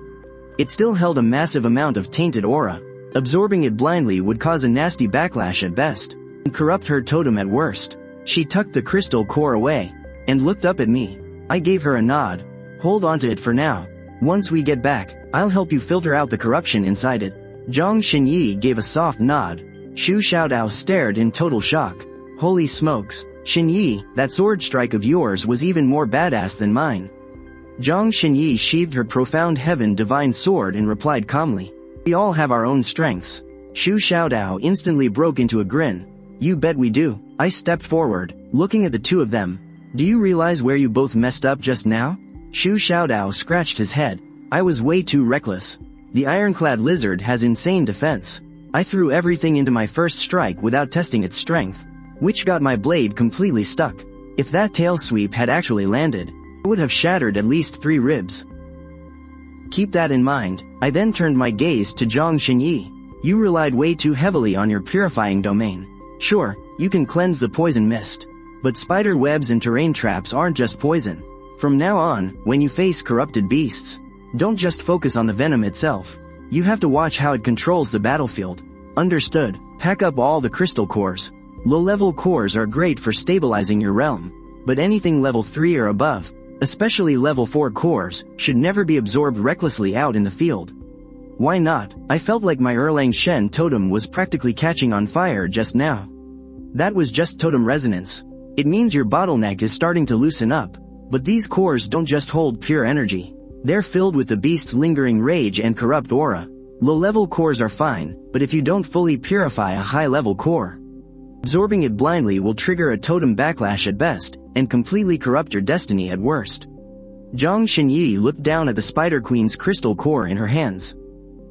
It still held a massive amount of tainted aura. Absorbing it blindly would cause a nasty backlash at best, and corrupt her totem at worst. She tucked the crystal core away, and looked up at me. I gave her a nod. Hold on to it for now. Once we get back, I'll help you filter out the corruption inside it. Zhang Xinyi gave a soft nod. Xu Xiaodao stared in total shock. Holy smokes, Xinyi, that sword strike of yours was even more badass than mine. Zhang Xinyi sheathed her profound heaven divine sword and replied calmly. We all have our own strengths. Xu Xiaodao instantly broke into a grin. You bet we do. I stepped forward, looking at the two of them. Do you realize where you both messed up just now? Xu Xiaodao scratched his head. I was way too reckless. The ironclad lizard has insane defense. I threw everything into my first strike without testing its strength, which got my blade completely stuck. If that tail sweep had actually landed, it would have shattered at least 3 ribs. Keep that in mind. I then turned my gaze to Zhang Xinyi. You relied way too heavily on your purifying domain. Sure, you can cleanse the poison mist, but spider webs and terrain traps aren't just poison. From now on, when you face corrupted beasts, don't just focus on the venom itself. You have to watch how it controls the battlefield. Understood. Pack up all the crystal cores. Low-level cores are great for stabilizing your realm, but anything level 3 or above, especially level 4 cores, should never be absorbed recklessly out in the field. Why not? I felt like my Erlang Shen totem was practically catching on fire just now. That was just totem resonance. It means your bottleneck is starting to loosen up. But these cores don't just hold pure energy. They're filled with the beast's lingering rage and corrupt aura. Low-level cores are fine, but if you don't fully purify a high-level core, absorbing it blindly will trigger a totem backlash at best, and completely corrupt your destiny at worst. Zhang Xinyi looked down at the Spider Queen's crystal core in her hands.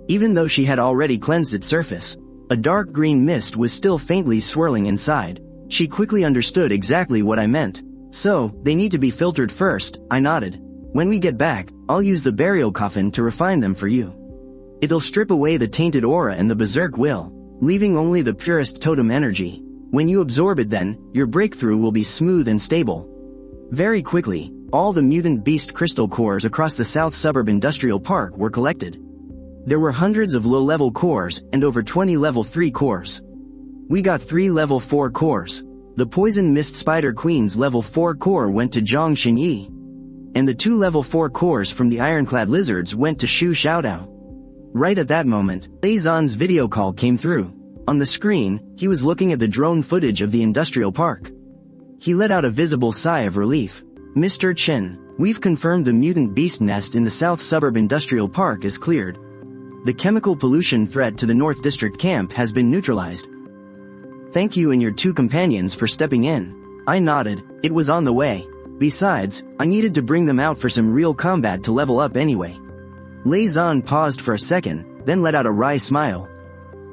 Even though she had already cleansed its surface, a dark green mist was still faintly swirling inside. She quickly understood exactly what I meant. So, they need to be filtered first, I nodded. When we get back, I'll use the burial coffin to refine them for you. It'll strip away the tainted aura and the berserk will, leaving only the purest totem energy. When you absorb it then, your breakthrough will be smooth and stable. Very quickly, all the mutant beast crystal cores across the South Suburb Industrial Park were collected. There were hundreds of low-level cores and over 20 level 3 cores. We got 3 level 4 cores. The Poison Mist Spider Queen's level 4 core went to Zhang Xinyi, and the 2 level 4 cores from the Ironclad Lizards went to Xu Xiaodao. Right at that moment, Lei Zan's video call came through. On the screen, he was looking at the drone footage of the industrial park. He let out a visible sigh of relief. Mr. Chen, we've confirmed the mutant beast nest in the South Suburb Industrial Park is cleared. The chemical pollution threat to the North District camp has been neutralized. Thank you and your 2 companions for stepping in. I nodded. It was on the way. Besides, I needed to bring them out for some real combat to level up anyway. Lei Zan paused for a second, then let out a wry smile.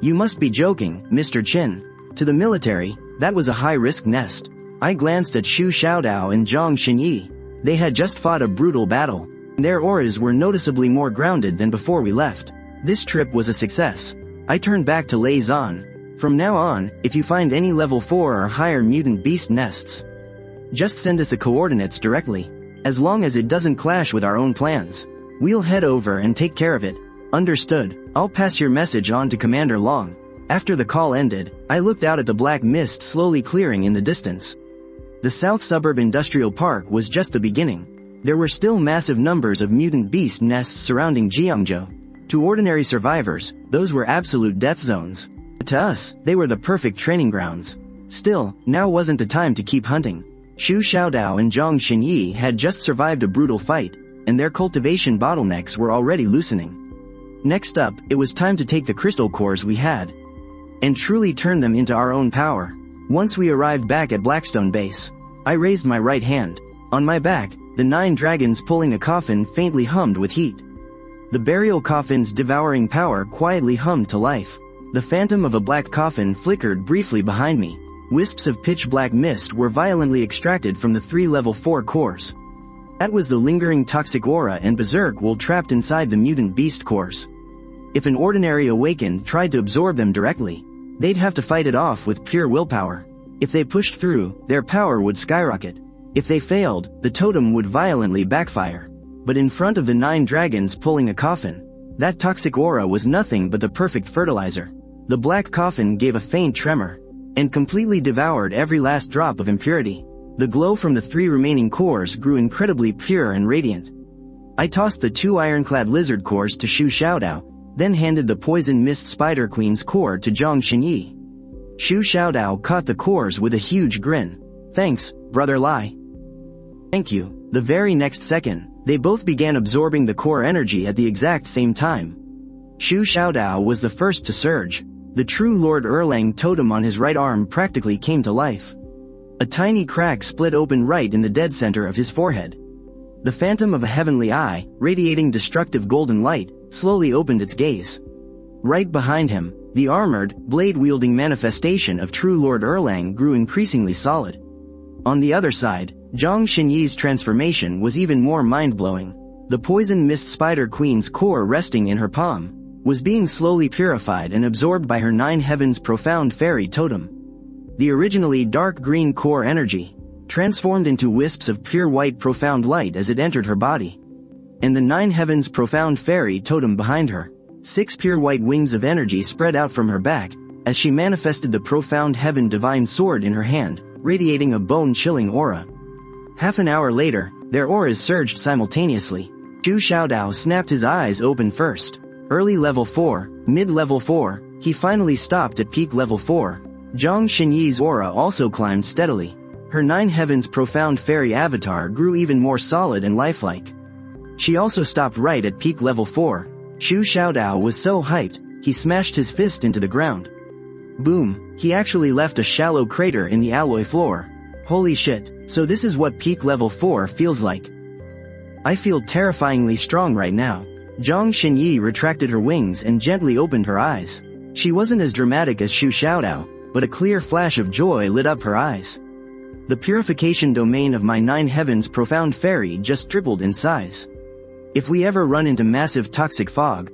You must be joking, Mr. Chin. To the military, that was a high-risk nest. I glanced at Xu Xiaodao and Zhang Xinyi. They had just fought a brutal battle. Their auras were noticeably more grounded than before we left. This trip was a success. I turned back to Lei Zan. From now on, if you find any level 4 or higher mutant beast nests, just send us the coordinates directly. As long as it doesn't clash with our own plans, we'll head over and take care of it. Understood. I'll pass your message on to Commander Long. After the call ended, I looked out at the black mist slowly clearing in the distance. The South Suburb Industrial Park was just the beginning. There were still massive numbers of mutant beast nests surrounding Jiangzhou. To ordinary survivors, those were absolute death zones. To us, they were the perfect training grounds. Still, now wasn't the time to keep hunting. Xu Xiaodao and Zhang Xinyi had just survived a brutal fight, and their cultivation bottlenecks were already loosening. Next up, it was time to take the crystal cores we had and truly turn them into our own power. Once we arrived back at Blackstone Base, I raised my right hand. On my back, the 9 dragons pulling a coffin faintly hummed with heat. The burial coffin's devouring power quietly hummed to life. The phantom of a black coffin flickered briefly behind me. Wisps of pitch-black mist were violently extracted from the 3 level 4 cores. That was the lingering toxic aura and berserk will trapped inside the mutant beast cores. If an ordinary awakened tried to absorb them directly, they'd have to fight it off with pure willpower. If they pushed through, their power would skyrocket. If they failed, the totem would violently backfire. But in front of the 9 dragons pulling a coffin, that toxic aura was nothing but the perfect fertilizer. The black coffin gave a faint tremor and completely devoured every last drop of impurity. The glow from the 3 remaining cores grew incredibly pure and radiant. I tossed the 2 ironclad lizard cores to Xu Xiaodao, then handed the poison mist spider queen's core to Zhang Xinyi. Xu Xiaodao caught the cores with a huge grin. Thanks, Brother Lai. Thank you. The very next second, they both began absorbing the core energy at the exact same time. Xu Xiaodao was the first to surge. The true Lord Erlang totem on his right arm practically came to life. A tiny crack split open right in the dead center of his forehead. The phantom of a heavenly eye, radiating destructive golden light, slowly opened its gaze. Right behind him, the armored, blade-wielding manifestation of true Lord Erlang grew increasingly solid. On the other side, Zhang Xinyi's transformation was even more mind-blowing. The poison mist spider queen's core resting in her palm was being slowly purified and absorbed by her 9 heavens profound fairy totem. The originally dark green core energy transformed into wisps of pure white profound light as it entered her body. And the 9 heavens profound fairy totem behind her, 6 pure white wings of energy spread out from her back as she manifested the profound heaven divine sword in her hand, radiating a bone-chilling aura. Half an hour later, their auras surged simultaneously. Xu Xiaodao snapped his eyes open first. Early level 4, mid-level 4, he finally stopped at peak level 4. Zhang Xinyi's aura also climbed steadily. Her 9 heavens profound fairy avatar grew even more solid and lifelike. She also stopped right at peak level 4. Xu Xiaodao was so hyped, he smashed his fist into the ground. Boom, he actually left a shallow crater in the alloy floor. Holy shit, so this is what peak level 4 feels like. I feel terrifyingly strong right now. Zhang Xinyi retracted her wings and gently opened her eyes. She wasn't as dramatic as Xu Xiaodao, but a clear flash of joy lit up her eyes. The purification domain of my 9 heavens profound fairy just tripled in size. If we ever run into massive toxic fog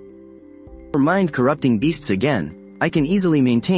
or mind-corrupting beasts again, I can easily maintain